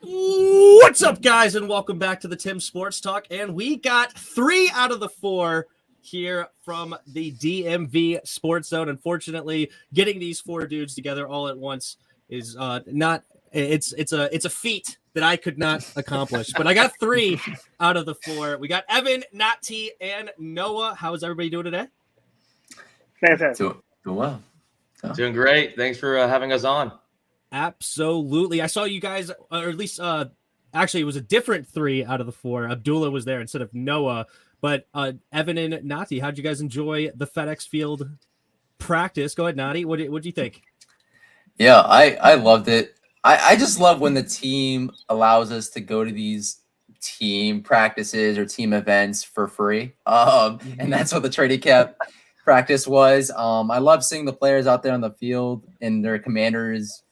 What's up, guys, and welcome back to the Tim Sports Talk. And we got 3 out of the 4 here from the DMV Sports Zone. Unfortunately, getting these 4 dudes together all at once is not. It's a feat that I could not accomplish. But I got 3 out of the 4. We got Evan, Nati, and Noah. How is everybody doing today? Fantastic. Doing well. Doing great. Thanks for having us on. Absolutely. I saw you guys, or at least actually it was a different 3 out of the 4. Abdullah was there instead of Noah. But Evan and Nati, how'd you guys enjoy the FedEx Field practice? Go ahead, Nati. What do you think? Yeah, I loved it. I just love when the team allows us to go to these team practices or team events for free. And that's what the trading cap practice was. I love seeing the players out there on the field in their Commanders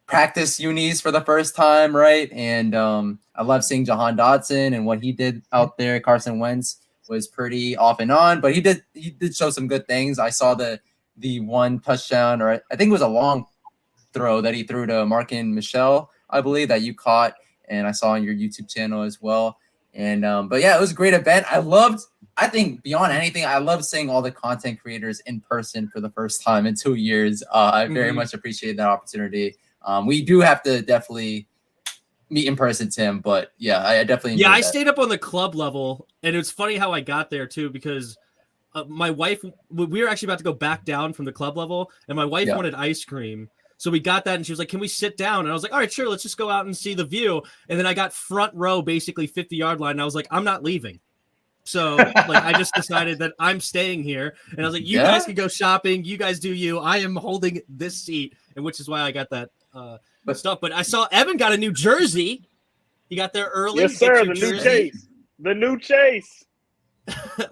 practice unis for the first time, right? And I love seeing Jahan Dotson and what he did out there. Carson Wentz was pretty off and on, but he did show some good things. I saw the one touchdown, or I think it was a long throw that he threw to Markin Michelle, I believe, that you caught, and I saw on your YouTube channel as well. And but yeah, it was a great event. I think beyond anything, I love seeing all the content creators in person for the first time in 2 years. I very much appreciate that opportunity. We do have to definitely meet in person, Tim, but yeah, I definitely I stayed up on the club level, and it's funny how I got there too, because my wife, we were actually about to go back down from the club level, and my wife wanted ice cream. So we got that, and she was like, can we sit down? And I was like, all right, sure, let's just go out and see the view. And then I got front row, basically 50-yard line, and I was like, I'm not leaving. So I just decided that I'm staying here. And I was like, you guys can go shopping. You guys do you. I am holding this seat, and which is why I got that stuff. But I saw Evan got a new jersey. He got there early. Yes, sir. The new chase.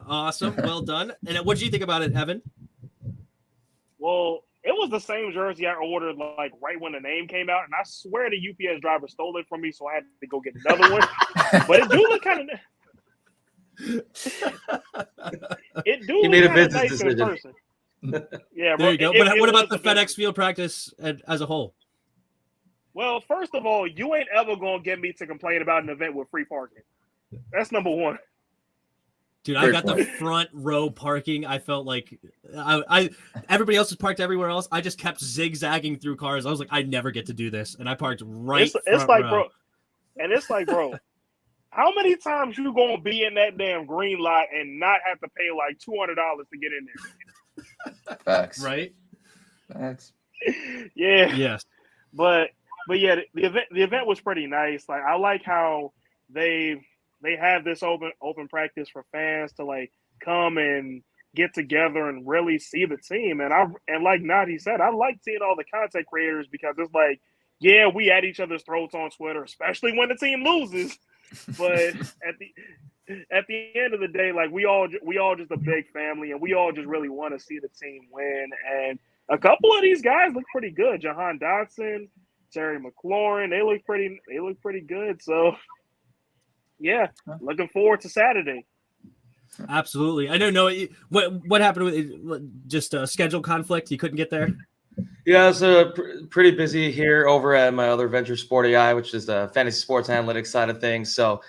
Awesome. Well done. And what did you think about it, Evan? Well, it was the same jersey I ordered right when the name came out, and I swear the UPS driver stole it from me, so I had to go get another one. But it do look kind of. He made a business decision. In person. Yeah, there you go. But what about the FedEx Field practice as a whole? Well, first of all, you ain't ever gonna get me to complain about an event with free parking. That's number one. Dude, I got the front row parking. I felt like I everybody else was parked everywhere else. I just kept zigzagging through cars. I was like, I never get to do this, and I parked right. It's like, bro, and it's like, bro, how many times you gonna be in that damn green lot and not have to pay like $200 to get in there? Facts, right? Facts. Yeah. Yes. But yeah, the event was pretty nice. Like, I like how they have this open practice for fans to come and get together and really see the team. And like Nadi said, I like seeing all the content creators, because it's like, yeah, we at each other's throats on Twitter, especially when the team loses. But at the end of the day, we all just a big family, and we all just really want to see the team win. And a couple of these guys look pretty good. Jahan Dotson, Terry McLaurin, they look pretty good. So yeah, looking forward to Saturday. Absolutely. I don't know what happened with just a schedule conflict. You couldn't get there. Yeah, it's pretty busy here over at my other venture, Sport AI, which is the fantasy sports analytics side of things. So,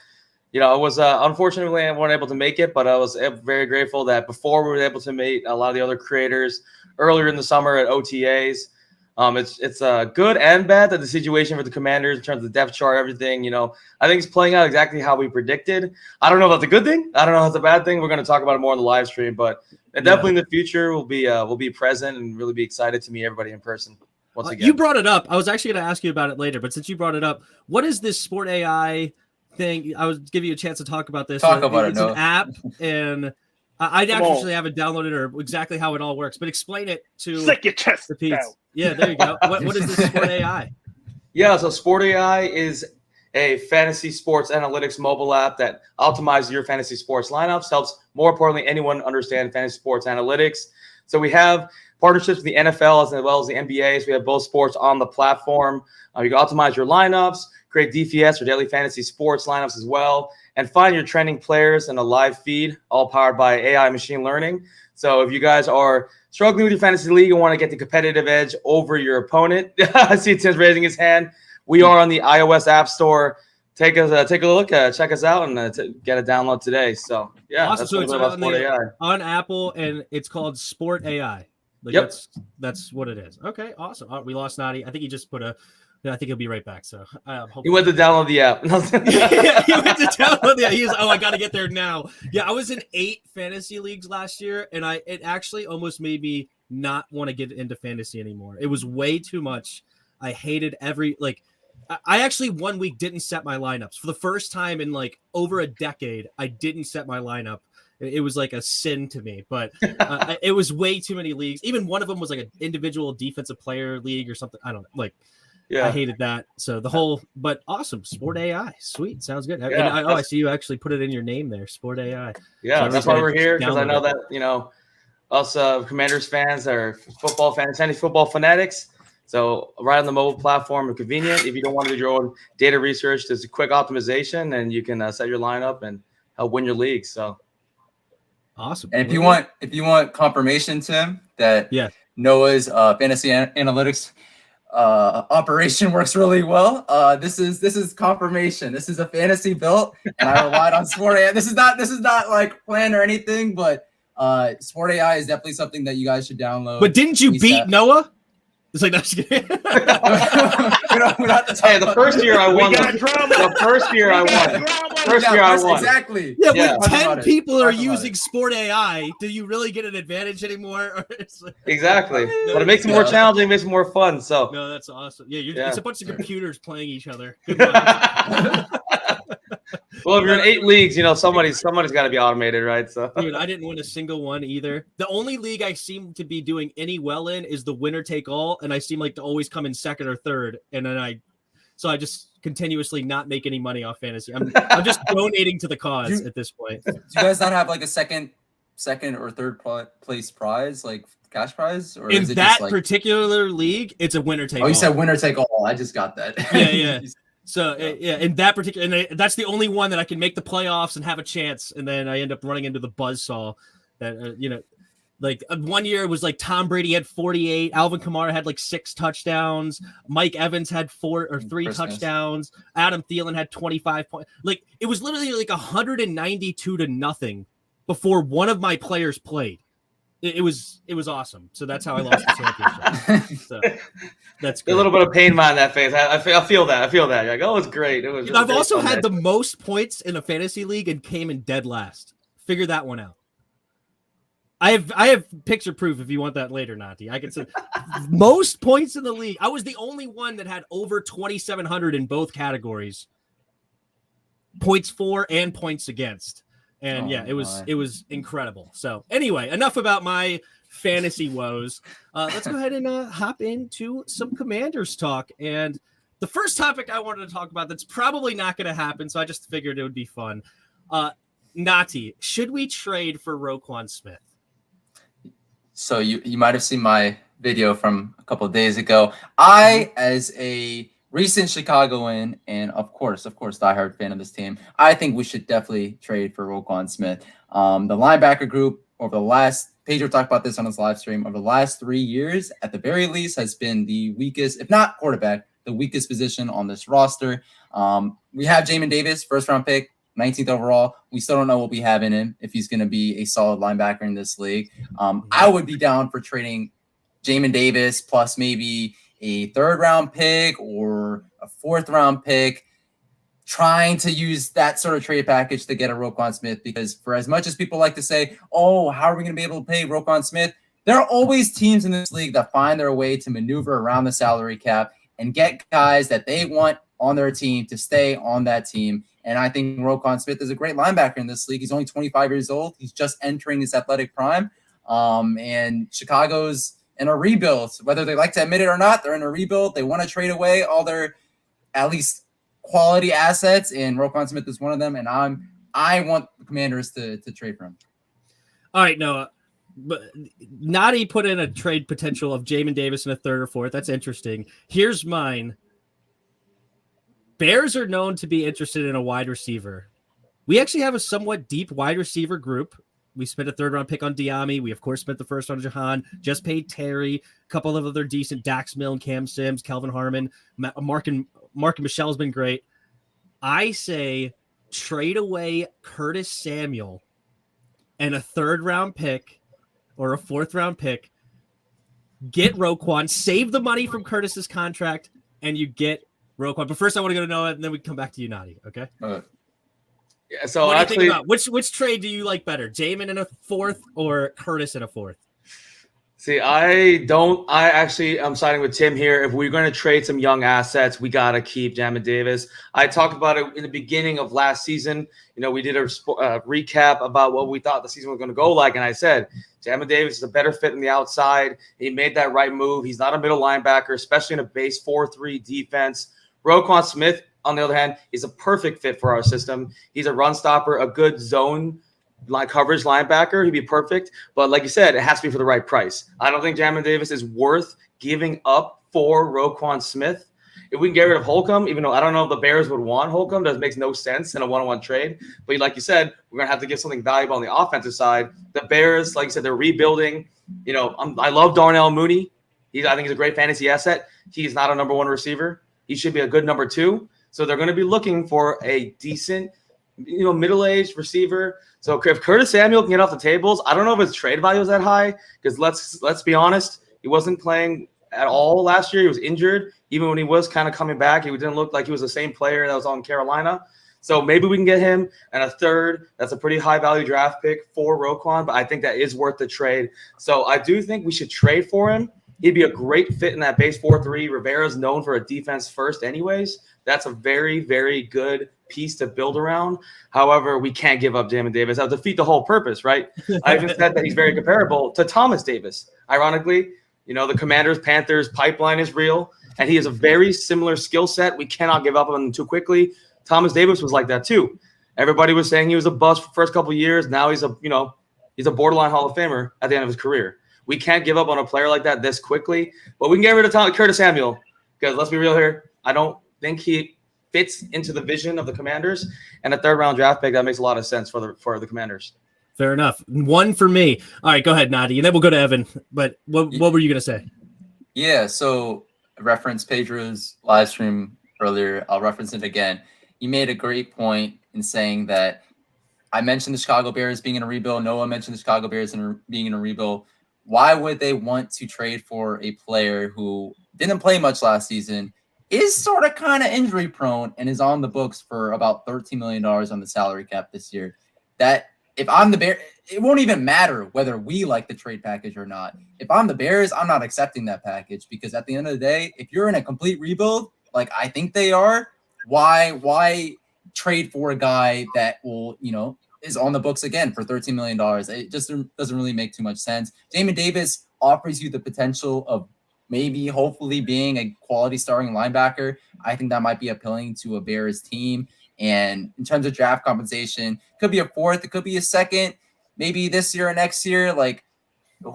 I was unfortunately I wasn't able to make it, but I was very grateful that before we were able to meet a lot of the other creators earlier in the summer at OTAs. It's good and bad that the situation for the Commanders in terms of the depth chart, everything, I think it's playing out exactly how we predicted. I don't know if that's a good thing. I don't know if that's a bad thing. We're going to talk about it more in the live stream, but definitely in the future we'll be present and really be excited to meet everybody in person once again. You brought it up. I was actually going to ask you about it later, but since you brought it up, what is this Sport AI thing? I was giving you a chance to talk about this. It's an app, and I actually haven't downloaded or exactly how it all works, but explain it to your chest the Pete's. Yeah, there you go. What is this Sport AI? Yeah, so Sport AI is a fantasy sports analytics mobile app that optimizes your fantasy sports lineups, helps, more importantly, anyone understand fantasy sports analytics. So we have partnerships with the NFL as well as the NBA. So we have both sports on the platform. You can optimize your lineups, create DFS or daily fantasy sports lineups as well, and find your trending players in a live feed, all powered by AI machine learning. So if you guys are struggling with your fantasy league and want to get the competitive edge over your opponent, I see Tim's raising his hand. We are on the iOS App Store. Take a look at it, check us out, and get a download today. So yeah, awesome. that's So a it's little bit about Sport AI. on Apple, and it's called Sport AI. Like Yep. That's what it is. Okay, awesome. We lost Nadi. I think he just put a. I think he'll be right back. So he went to download the app. Yeah, he went to download the app. He's I got to get there now. Yeah, I was in 8 fantasy leagues last year, and it actually almost made me not want to get into fantasy anymore. It was way too much. I hated I actually 1 week didn't set my lineups for the first time in like over a decade. I didn't set my lineup. It was like a sin to me, but it was way too many leagues. Even one of them was like an individual defensive player league or something. I don't know. I hated that. So but awesome. Sport AI. Sweet. Sounds good. Yeah, and I see you actually put it in your name there. Sport AI. Yeah, so that's why we're here, because I know that, us Commanders fans are football fans, fantasy football fanatics. So right on the mobile platform, and convenient. If you don't want to do your own data research, there's a quick optimization, and you can set your lineup and help win your league. So awesome. And if you want confirmation, Tim, that Noah's fantasy analytics operation works really well, this is confirmation. This is a fantasy built, and I relied on Sport AI. This is not like planned or anything, but Sport AI is definitely something that you guys should download. But didn't you beat Noah? It's like that's we don't have to talk the first year I won. The first year I won. Exactly. Yeah, when 10 people are using Sport AI, do you really get an advantage anymore? Exactly. But it makes it more challenging, makes it more fun. So no, that's awesome. Yeah, it's a bunch of computers playing each other. Good luck. Well, if you're in 8 leagues, somebody's got to be automated, right? So, dude, I didn't win a single one either. The only league I seem to be doing any well in is the winner take all, and I seem like to always come in second or third, and then I just continuously not make any money off fantasy. I'm just donating to the cause at this point. Do you guys not have like a second or third place prize, like cash prize, or in is it that just like... particular league? It's a winner take all. Oh, you said winner take all. I just got that. Yeah. So in that particular, and that's the only one that I can make the playoffs and have a chance, and then I end up running into the buzzsaw. That like 1 year it was like Tom Brady had 48, Alvin Kamara had like 6 touchdowns, Mike Evans had 4 or 3 touchdowns, Adam Thielen had 25 points. Like it was literally like 192-0 before one of my players played. It was awesome. So that's how I lost the championship. So that's great. A little bit of pain behind that face. I feel that. You're like, oh, it's great. It was. I've also had the most points in a fantasy league and came in dead last. Figure that one out. I have picture proof if you want that later, Nati. I can say most points in the league. I was the only one that had over 2,700 in both categories. Points for and points against. And it was incredible. So anyway, enough about my fantasy woes. Let's go ahead and hop into some Commanders talk. And the first topic I wanted to talk about that's probably not going to happen, so I just figured it would be fun. Nati, should we trade for Roquan Smith? So you might have seen my video from a couple of days ago. I, as a recent Chicagoan and of course, diehard fan of this team, I think we should definitely trade for Roquan Smith. The linebacker group over the last, Pedro talked about this on his live stream, over the last 3 years, at the very least, has been the weakest, if not quarterback, the weakest position on this roster. We have Jamin Davis, first round pick, 19th overall. We still don't know what we have in him, if he's going to be a solid linebacker in this league. I would be down for trading Jamin Davis plus maybe a 3rd round pick or a 4th round pick, trying to use that sort of trade package to get a Roquan Smith, because for as much as people like to say, oh, how are we going to be able to pay Roquan Smith? There are always teams in this league that find their way to maneuver around the salary cap and get guys that they want on their team to stay on that team. And I think Roquan Smith is a great linebacker in this league. He's only 25 years old. He's just entering his athletic prime. And Chicago's in a rebuild. Whether they like to admit it or not, they're in a rebuild. They want to trade away all their at least quality assets, and Roquan Smith is one of them. And I want the Commanders to trade for him. All right, Noah. But Nadi put in a trade potential of Jamin Davis in a 3rd or 4th. That's interesting. Here's mine. Bears are known to be interested in a wide receiver. We actually have a somewhat deep wide receiver group. We spent a 3rd round pick on Diami. We, of course, spent the 1st on Jahan. Just paid Terry. A couple of other decent Dax Milne, Cam Sims, Kelvin Harmon, Mark and Michelle's been great. I say trade away Curtis Samuel and a 3rd-round pick or a 4th-round pick. Get Roquan, save the money from Curtis's contract, and you get Roquan. But first, I want to go to Noah, and then we come back to you, Nadi. Okay. Yeah. So what do actually, you think about which trade do you like better, Jamin in a 4th or Curtis in a 4th? see, I'm siding with Tim here. If we're going to trade some young assets, we got to keep Jamin Davis. I talked about it in the beginning of last season. We did a recap about what we thought the season was going to go like. And I said, Jamin Davis is a better fit on the outside. He made that right move. He's not a middle linebacker, especially in a base 4-3 defense. Roquan Smith, on the other hand, is a perfect fit for our system. He's a run stopper, a good zone coverage linebacker. He'd be perfect. But like you said, it has to be for the right price. I don't think Jamin Davis is worth giving up for Roquan Smith. If we can get rid of Holcomb, even though I don't know if the Bears would want Holcomb, that makes no sense in a one-on-one trade. But like you said, we're going to have to give something valuable on the offensive side. The Bears, like you said, they're rebuilding. I love Darnell Mooney. I think he's a great fantasy asset. He's not a number 1 receiver. He should be a good number 2. So they're going to be looking for a decent, middle-aged receiver. So if Curtis Samuel can get off the tables, I don't know if his trade value is that high because let's be honest, he wasn't playing at all last year. He was injured. Even when he was kind of coming back, he didn't look like he was the same player that was on Carolina. So maybe we can get him and a 3rd. That's a pretty high-value draft pick for Roquan, but I think that is worth the trade. So I do think we should trade for him. He'd be a great fit in that base 4-3. Rivera's known for a defense first anyways. That's a very, very good piece to build around. However, we can't give up Jamin Davis. That'll defeat the whole purpose, right? I even said that he's very comparable to Thomas Davis. Ironically, the Commanders, Panthers pipeline is real, and he has a very similar skill set. We cannot give up on him too quickly. Thomas Davis was like that too. Everybody was saying he was a bust for the first couple of years. Now he's a borderline Hall of Famer at the end of his career. We can't give up on a player like that this quickly, but we can get rid of Curtis Samuel because let's be real here. I don't think he fits into the vision of the Commanders, and a 3rd-round draft pick, that makes a lot of sense for the Commanders. Fair enough. 1 for me. All right, go ahead, Nadi, and then we'll go to Evan. But what were you going to say? Yeah, so I referenced Pedro's live stream earlier. I'll reference it again. You made a great point in saying that I mentioned the Chicago Bears being in a rebuild. Noah mentioned the Chicago Bears being in a rebuild. Why would they want to trade for a player who didn't play much last season, is sort of kind of injury prone, and is on the books for about $13 million on the salary cap this year? That if I'm the Bears, it won't even matter whether we like the trade package or not. If I'm the Bears, I'm not accepting that package because at the end of the day, if you're in a complete rebuild, like I think they are, why trade for a guy that will, is on the books again for $13 million? It just doesn't really make too much sense. Jamin Davis offers you the potential of maybe hopefully being a quality starting linebacker. I think that might be appealing to a Bears team. And in terms of draft compensation, could be a 4th, it could be a 2nd, maybe this year or next year. Like,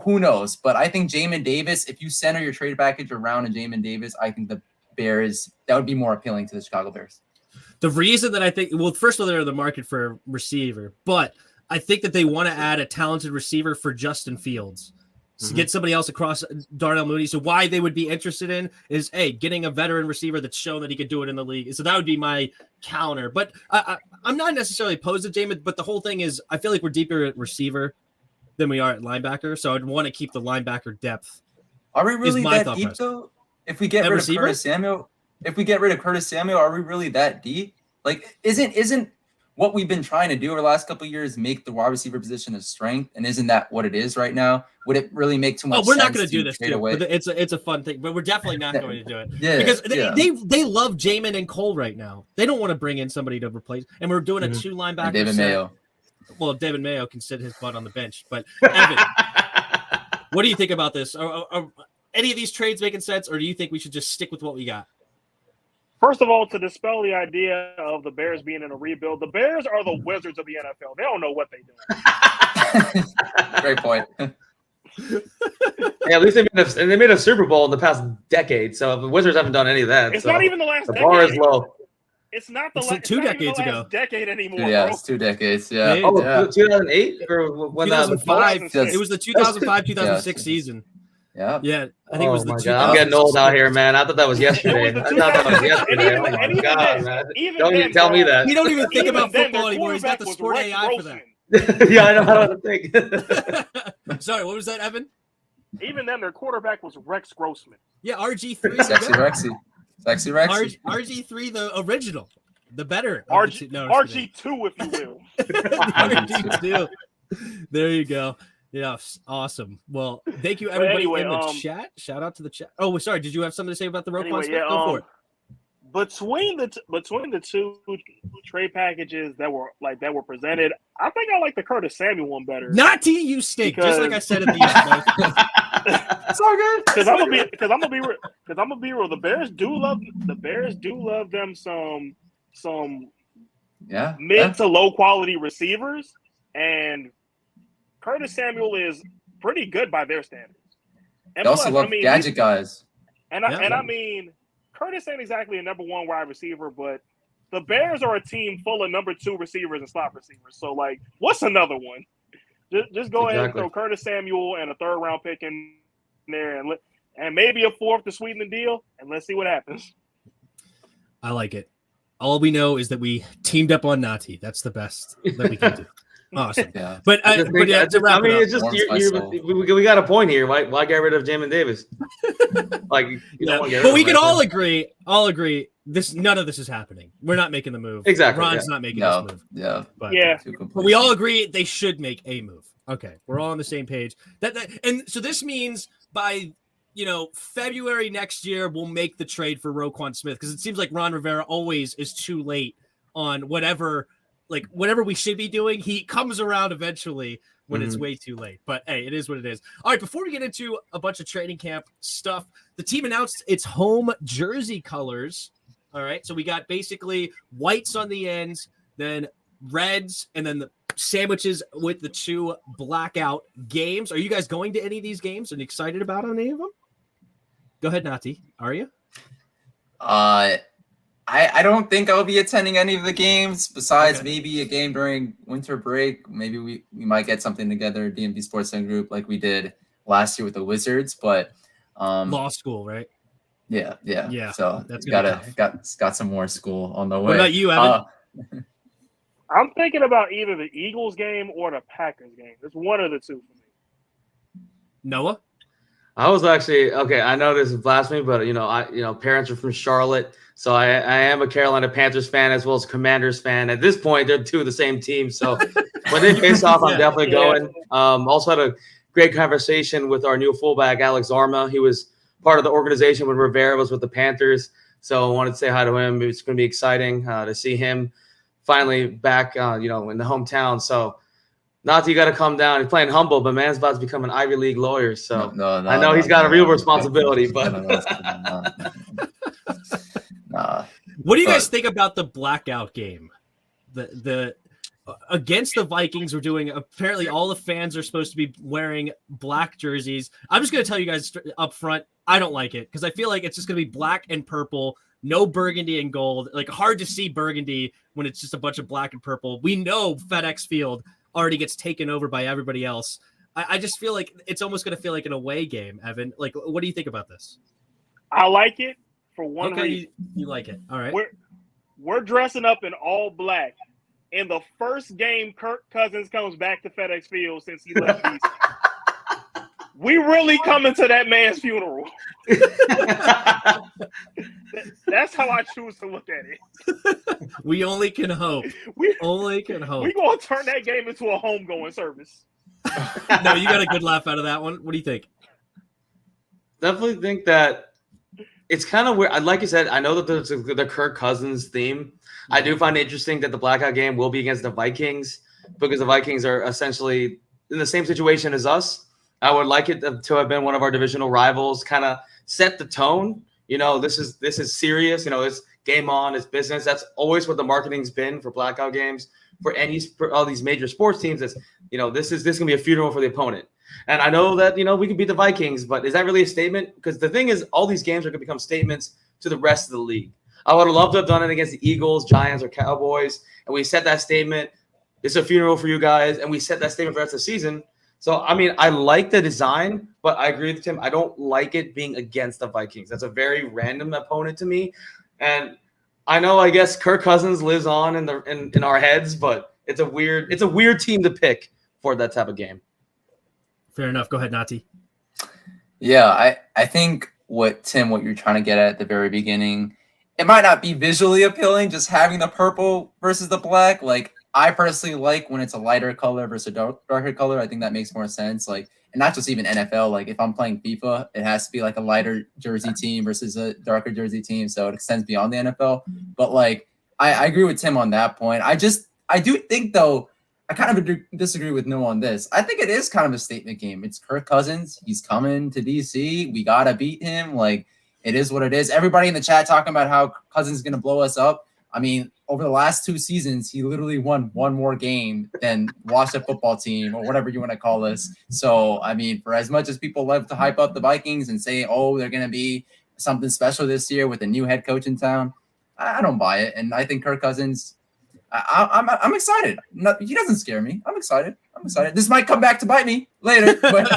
who knows? But I think Jamin Davis, if you center your trade package around a Jamin Davis, I think the Bears, that would be more appealing to the Chicago Bears. The reason that I think, well, first of all, they're in the market for a receiver, but I think that they want to add a talented receiver for Justin Fields. To get somebody else across Darnell Mooney. So why they would be interested in is, getting a veteran receiver that's shown that he could do it in the league. So that would be my counter. But I'm not necessarily opposed to Jamin, but the whole thing is I feel like we're deeper at receiver than we are at linebacker. So I'd want to keep the linebacker depth. Are we really that deep, though? If we get rid of Curtis Samuel, are we really that deep? Like, isn't what we've been trying to do over the last couple of years make the wide receiver position a strength? And isn't that what it is right now? Would it really make too much sense? We're not going to do this, too. Away? It's a fun thing, but we're definitely not going to do it. Because they love Jamin and Cole right now. They don't want to bring in somebody to replace. And we're doing a 2 linebacker. And David Mayo. Well, David Mayo can sit his butt on the bench. But Evan, what do you think about this? Are any of these trades making sense, or do you think we should just stick with what we got? First of all, to dispel the idea of the Bears being in a rebuild, the Bears are the Wizards of the NFL. They don't know what they do. Great point. Yeah, at least they made a Super Bowl in the past decade, so the Wizards haven't done any of that. It's not even the last decade. The bar is low. It's not the last 2 decades ago. Decade anymore. Yeah, bro. it's 2 decades. Yeah. Oh, 2008 or when 2005. It was the 2005-2006 season. Yeah. Yeah, I think it was the my God. I'm getting old out here, man. I thought that was yesterday. It was I thought that was yesterday. and Oh my even God, then, man. even Don't then, even tell me bro, that. He don't even think even about then, football their anymore. He's got the quarterback was sport Rex AI for Grossman. that. Yeah, I know how to think. Sorry, what was that, Evan? Even then, their quarterback was Rex Grossman. Yeah, RG3. Sexy Rexy. Sexy Rexy. RG3, the original, the better. of the two- no, I'm just kidding. RG2, if you will. RG2. There you go. Yeah, awesome. Well, thank you everybody anyway, in the chat. Shout out to the chat. Oh, sorry. Did you have something to say about the Roquan Anyway, Smith? Go for it. Between the two trade packages that were presented, I think I like the Curtis Samuel one better. Not to you, Steak. Just like I said at the end. It's all good. Because I'm gonna be real. The Bears do love them some mid to low quality receivers, and Curtis Samuel is pretty good by their standards. And They also love gadget guys. I mean, Curtis ain't exactly a number one wide receiver, but the Bears are a team full of number two receivers and slot receivers. So, like, what's another one? Just go ahead and throw Curtis Samuel and a third round pick in there, and maybe a fourth to sweeten the deal, and let's see what happens. I like it. All we know is that we teamed up on Nati. That's the best that we can do. Awesome. Yeah. But we got a point here. Why get rid of Jamin Davis? Like, but we can all agree this. None of this is happening. We're not making the move. Exactly. Ron's not making this move. Yeah. But we all agree they should make a move. Okay, we're all on the same page. And so this means by February next year we'll make the trade for Roquan Smith, because it seems like Ron Rivera always is too late on whatever we should be doing. He comes around eventually when it's way too late. But hey, it is what it is. All right, before we get into a bunch of training camp stuff, the team announced its home jersey colors. All right, so we got basically whites on the ends, then reds, and then the sandwiches with the two blackout games. Are you guys going to any of these games and excited about any of them? Go ahead, Nati. Are you? I don't think I'll be attending any of the games besides maybe a game during winter break. Maybe we might get something together, DMV Sports Center group, like we did last year with the Wizards. But law school, right? Yeah. So that's got some more school on the way. What about you, Evan? I'm thinking about either the Eagles game or the Packers game. It's one of the two for me. Noah? I was actually I know this is blasphemy, but parents are from Charlotte, so I am a Carolina Panthers fan as well as Commanders fan. At this point, they're two of the same team, so when they face off, I'm definitely going. Also had a great conversation with our new fullback Alex Arma. He was part of the organization when Rivera was with the Panthers, so I wanted to say hi to him. It's going to be exciting to see him finally back, in the hometown. So. Not that you got to come down. He's playing humble, but man's about to become an Ivy League lawyer. So I know he's got a real responsibility. But what do you guys think about the blackout game? The against the Vikings, we're doing. Apparently, all the fans are supposed to be wearing black jerseys. I'm just going to tell you guys up front. I don't like it because I feel like it's just going to be black and purple, no burgundy and gold. Like, hard to see burgundy when it's just a bunch of black and purple. We know FedEx Field already gets taken over by everybody else. I just feel like it's almost going to feel like an away game, Evan. Like, what do you think about this? I like it for one reason. You like it. All right. We're dressing up in all black. In the first game Kirk Cousins comes back to FedEx Field since he left DC. We really coming to that man's funeral. That's how I choose to look at it. We only can hope. We only can hope. We're going to turn that game into a homegoing service. No, you got a good laugh out of that one. What do you think? Definitely think that it's kind of weird. Like you said, I know that there's the Kirk Cousins theme. I do find it interesting that the blackout game will be against the Vikings because the Vikings are essentially in the same situation as us. I would like it to have been one of our divisional rivals, kind of set the tone. This is serious. It's game on, it's business. That's always what the marketing's been for blackout games for all these major sports teams. This can be a funeral for the opponent. And I know that we can beat the Vikings, but is that really a statement? Because the thing is, all these games are going to become statements to the rest of the league. I would have loved to have done it against the Eagles, Giants, or Cowboys, and we set that statement. It's a funeral for you guys, and we set that statement for the rest of the season. So, I mean, I like the design, but I agree with Tim. I don't like it being against the Vikings. That's a very random opponent to me. And I know, I guess Kirk Cousins lives on in our heads, but it's a weird team to pick for that type of game. Fair enough. Go ahead, Nati. Yeah, I think what you're trying to get at the very beginning, it might not be visually appealing, just having the purple versus the black. Like, I personally like when it's a lighter color versus a darker color. I think that makes more sense. Like, and not just even NFL. Like, if I'm playing FIFA, it has to be like a lighter jersey team versus a darker jersey team. So it extends beyond the NFL. But like, I agree with Tim on that point. I do think though, I kind of disagree with Noah on this. I think it is kind of a statement game. It's Kirk Cousins. He's coming to DC. We got to beat him. Like, it is what it is. Everybody in the chat talking about how Cousins is going to blow us up. I mean, over the last 2 seasons, he literally won one more game than Washington football team or whatever you want to call this. So, I mean, for as much as people love to hype up the Vikings and say, oh, they're going to be something special this year with a new head coach in town, I don't buy it. And I think Kirk Cousins, I'm excited. He doesn't scare me. I'm excited. This might come back to bite me later. But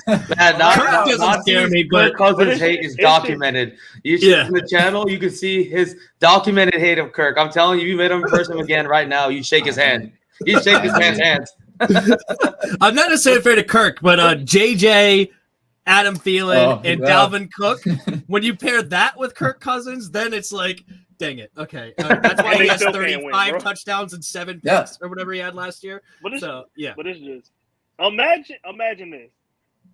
not scare me. But Cousins' hate is documented. You should in the channel. You can see his documented hate of Kirk. I'm telling you, you met him in person again right now. You shake his hand. You shake this man's hands. I'm not necessarily afraid of Kirk, but JJ, Adam Thielen, and Dalvin Cook. When you pair that with Kirk Cousins, then it's like, dang it. Okay. That's why he has 35 touchdowns and 7 picks or whatever he had last year. But it's just imagine this.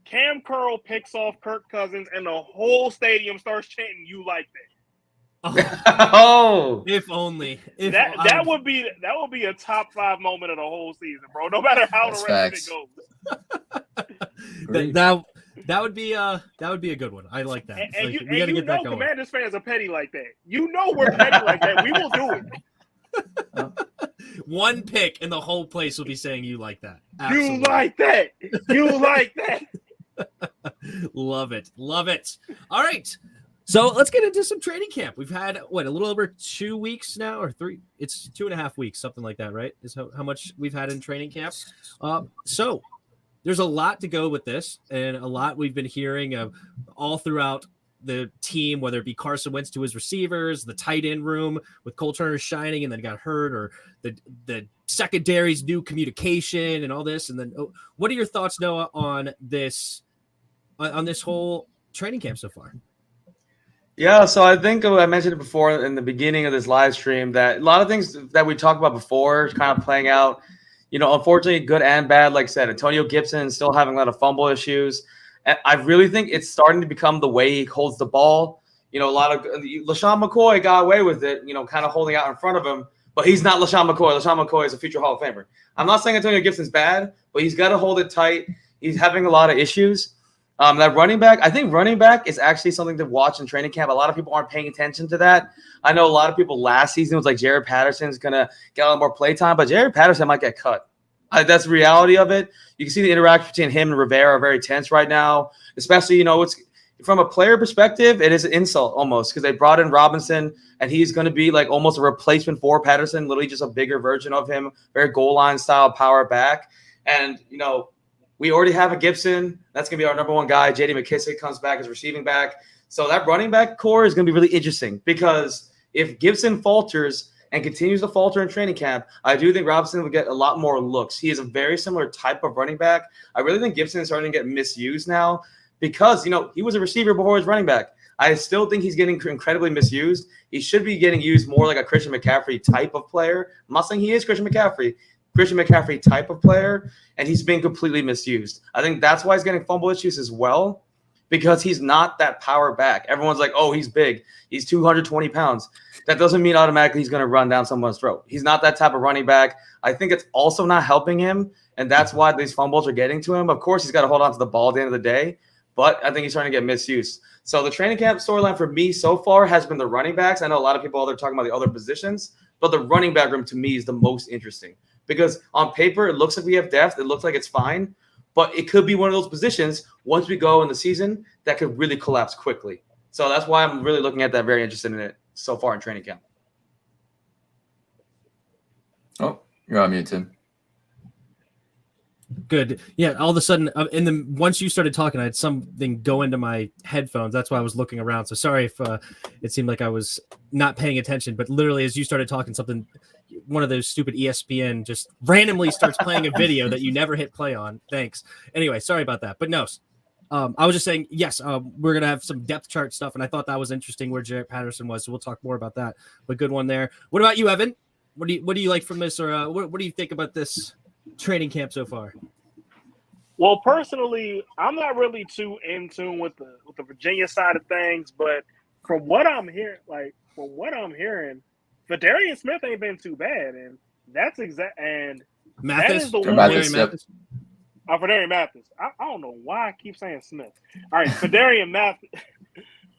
Cam Curl picks off Kirk Cousins and the whole stadium starts chanting, "You like that." Oh, if only. That would be a top 5 moment of the whole season, bro. No matter how the rest of it goes. That would be a good one. I like that. And we got to get that going. Commanders fans are petty like that. You know we're petty like that. We will do it. One pick and the whole place will be saying you like that. Absolutely. You like that. You like that. Love it. All right. So let's get into some training camp. We've had a little over 2 weeks now, or 3. It's 2.5 weeks, something like that, right? Is how much we've had in training camp. So there's a lot to go with this, and a lot we've been hearing all throughout the team, whether it be Carson Wentz to his receivers, the tight end room with Cole Turner shining and then got hurt, or the secondary's new communication and all this. And then what are your thoughts, Noah, on this whole training camp so far? Yeah, so I think I mentioned it before in the beginning of this live stream that a lot of things that we talked about before kind of playing out. Unfortunately, good and bad. Like I said, Antonio Gibson is still having a lot of fumble issues. And I really think it's starting to become the way he holds the ball. A lot of LaShawn McCoy got away with it, kind of holding out in front of him. But he's not LaShawn McCoy. LaShawn McCoy is a future Hall of Famer. I'm not saying Antonio Gibson's bad, but he's got to hold it tight. He's having a lot of issues. That running back, I think running back is actually something to watch in training camp. A lot of people aren't paying attention to that. I know a lot of people last season was like Jared Patterson's going to get a lot more play time, but Jared Patterson might get cut. That's the reality of it. You can see the interaction between him and Rivera are very tense right now, especially, it's from a player perspective, it is an insult almost because they brought in Robinson and he's going to be like almost a replacement for Patterson, literally just a bigger version of him, very goal line style power back. And, we already have a Gibson. That's going to be our number 1 guy. J.D. McKissick comes back as receiving back. So that running back core is going to be really interesting because if Gibson falters and continues to falter in training camp, I do think Robinson will get a lot more looks. He is a very similar type of running back. I really think Gibson is starting to get misused now because, he was a receiver before he was running back. I still think he's getting incredibly misused. He should be getting used more like a Christian McCaffrey type of player. I'm not saying he is Christian McCaffrey type of player, and he's been completely misused. I think that's why he's getting fumble issues as well, because he's not that power back. Everyone's like, oh, he's big. He's 220 pounds. That doesn't mean automatically he's going to run down someone's throat. He's not that type of running back. I think it's also not helping him, and that's why these fumbles are getting to him. Of course, he's got to hold on to the ball at the end of the day, but I think he's starting to get misused. So the training camp storyline for me so far has been the running backs. I know a lot of people are talking about the other positions, but the running back room to me is the most interesting. Because on paper, it looks like we have depth. It looks like it's fine. But it could be one of those positions, once we go in the season, that could really collapse quickly. So that's why I'm really looking at that, very interested in it so far in training camp. Oh, you're on mute, Tim. Good. Yeah. All of a sudden, and then once you started talking, I had something go into my headphones. That's why I was looking around. So sorry if it seemed like I was not paying attention. But literally, as you started talking, one of those stupid ESPN just randomly starts playing a video that you never hit play on. Thanks. Anyway, sorry about that. But no, I was just saying, yes, we're gonna have some depth chart stuff, and I thought that was interesting where Jarrett Patterson was. So we'll talk more about that. But good one there. What about you, Evan? What do you like from this, or what do you think about this training camp so far? Well, personally, I'm not really too in tune with the Virginia side of things, but from what I'm hearing, Fadarian Smith ain't been too bad, and that's exact. And Mathis, that is the one. Mathis. Fadarian Mathis. I don't know why I keep saying Smith. All right, Fadarian Mathis.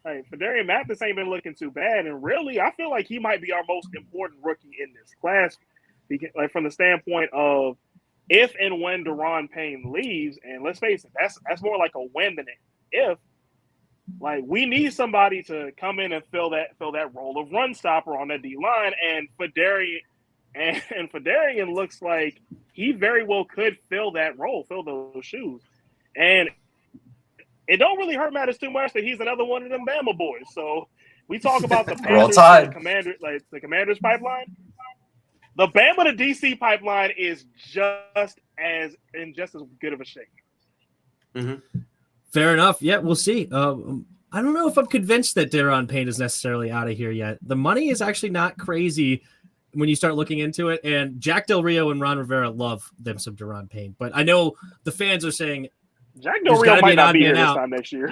Fadarian Mathis ain't been looking too bad, and really, I feel like he might be our most important rookie in this class, like from the standpoint of if and when Deron Payne leaves, and let's face it, that's more like a when than an if. Like, we need somebody to come in and fill that role of run stopper on that D line, and Fadarian looks like he very well could fill that role, fill those shoes, and it don't really hurt Matters too much that he's another one of them Bama boys. So we talk about the Panthers, the Commanders pipeline. The Bama to DC pipeline is just as good of a shape. Mm-hmm. Fair enough. Yeah, we'll see. I don't know if I'm convinced that Deron Payne is necessarily out of here yet. The money is actually not crazy when you start looking into it. And Jack Del Rio and Ron Rivera love them some Deron Payne. But I know the fans are saying Jack Del Rio might not be here this time next year.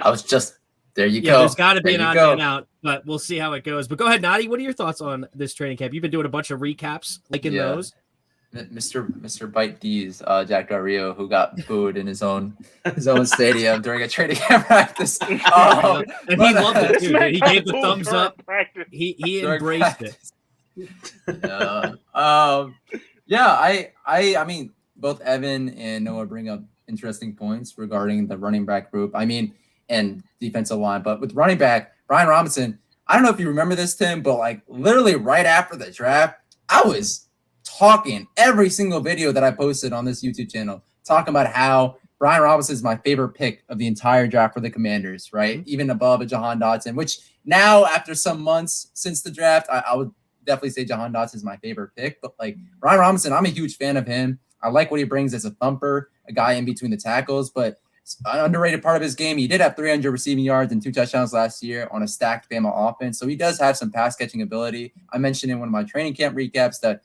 There you go. There's got to be an odd man out, but we'll see how it goes. But go ahead, Nadi. What are your thoughts on this training camp? You've been doing a bunch of recaps, those. Mr. Bite D's, Jack Del Rio, who got booed in his own stadium during a training camp practice. And he loved it too. He gave the thumbs up. He embraced it. I mean, both Evan and Noah bring up interesting points regarding the running back group. I mean, and defensive line, but with running back Brian Robinson, I don't know if you remember this, Tim, but like literally right after the draft, I was talking every single video that I posted on this YouTube channel, talking about how Brian Robinson is my favorite pick of the entire draft for the Commanders, right? Mm-hmm. Even above a Jahan Dotson, which now after some months since the draft, I would definitely say Jahan Dotson is my favorite pick. But like Brian Robinson, I'm a huge fan of him. I like what he brings as a thumper, a guy in between the tackles, but an underrated part of his game, he did have 300 receiving yards and 2 touchdowns last year on a stacked Bama offense. So he does have some pass catching ability. I mentioned in one of my training camp recaps that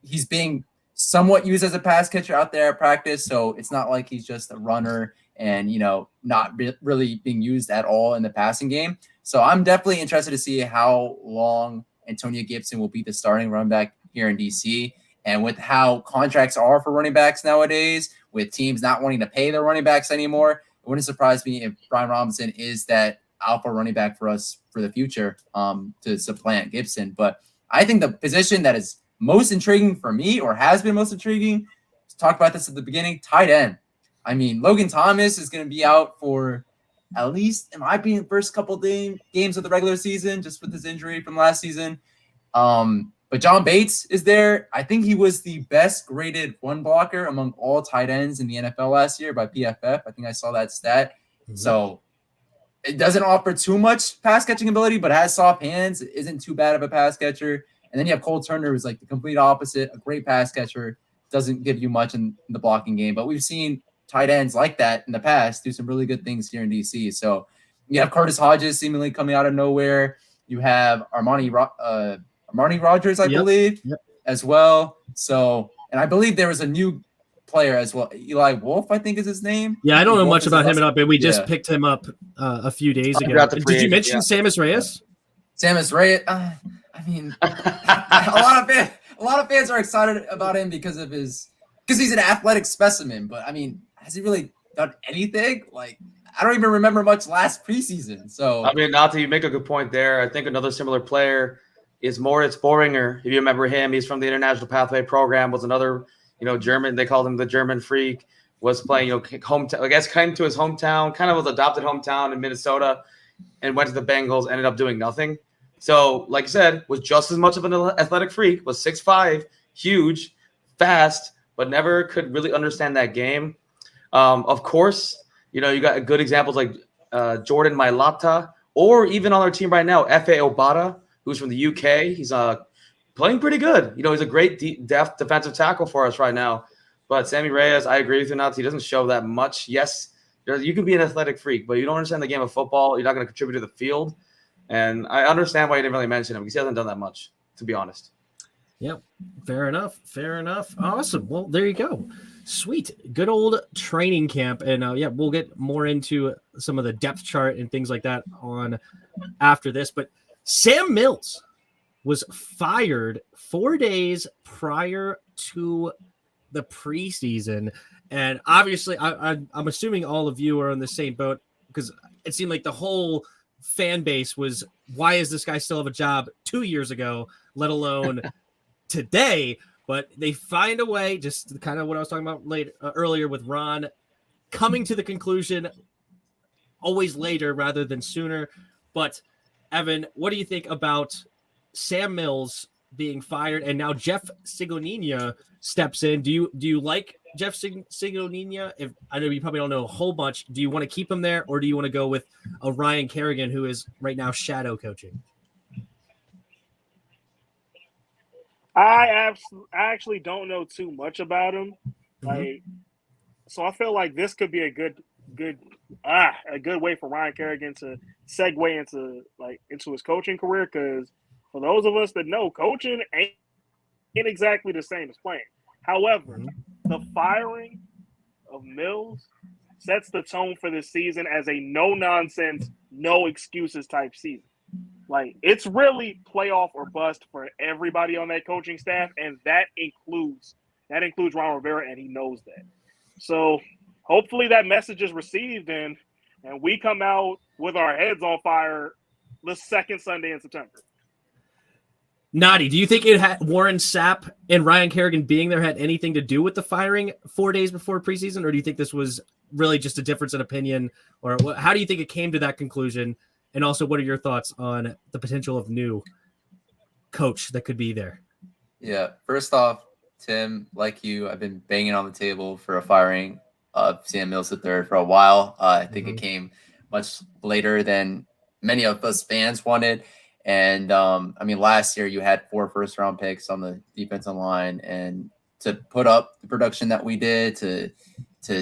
he's being somewhat used as a pass catcher out there at practice. So it's not like he's just a runner and, not really being used at all in the passing game. So I'm definitely interested to see how long Antonio Gibson will be the starting running back here in DC. And with how contracts are for running backs nowadays, with teams not wanting to pay their running backs anymore, it wouldn't surprise me if Brian Robinson is that alpha running back for us for the future to supplant Gibson. But I think the position that is most intriguing for me, or has been most intriguing, talked about this at the beginning, tight end. I mean, Logan Thomas is going to be out for at least, in my opinion, first couple games of the regular season, just with his injury from last season. But John Bates is there. I think he was the best graded run blocker among all tight ends in the NFL last year by PFF. I think I saw that stat. Mm-hmm. So it doesn't offer too much pass catching ability, but has soft hands. It isn't too bad of a pass catcher. And then you have Cole Turner, who's like the complete opposite, a great pass catcher, doesn't give you much in the blocking game. But we've seen tight ends like that in the past do some really good things here in DC. So you have Curtis Hodges seemingly coming out of nowhere. You have Armani Rogers, I believe, as well. So, and I believe there was a new player as well. Eli Wolf, I think is his name. Yeah, I don't know much about him, but we just picked him up a few days ago. Did you mention Sammis Reyes? Sammis Reyes. I mean, a lot of fans are excited about him because he's an athletic specimen. But I mean, has he really done anything? Like, I don't even remember much last preseason. So I mean, Nati, you make a good point there. I think another similar player is Moritz Boehringer. If you remember him, he's from the International Pathway Program, was another, German. They called him the German Freak, was playing, hometown, I guess came to his hometown, kind of was adopted hometown in Minnesota and went to the Bengals, ended up doing nothing. So, like you said, was just as much of an athletic freak, was 6'5", huge, fast, but never could really understand that game. Of course, you got good examples like Jordan Mailata, or even on our team right now, F.A. Obata, who's from the UK. He's playing pretty good. He's a great defensive tackle for us right now. But Sammy Reyes, I agree with you, Nuts. He doesn't show that much. Yes, you can be an athletic freak, but you don't understand the game of football. You're not going to contribute to the field. And I understand why you didn't really mention him because he hasn't done that much, to be honest. Yep. Fair enough. Awesome. Well, there you go. Sweet. Good old training camp. And we'll get more into some of the depth chart and things like that on after this. But Sam Mills was fired 4 days prior to the preseason. And obviously, I'm assuming all of you are on the same boat because it seemed like the whole fan base was, why is this guy still have a job 2 years ago, let alone today? But they find a way, just kind of what I was talking about earlier with Ron, coming to the conclusion always later rather than sooner. But Evan, what do you think about Sam Mills being fired and now Jeff Sigoninia steps in? Do you like Jeff Sigoninia? If I know you probably don't know a whole bunch, do you want to keep him there, or do you want to go with a Ryan Kerrigan who is right now shadow coaching? I actually don't know too much about him. So I feel like this could be a good way for Ryan Kerrigan to segue into his coaching career, because for those of us that know, coaching ain't exactly the same as playing. However, the firing of Mills sets the tone for this season as a no-nonsense, no excuses type season. Like, it's really playoff or bust for everybody on that coaching staff, and that includes Ron Rivera, and he knows that. So hopefully that message is received, and we come out with our heads on fire the second Sunday in September. Nadi, do you think it had Warren Sapp and Ryan Kerrigan being there had anything to do with the firing 4 days before preseason, or do you think this was really just a difference in opinion, or how do you think it came to that conclusion? And also, what are your thoughts on the potential of new coach that could be there? Yeah, first off, Tim, like you, I've been banging on the table for a firing of Sam Mills III for a while. I think it came much later than many of us fans wanted. And last year you had 4 first-round picks on the defensive line, and to put up the production that we did, to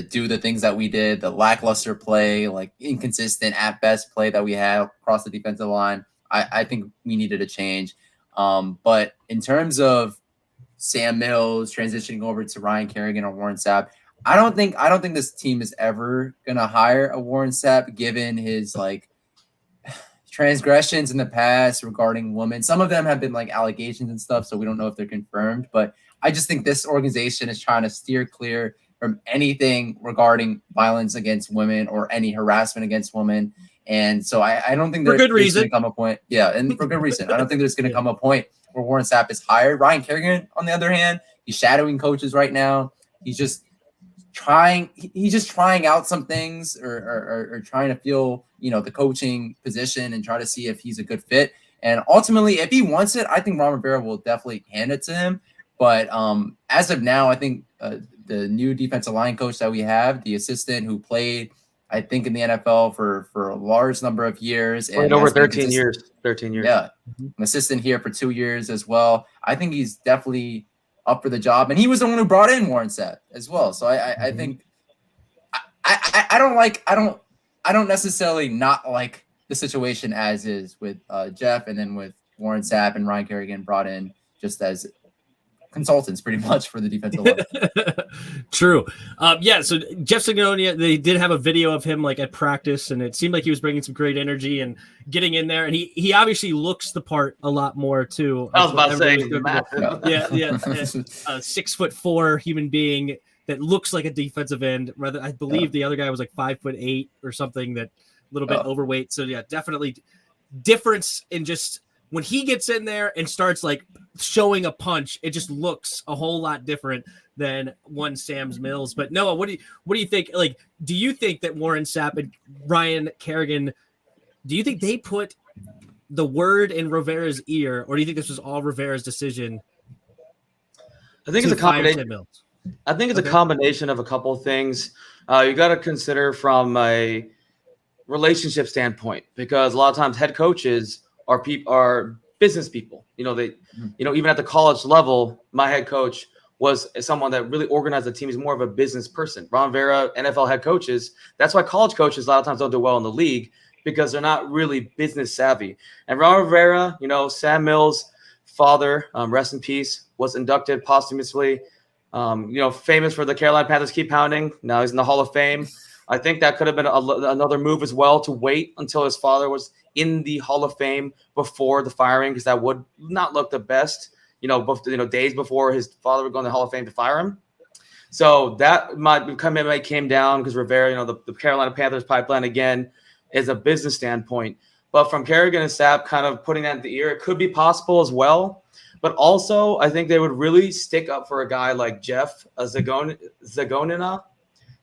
do the things that we did, the lackluster play, like inconsistent at best play that we had across the defensive line, I think we needed a change. But in terms of Sam Mills transitioning over to Ryan Kerrigan or Warren Sapp, I don't think this team is ever gonna hire a Warren Sapp, given his transgressions in the past regarding women. Some of them have been allegations and stuff, so we don't know if they're confirmed. But I just think this organization is trying to steer clear from anything regarding violence against women or any harassment against women. And so I don't think there's going to come a point. Yeah, and for good reason. I don't think there's going to come a point where Warren Sapp is hired. Ryan Kerrigan, on the other hand, he's shadowing coaches right now. He's just trying out some things or trying to feel, the coaching position and try to see if he's a good fit. And ultimately, if he wants it, I think Ron Rivera will definitely hand it to him. But as of now, I think the new defensive line coach that we have, the assistant who played, I think, in the NFL for a large number of years. And over 13 years. 13 years. Yeah. An assistant here for 2 years as well. I think he's definitely up for the job. And he was the one who brought in Warren Sapp as well. So I think I don't necessarily not like the situation as is with Jeff, and then with Warren Sapp and Ryan Kerrigan brought in just as consultants pretty much for the defensive line. True. So Jeff Signonia, they did have a video of him at practice, and it seemed like he was bringing some great energy and getting in there, and he obviously looks the part a lot more too. I was about to say, yeah. 6'4" human being that looks like a defensive end. Rather, I believe the other guy was 5'8" or something, that a little bit overweight. So yeah, definitely difference in just when he gets in there and starts showing a punch, it just looks a whole lot different than one Sam Mills. But Noah, what do you think? Do you think that Warren Sapp and Ryan Kerrigan, do you think they put the word in Rivera's ear, or do you think this was all Rivera's decision? I think it's a combination. I think it's a combination of a couple of things. You got to consider from a relationship standpoint, because a lot of times head coaches are business people. Even at the college level, my head coach was someone that really organized the team. He's more of a business person. Ron Rivera, NFL head coaches. That's why college coaches a lot of times don't do well in the league, because they're not really business savvy. And Ron Rivera, Sam Mills' father, rest in peace, was inducted posthumously. Famous for the Carolina Panthers keep pounding. Now he's in the Hall of Fame. I think that could have been another move as well, to wait until his father was in the Hall of Fame before the firing, because that would not look the best, days before his father would go in the Hall of Fame to fire him. So that might came down because Rivera, the Carolina Panthers pipeline again is a business standpoint. But from Kerrigan and Sapp kind of putting that in the ear, it could be possible as well. But also, I think they would really stick up for a guy like Jeff Zagonina,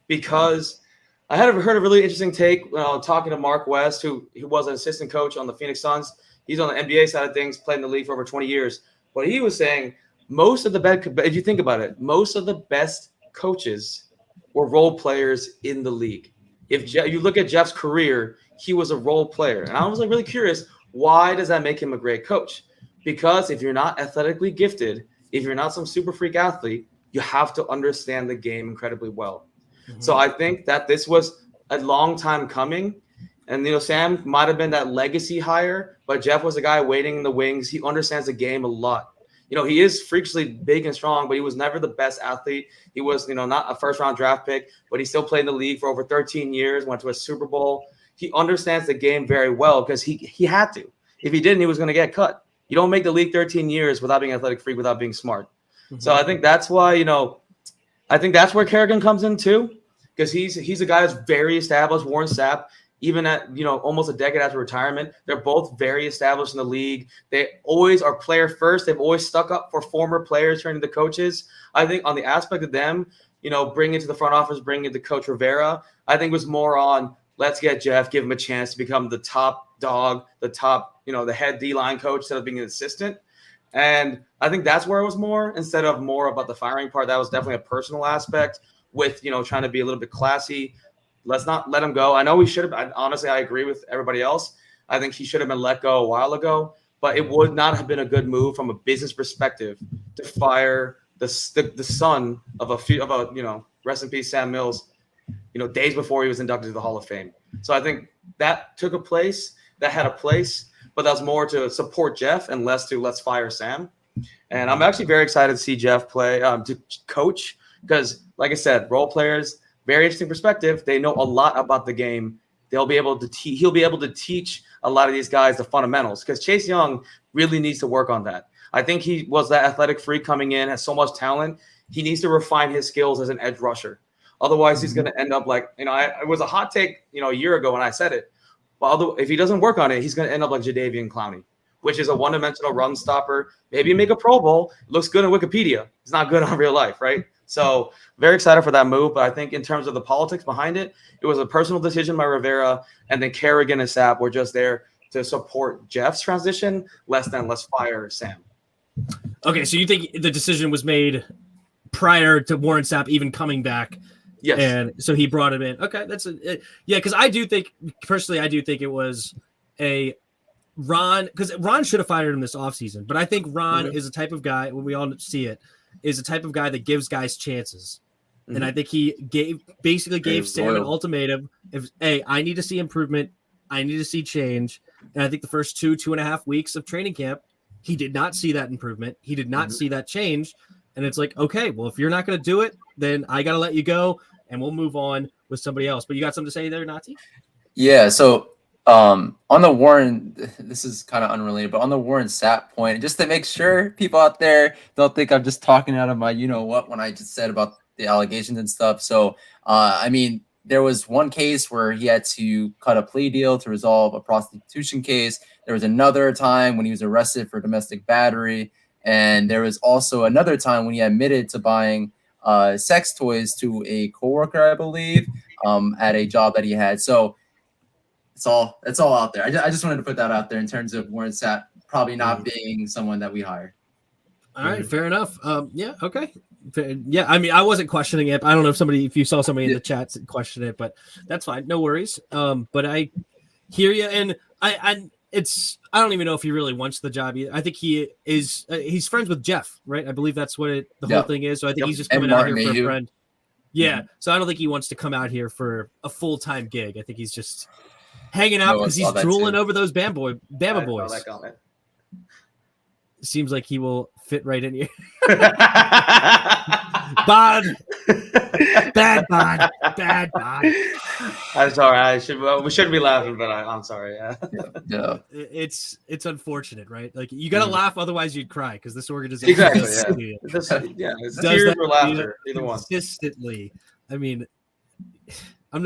because I had heard a really interesting take talking to Mark West, who was an assistant coach on the Phoenix Suns. He's on the NBA side of things, played in the league for over 20 years. But he was saying if you think about it, most of the best coaches were role players in the league. If you look at Jeff's career, he was a role player. And I was really curious, why does that make him a great coach? Because if you're not athletically gifted, if you're not some super freak athlete, you have to understand the game incredibly well. Mm-hmm. So I think that this was a long time coming. And, Sam might have been that legacy hire, but Jeff was a guy waiting in the wings. He understands the game a lot. He is freakishly big and strong, but he was never the best athlete. He was, not a first-round draft pick, but he still played in the league for over 13 years, went to a Super Bowl. He understands the game very well because he had to. If he didn't, he was going to get cut. You don't make the league 13 years without being athletic freak, without being smart. Mm-hmm. So I think that's why, I think that's where Kerrigan comes in too, because he's a guy that's very established. Warren Sapp, even at, almost a decade after retirement, they're both very established in the league. They always are player first. They've always stuck up for former players turning to coaches. I think on the aspect of them, bringing it to the front office, bringing it to Coach Rivera, I think was more on, let's get Jeff, give him a chance to become the top dog, the top, the head D-line coach instead of being an assistant. And I think that's where it was more, instead of more about the firing part. That was definitely a personal aspect with, trying to be a little bit classy. Let's not let him go. I know we should have. Honestly, I agree with everybody else. I think he should have been let go a while ago, but it would not have been a good move from a business perspective to fire the son of rest in peace, Sam Mills, days before he was inducted to the Hall of Fame. So I think that had a place, but that's more to support Jeff and less to let's fire Sam. And I'm actually very excited to see Jeff play, to coach, because like I said, role players, very interesting perspective. They know a lot about the game. He'll be able to teach a lot of these guys the fundamentals, because Chase Young really needs to work on that. I think he was that athletic freak coming in, has so much talent. He needs to refine his skills as an edge rusher. Otherwise, he's going to end up like, it was a hot take, a year ago when I said it. But if he doesn't work on it, he's going to end up like Jadeveon Clowney, which is a one-dimensional run stopper. Maybe make a Pro Bowl. It looks good in Wikipedia. It's not good on real life, right? So very excited for that move. But I think in terms of the politics behind it, it was a personal decision by Rivera, and then Kerrigan and Sapp were just there to support Jeff's transition, less than let's fire Sam. Okay, so you think the decision was made prior to Warren Sapp even coming back? Yes. And so he brought him in. Okay, because I do think it was a Ron, because Ron should have fired him this offseason. But I think Ron is a type of guy, when we all see it, is a type of guy that gives guys chances. Mm-hmm. And I think he gave Sam an ultimatum. I need to see improvement. I need to see change. And I think the first 2.5 weeks of training camp, he did not see that improvement. He did not see that change. And it's like, okay, well, if you're not going to do it, then I got to let you go and we'll move on with somebody else. But you got something to say there, Nazi? Yeah. So on the Warren, this is kind of unrelated, but on the Warren Sapp point, just to make sure people out there don't think I'm just talking out of my, when I just said about the allegations and stuff. So, there was one case where he had to cut a plea deal to resolve a prostitution case. There was another time when he was arrested for domestic battery. And there was also another time when he admitted to buying sex toys to a coworker, I believe, at a job that he had. So it's all out there. I just wanted to put that out there in terms of Warren Sapp probably not being someone that we hire. All right, fair enough. Yeah, okay. Yeah, I mean, I wasn't questioning it. I don't know if you saw somebody in the chat question it, but that's fine. No worries. But I hear you, and I don't even know if he really wants the job either. I think he is. He's friends with Jeff, right? I believe that's what the whole thing is. So I think he's just coming out here for a friend. Yeah. Mm-hmm. So I don't think he wants to come out here for a full-time gig. I think he's just hanging out because he's drooling over those Bama boys. Seems like he will fit right in here. Bad bod. I'm sorry. We shouldn't be laughing, but I'm sorry. Yeah. It's unfortunate, right? Like you got to laugh, otherwise you'd cry because this organization exactly. It's tears or laughter, either one. Consistently. I mean,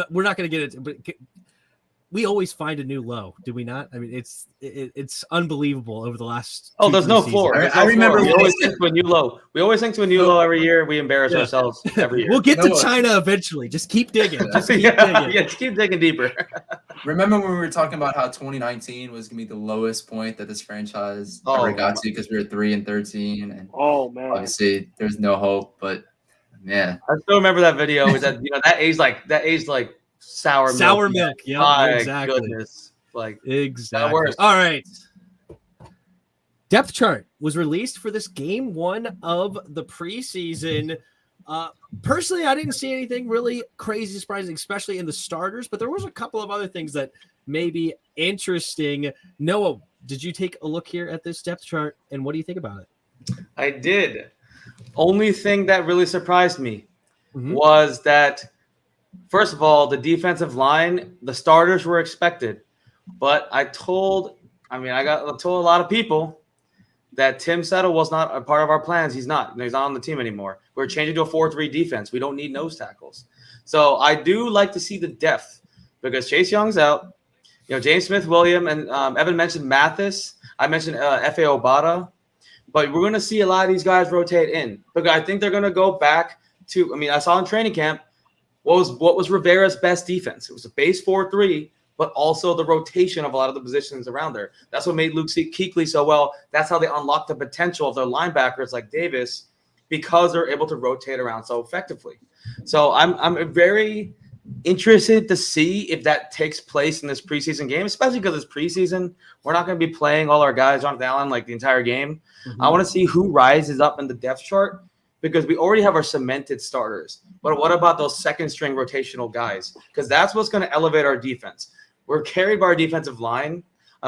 we're not going to get it, but we always find a new low, do we not? I mean, it's unbelievable over the last. There's no floor. I remember we always think to a new low. We always think to a new low every year. We embarrass ourselves every year. We'll get to China eventually. Just keep digging. Just keep digging deeper. Remember when we were talking about how 2019 was gonna be the lowest point that this franchise ever got to because we were 3-13, and obviously there's no hope. But man, I still remember that video. Is that that aged like sour milk. Yeah, my exactly. Goodness. Exactly. All right. Depth chart was released for this game 1 of the preseason. Personally, I didn't see anything really crazy surprising, especially in the starters, but there was a couple of other things that may be interesting. Noah, did you take a look here at this depth chart, and what do you think about it? I did. Only thing that really surprised me was that, first of all, the defensive line, the starters were expected. But I told a lot of people that Tim Settle was not a part of our plans. He's not. He's not on the team anymore. We're changing to a 4-3 defense. We don't need nose tackles. So I do like to see the depth because Chase Young's out. James Smith-Williams and Evan mentioned Mathis. I mentioned F.A. Obata. But we're going to see a lot of these guys rotate in because I think they're going to go back to – I saw in training camp what was Rivera's best defense. It was a base 4-3, but also the rotation of a lot of the positions around there. That's what made Luke Kuechly so well. That's how they unlocked the potential of their linebackers like Davis because they're able to rotate around so effectively. So I'm very interested to see if that takes place in this preseason game, especially because it's preseason. We're not going to be playing all our guys, Jonathan Allen, like the entire game. I want to see who rises up in the depth chart because we already have our cemented starters. But what about those second-string rotational guys? Because that's what's going to elevate our defense. We're carried by our defensive line. I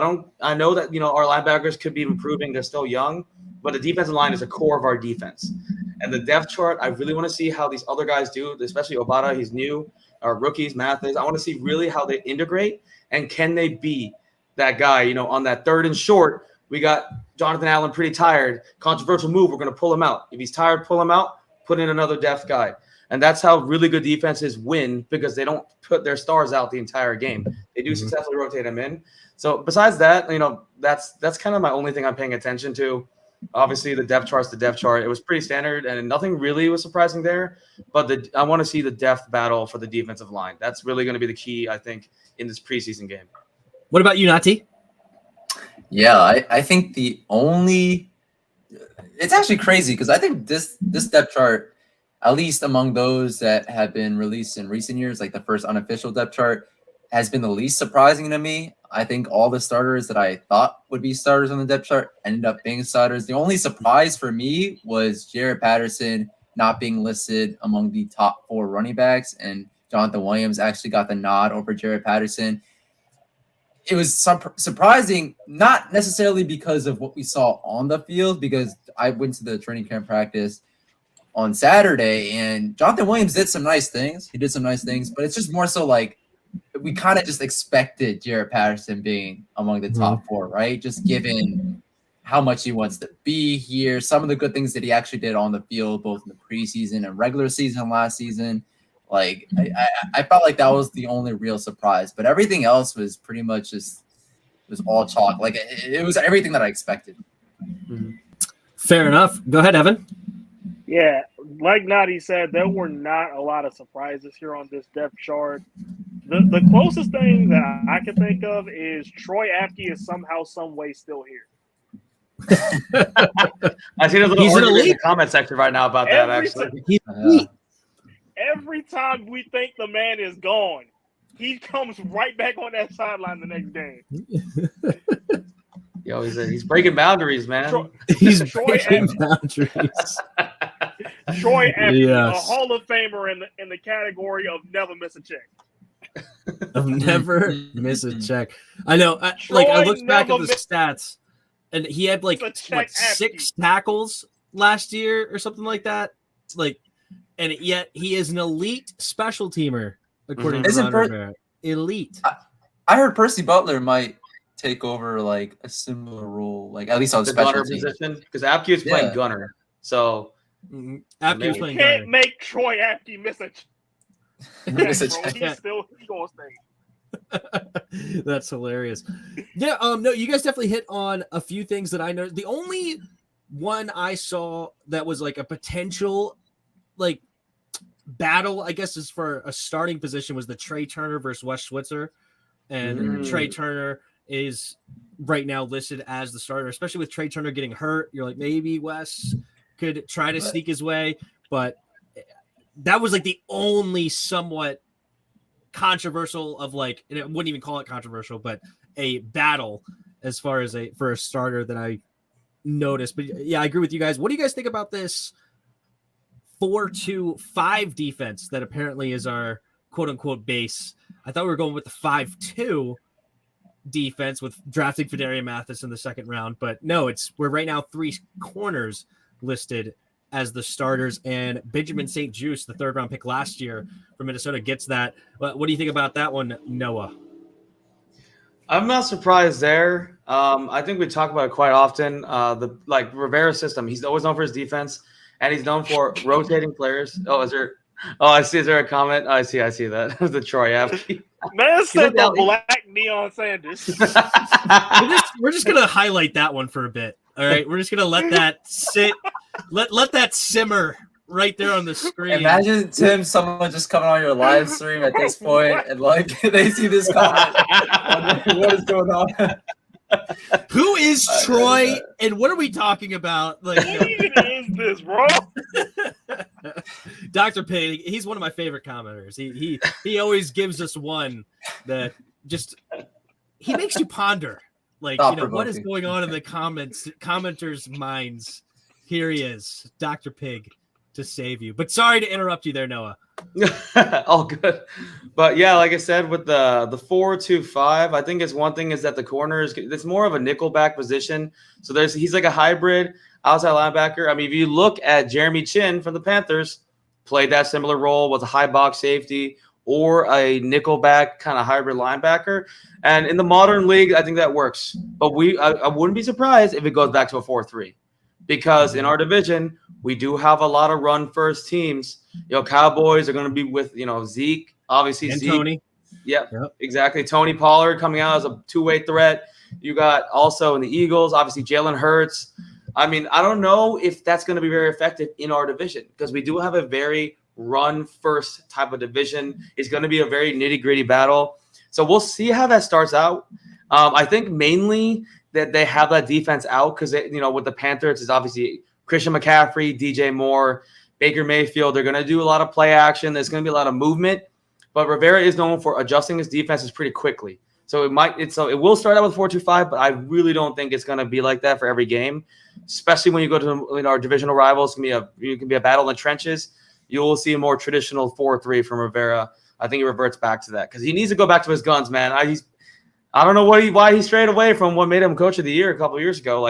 know that our linebackers could be improving. They're still young, but the defensive line is the core of our defense. And the depth chart, I really want to see how these other guys do, especially Obata. He's new. Our rookies, Mathis. I want to see really how they integrate and can they be that guy. On that 3rd and short, we got Jonathan Allen pretty tired. Controversial move. We're going to pull him out. If he's tired, pull him out. Put in another depth guy. And that's how really good defenses win because they don't put their stars out the entire game. They do successfully rotate them in. So besides that, that's kind of my only thing I'm paying attention to. Obviously, the depth chart's the depth chart. It was pretty standard, and nothing really was surprising there. But I want to see the depth battle for the defensive line. That's really going to be the key, I think, in this preseason game. What about you, Nati? Yeah, I think it's actually crazy because I think this depth chart, at least among those that have been released in recent years, like the first unofficial depth chart, has been the least surprising to me. I think all the starters that I thought would be starters on the depth chart ended up being starters. The only surprise for me was Jaret Patterson not being listed among the top 4 running backs, and Jonathan Williams actually got the nod over Jaret Patterson. It was surprising, not necessarily because of what we saw on the field, because I went to the training camp practice on Saturday, and Jonathan Williams did some nice things. He did some nice things, but it's just more so like we kind of just expected Jaret Patterson being among the top 4, right? Just given how much he wants to be here, some of the good things that he actually did on the field, both in the preseason and regular season last season. Like I felt like that was the only real surprise, but everything else was pretty much just was all chalk. Like it was everything that I expected. Fair enough. Go ahead, Evan. Yeah, like Nadi said, there were not a lot of surprises here on this depth chart. The closest thing that I can think of is Troy Apke is somehow, some way still here. I see a little He's an argument in the elite. comment section right now about that. Actually, He's elite. Every time we think the man is gone, he comes right back on that sideline the next game. yo, he's breaking boundaries, man. He's Troy breaking Apke. boundaries. Troy Apke, Yes. a Hall of Famer in the category of never miss a check. I've never miss a check. I know. I looked back at the stats, and he had like It's a what check Apke. 6 tackles last year or something like that. Like, and yet he is an elite special teamer according to Ron Rivera. Elite. I heard Percy Butler might take over like a similar role, like at least on The special gunner teams. position, because Apke is playing gunner. So Apke was You playing can't gunner. make Troy Apke miss a check. Miss a Bro, check. he's going to stay. That's hilarious. Yeah, no, you guys definitely hit on a few things that I know. The only one I saw that was like a potential like battle, I guess, is for a starting position was the Trey Turner versus Wes Switzer. And Trey Turner is right now listed as the starter, especially with Trey Turner getting hurt. You're like, maybe Wes could try to sneak his way, but that was like the only somewhat controversial of like, and I wouldn't even call it controversial, but a battle as far as for a starter that I noticed. But yeah, I agree with you guys. What do you guys think about this 4-2-5 defense that apparently is our quote unquote base? I thought we were going with the 5-2 defense with drafting Fedarian Mathis in the second round, but no, we're right now 3 corners listed as the starters, and Benjamin St. Juste, the 3rd round pick last year from Minnesota, gets that. What do you think about that one, Noah? I'm not surprised there. I think we talk about it quite often. The Rivera system, he's always known for his defense, and he's known for rotating players. I see. Is there a comment? I see that. The Troy Apke. Man said the black Deion Sanders. We're just gonna highlight that one for a bit. All right, we're just gonna let that sit, let that simmer right there on the screen. Imagine Tim, someone just coming on your live stream at this point, and like they see this comment. What is going on? Who is Troy, and what are we talking about? Like, what even is this, bro? Dr. Pig, he's one of my favorite commenters. He always gives us one that just he makes you ponder. Like, what is going on in the commenters' minds? Here he is, Dr. Pig, to save you. But sorry to interrupt you there, Noah. All good. But yeah, like I said, with the 4-2-5, I think one thing is that the corner it's more of a nickel back position. So he's like a hybrid outside linebacker. I mean, if you look at Jeremy Chin from the Panthers, played that similar role, was a high box safety or a nickel back kind of hybrid linebacker. And in the modern league, I think that works. But I wouldn't be surprised if it goes back to a 4-3, because in our division, we do have a lot of run first teams. Cowboys are going to be with, Zeke, obviously and Zeke. Tony. Yep, exactly. Tony Pollard coming out as a two-way threat. You got also in the Eagles, obviously Jalen Hurts. I mean, I don't know if that's going to be very effective in our division, because we do have a very run-first type of division. It's going to be a very nitty-gritty battle. So we'll see how that starts out. I think mainly that they have that defense out because, with the Panthers, it's obviously Christian McCaffrey, DJ Moore, Baker Mayfield. They're going to do a lot of play action. There's going to be a lot of movement. But Rivera is known for adjusting his defenses pretty quickly. So it will start out with 4-2-5, but I really don't think it's going to be like that for every game, especially when you go to our divisional rivals. You can be a battle in the trenches. You will see a more traditional 4-3 from Rivera. I think he reverts back to that because he needs to go back to his guns, man. I don't know why he strayed away from what made him coach of the year a couple of years ago.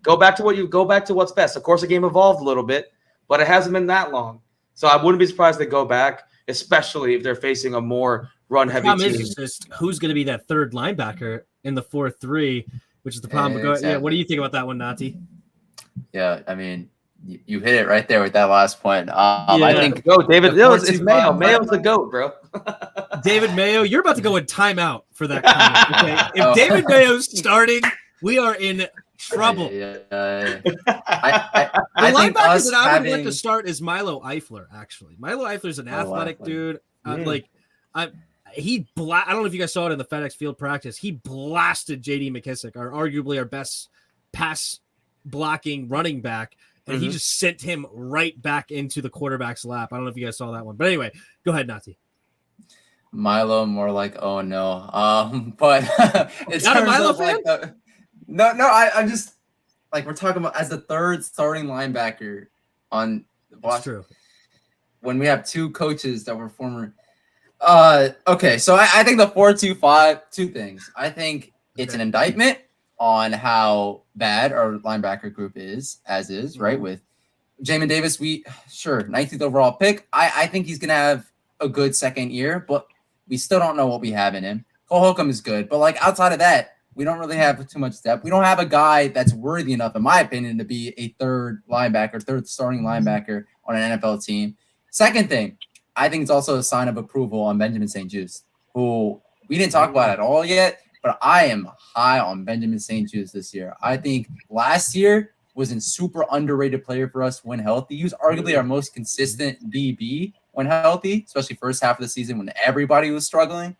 Go back to what's best. Of course, the game evolved a little bit, but it hasn't been that long. So I wouldn't be surprised to go back, especially if they're facing a more run-heavy team. Is just who's going to be that third linebacker in the 4-3, which is the problem. Exactly. Yeah, what do you think about that one, Nati? Yeah, I mean, you hit it right there with that last point. I think go David. It's Mayo. Mayo's the GOAT, bro. David Mayo, you're about to go in timeout for that comment. Okay? If David Mayo's starting, we are in trouble. I The think linebacker us that I would like having to start is Milo Eifler. Actually, Milo Eifler is an athletic dude. I don't know if you guys saw it in the FedEx Field practice. He blasted J.D. McKissick, arguably our best pass blocking running back, and he just sent him right back into the quarterback's lap. I don't know if you guys saw that one, but anyway, go ahead, Nati. Milo, more like, oh no. But in Not a terms Milo of fan? like I'm just like, we're talking about as the third starting linebacker on the That's true. when we have two coaches that were former. Okay, so I think the 4-2-5, two things. I think it's an indictment on how bad our linebacker group is, right? With Jamin Davis, 19th overall pick. I think he's gonna have a good second year, but we still don't know what we have in him. Cole Holcomb is good, but like outside of that, we don't really have too much depth. We don't have a guy that's worthy enough, in my opinion, to be a third starting linebacker on an NFL team. Second thing, I think it's also a sign of approval on Benjamin St-Juste, who we didn't talk about at all yet, but I am high on Benjamin St-Juste this year. I think last year was a super underrated player for us when healthy. He was arguably our most consistent DB when healthy, especially first half of the season when everybody was struggling.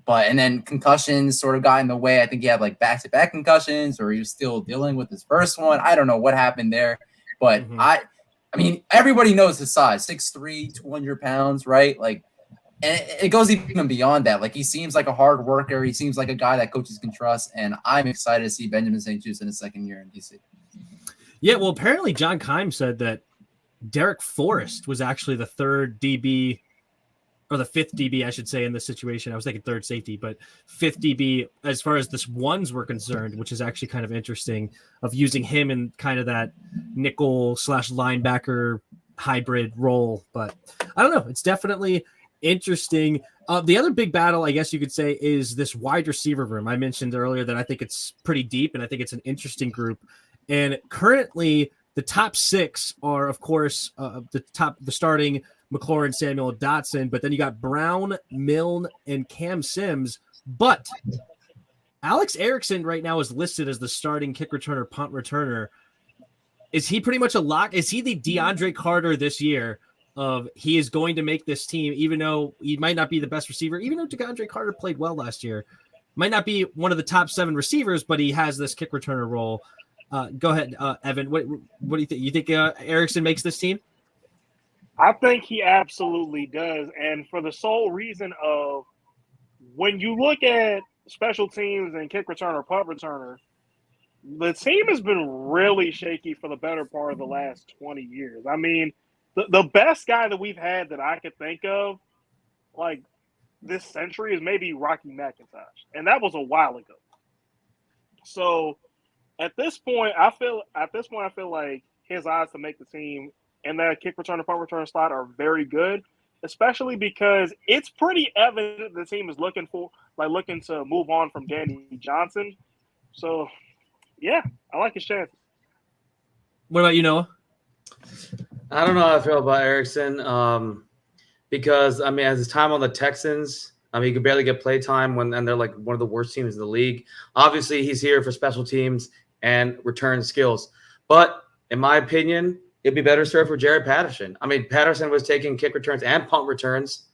And then concussions sort of got in the way. I think he had like back-to-back concussions, or he was still dealing with his first one. I don't know what happened there, but I mean, everybody knows his size, 6'3", 200 pounds, right? Like, and it goes even beyond that. Like, he seems like a hard worker. He seems like a guy that coaches can trust, and I'm excited to see Benjamin St-Juste in his second year in DC. Yeah, well, apparently John Keim said that Derek Forrest was actually the third DB, or the fifth DB, I should say, in this situation. I was thinking third safety, but fifth DB as far as this ones were concerned, which is actually kind of interesting, of using him in kind of that nickel / linebacker hybrid role. But I don't know. It's definitely interesting. The other big battle, I guess you could say, is this wide receiver room. I mentioned earlier that I think it's pretty deep, and I think it's an interesting group. And currently, the top six are, of course, the starting McLaurin, Samuel, Dotson, but then you got Brown, Milne, and Cam Sims. But Alex Erickson right now is listed as the starting kick returner, punt returner. Is he pretty much a lock? Is he the DeAndre Carter this year of he is going to make this team, even though he might not be the best receiver, even though DeAndre Carter played well last year, might not be one of the top 7 receivers, but he has this kick returner role. Go ahead, Evan. What do you think? You think Erickson makes this team? I think he absolutely does. And for the sole reason of when you look at special teams and kick returner, punt returner, the team has been really shaky for the better part of the last 20 years. I mean, the best guy that we've had that I could think of, like this century, is maybe Rocky McIntosh. And that was a while ago. So at this point, I feel like his odds to make the team and that kick returner, punt return slot are very good, especially because it's pretty evident the team is looking to move on from Danny Johnson. So, yeah, I like his chances. What about you, Noah? I don't know how I feel about Erickson because, I mean, as his time on the Texans, I mean, he could barely get play time and they're like one of the worst teams in the league. Obviously, he's here for special teams and return skills. But in my opinion, it'd be better served for Jared Patterson. I mean, Patterson was taking kick returns and punt returns,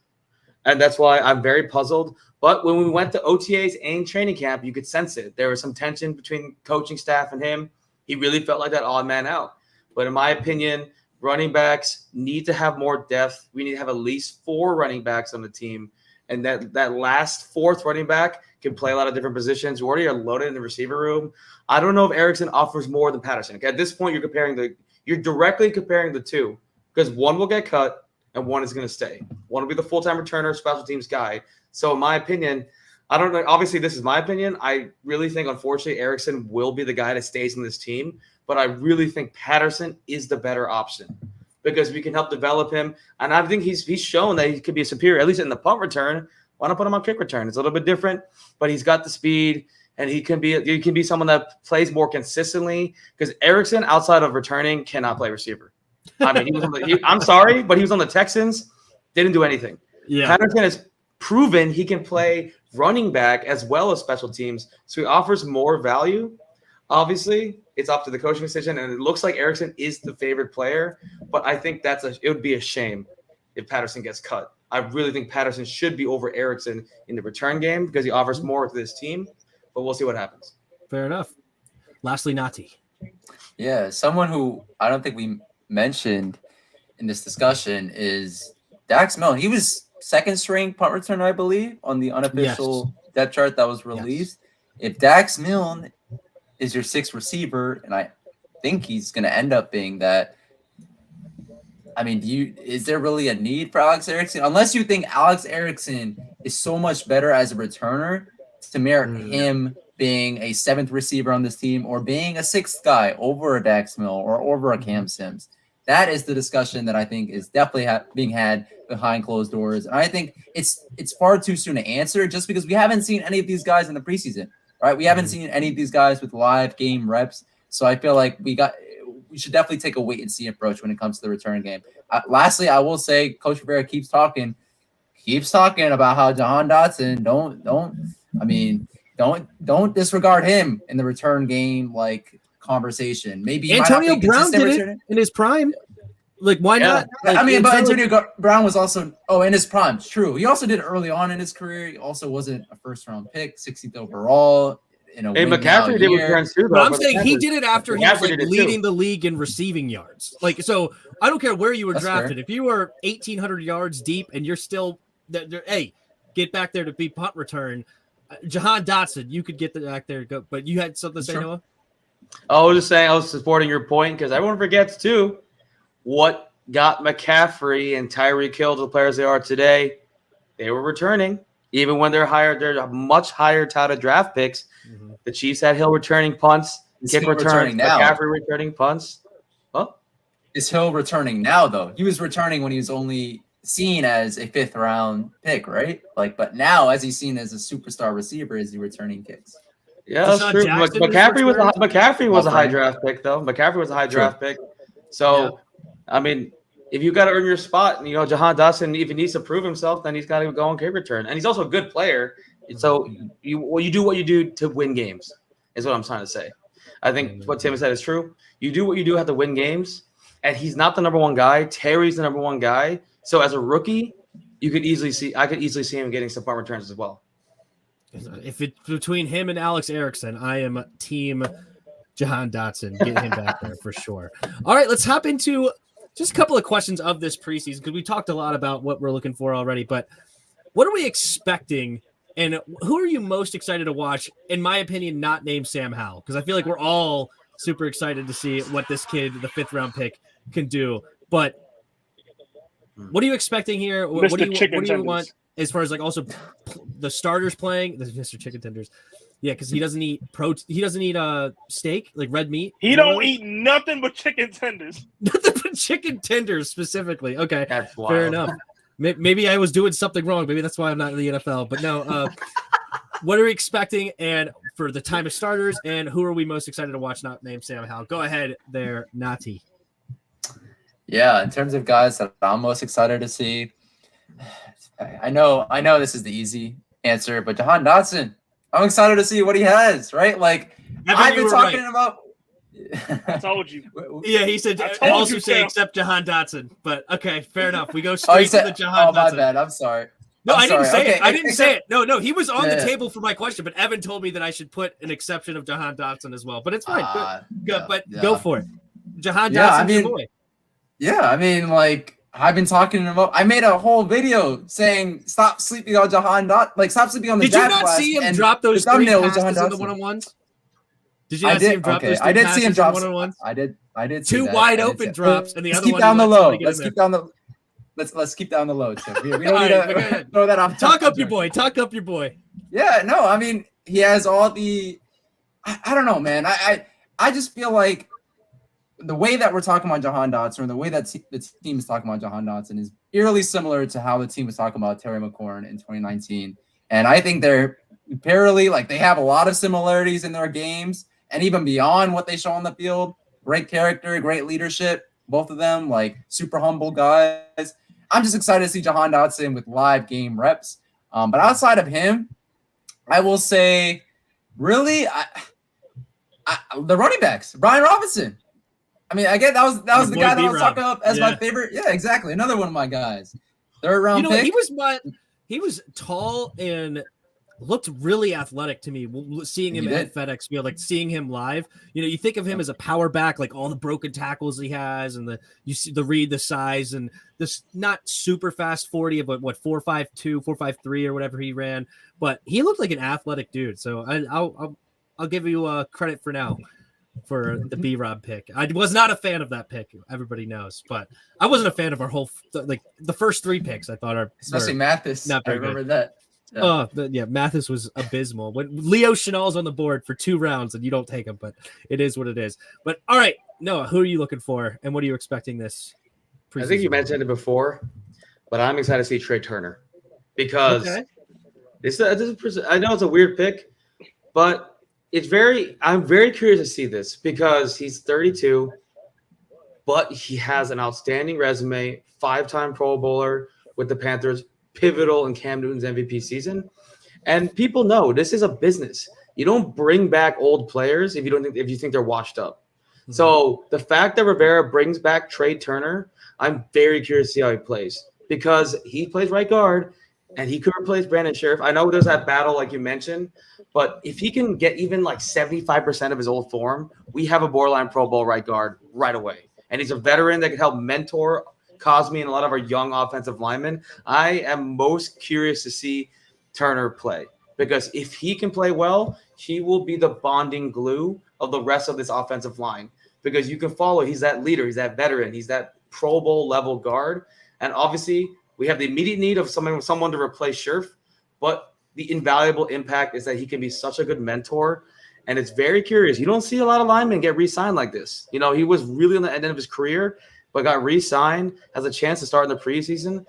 and that's why I'm very puzzled. But when we went to OTAs and training camp, you could sense it. There was some tension between coaching staff and him. He really felt like that odd man out. But in my opinion, running backs need to have more depth. We need to have at least 4 running backs on the team, and that last 4th running back can play a lot of different positions. We already are loaded in the receiver room. I don't know if Erickson offers more than Patterson. Okay, at this point, you're directly comparing the two because one will get cut and one is going to stay. One will be the full-time returner, special teams guy. So in my opinion, I don't know. Obviously, this is my opinion. I really think, unfortunately, Erickson will be the guy that stays in this team. But I really think Patterson is the better option because we can help develop him. And I think he's shown that he could be a superior, at least in the punt return. Why not put him on kick return? It's a little bit different, but he's got the speed. And he can be someone that plays more consistently because Erickson, outside of returning, cannot play receiver. I mean, I'm sorry, but he was on the Texans, didn't do anything. Yeah. Patterson has proven he can play running back as well as special teams, so he offers more value. Obviously, it's up to the coaching decision, and it looks like Erickson is the favorite player. But I think it would be a shame if Patterson gets cut. I really think Patterson should be over Erickson in the return game because he offers more to this team. But we'll see what happens. Fair enough. lastly, Nati. Yeah, someone who I don't think we mentioned in this discussion is Dax Milne. He was second string punt returner, I believe, on the unofficial depth chart that was released. Yes. If Dax Milne is your sixth receiver, and I think he's going to end up being that, I mean, is there really a need for Alex Erickson? Unless you think Alex Erickson is so much better as a returner to merit him being a seventh receiver on this team or being a sixth guy over a Dax Milne or over a Cam Sims. That is the discussion that I think is definitely being had behind closed doors. And I think it's far too soon to answer just because we haven't seen any of these guys in the preseason, right? We haven't seen any of these guys with live game reps. So I feel like we should definitely take a wait and see approach when it comes to the return game. Lastly, I will say Coach Rivera keeps talking about how Jahan Dotson don't disregard him in the return game conversation. Maybe Antonio Brown did it in his prime. Like, why not? But Antonio Brown was also in his prime. It's true. He also did it early on in his career. He also wasn't a first round pick, 16th overall. McCaffrey did returns too. But I'm saying he did it after he was leading the league in receiving yards. So I don't care where you were drafted. Fair. If you were 1,800 yards deep and you're still, hey, get back there to be punt return. Jahan Dotson, you could get back there to go. But you had something to say, Noah? I was just saying I was supporting your point because everyone forgets too what got McCaffrey and Tyreek Hill to the players they are today. They were returning. Even when they're much higher touted draft picks. Mm-hmm. The Chiefs had Hill returning punts, kick returns, McCaffrey returning punts. Huh? Is Hill returning now, though? He was returning when he was only seen as a fifth-round pick, right? But now, as he's seen as a superstar receiver, is he returning kicks? Yeah, that's true. McCaffrey was a high draft pick, though. McCaffrey was a high draft pick. So, I mean, if you got to earn your spot, Jahan Dotson, if he needs to prove himself, then he's got to go on kick return. And he's also a good player. So you do what you do to win games is what I'm trying to say. I think what Tim said is true. You do what you do have to win games. And he's not the number one guy. Terry's the number one guy. So as a rookie, I could easily see him getting some punt returns as well. If it's between him and Alex Erickson, I am team Jahan Dotson. Get him back there for sure. All right, let's hop into just a couple of questions of this preseason because we talked a lot about what we're looking for already. But what are we expecting, and who are you most excited to watch? In my opinion, not named Sam Howell, because I feel like we're all super excited to see what this kid, the fifth-round pick, can do. But what are you expecting here? What do you want as far as also the starters playing? Mr. Chicken Tenders. Yeah, because he doesn't eat He doesn't eat steak, like red meat. He don't eat nothing but chicken tenders. Nothing but chicken tenders specifically. Okay, fair enough. Maybe I was doing something wrong. Maybe that's why I'm not in the NFL. But no, what are we expecting? And for the time of starters, and who are we most excited to watch? Not named Sam Howell. Go ahead, there, Nati. Yeah, in terms of guys that I'm most excited to see, I know this is the easy answer, but Jahan Dotson. I'm excited to see what he has, right? I've been talking about. I told you. Yeah, he said. I also say except Jahan Dotson, but okay, fair enough. We go straight to the Jahan Dotson. Oh, my bad. I'm sorry. No, I didn't say it. I didn't say it. No, he was on the table for my question, but Evan told me that I should put an exception of Jahan Dotson as well. But it's fine. Go for it. Jahan Dotson, your boy. Yeah, I've been talking about. I made a whole video saying stop sleeping on Jahan Dotson. Stop sleeping on the. Did you not see him drop those three passes in the one-on-ones? Did you not see him drop those? I did see him drop one-on-ones. I did. Two wide open drops, and the other one. Keep down the low. Let's keep down the. Let's keep down the low. So we don't need to throw that off. Talk up your boy. Yeah, no, he has all the. I don't know, man. I just feel like the way that we're talking about Jahan Dotson, or the way that the team is talking about Jahan Dotson, is eerily similar to how the team was talking about Terry McLaurin in 2019. And I think they're parallelly, they have a lot of similarities in their games, and even beyond what they show on the field. Great character, great leadership, both of them, super humble guys. I'm just excited to see Jahan Dotson with live game reps. But outside of him, I will say, really, the running backs, Brian Robinson. I get that was the guy that I was talking about as my favorite. Yeah, exactly. Another one of my guys. Third round pick. He was tall and looked really athletic to me. Seeing him at FedEx Field, like seeing him live, you think of him as a power back, like all the broken tackles he has, and you see the size and this not super fast 40 of what 4.52, 4.53 or whatever he ran, but he looked like an athletic dude. So I'll give you credit for now for the B-Rob pick. I was not a fan of that pick, everybody knows, but I wasn't a fan of our whole the first 3 picks. I thought especially Mathis. Not I remember good. that. Yeah. Mathis was abysmal. When Leo Chenal's on the board for 2 rounds and you don't take him, but it is what it is. But all right, Noah, who are you looking for, and what are you expecting this preseason? I think you mentioned it before, but I'm excited to see Trey Turner because I know it's a weird pick, but I'm very curious to see this because he's 32, but he has an outstanding resume, 5-time Pro Bowler with the Panthers, pivotal in Cam Newton's MVP season. And people know this is a business. You don't bring back old players if you think they're washed up. Mm-hmm. So the fact that Rivera brings back Trey Turner, I'm very curious to see how he plays because he plays right guard and he could replace Brandon Sheriff. I know there's that battle like you mentioned, but if he can get even like 75% of his old form, we have a borderline Pro Bowl right guard right away. And he's a veteran that can help mentor Cosme and a lot of our young offensive linemen. I am most curious to see Turner play because if he can play well, he will be the bonding glue of the rest of this offensive line because you can follow. He's that leader. He's that veteran. He's that Pro Bowl level guard. And obviously we have the immediate need of someone to replace Scherf, but the invaluable impact is that he can be such a good mentor. And it's very curious. You don't see a lot of linemen get re-signed like this. He was really on the end of his career, but got re-signed, has a chance to start in the preseason.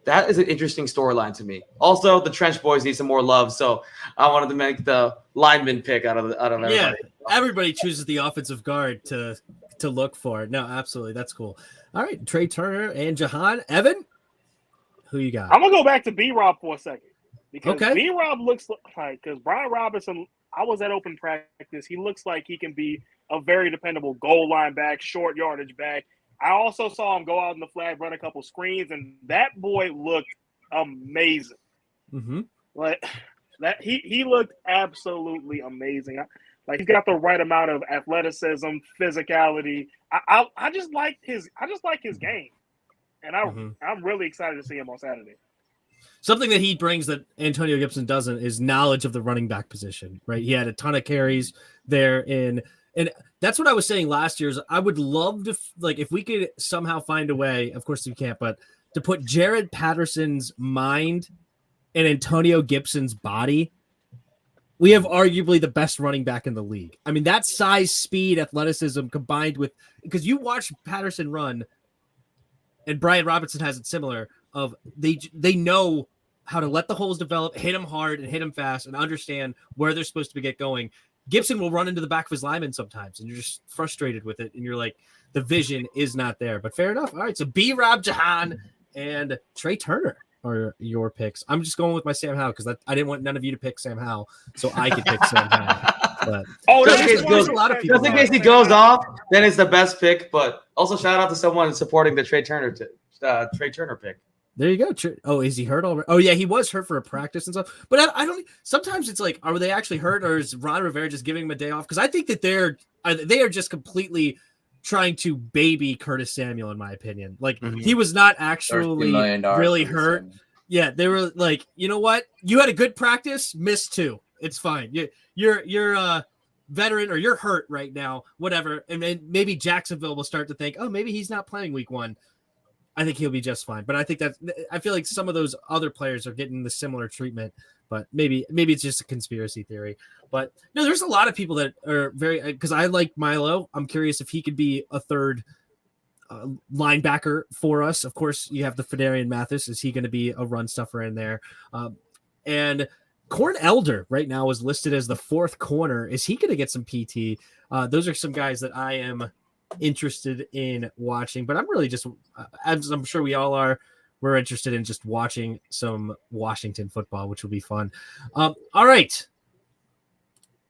That is an interesting storyline to me. Also, the Trench Boys need some more love, so I wanted to make the lineman pick out of everybody. Yeah, everybody chooses the offensive guard to look for. No, absolutely, that's cool. All right, Trey Turner and Jahan. Evan, who you got? I'm gonna go back to B-Rob for a second because B-Rob looks like because Brian Robinson. I was at open practice. He looks like he can be a very dependable goal line back, short yardage back. I also saw him go out in the flag, run a couple screens, and that boy looked amazing. Mm-hmm. Like that, he looked absolutely amazing. Like he's got the right amount of athleticism, physicality. I just like his game, and I'm really excited to see him on Saturday. Something that he brings that Antonio Gibson doesn't is knowledge of the running back position, right? He had a ton of carries there and that's what I was saying last year is I would love to, if we could somehow find a way, of course we can't, but to put Jared Patterson's mind and Antonio Gibson's body, we have arguably the best running back in the league. I mean, that size, speed, athleticism combined with, because you watch Patterson run and Brian Robinson has it similar of they know how to let the holes develop, hit them hard and hit them fast and understand where they're supposed to get going. Gibson will run into the back of his lineman sometimes and you're just frustrated with it. And you're like, the vision is not there, but fair enough. All right. So B-Rob, Jahan and Trey Turner are your picks. I'm just going with my Sam Howell because I didn't want none of you to pick Sam Howell so I could pick Sam Howell. But just in case he goes off, then it's the best pick. But also shout out to someone supporting the Trey Turner pick. There you go. Oh, is he hurt already? Oh, yeah, he was hurt for a practice and stuff. But I don't. Sometimes it's like, are they actually hurt, or is Ron Rivera just giving him a day off? Because I think that they are just completely trying to baby Curtis Samuel, in my opinion. Like he was not actually really hurt. Yeah, they were like, you know what? You had a good practice, missed 2. It's fine. You're a veteran or you're hurt right now, whatever. And then maybe Jacksonville will start to think, oh, maybe he's not playing week 1. I think he'll be just fine. But I feel like some of those other players are getting the similar treatment, but maybe it's just a conspiracy theory. But no, there's a lot of people that are because I like Milo. I'm curious if he could be a third linebacker for us. Of course, you have the Fedarian Mathis. Is he going to be a run stuffer in there? And Corn Elder right now is listed as the 4th corner. Is he going to get some PT? Those are some guys that I am interested in watching, but I'm really just, as I'm sure we all are, we're interested in just watching some Washington football, which will be fun. All right.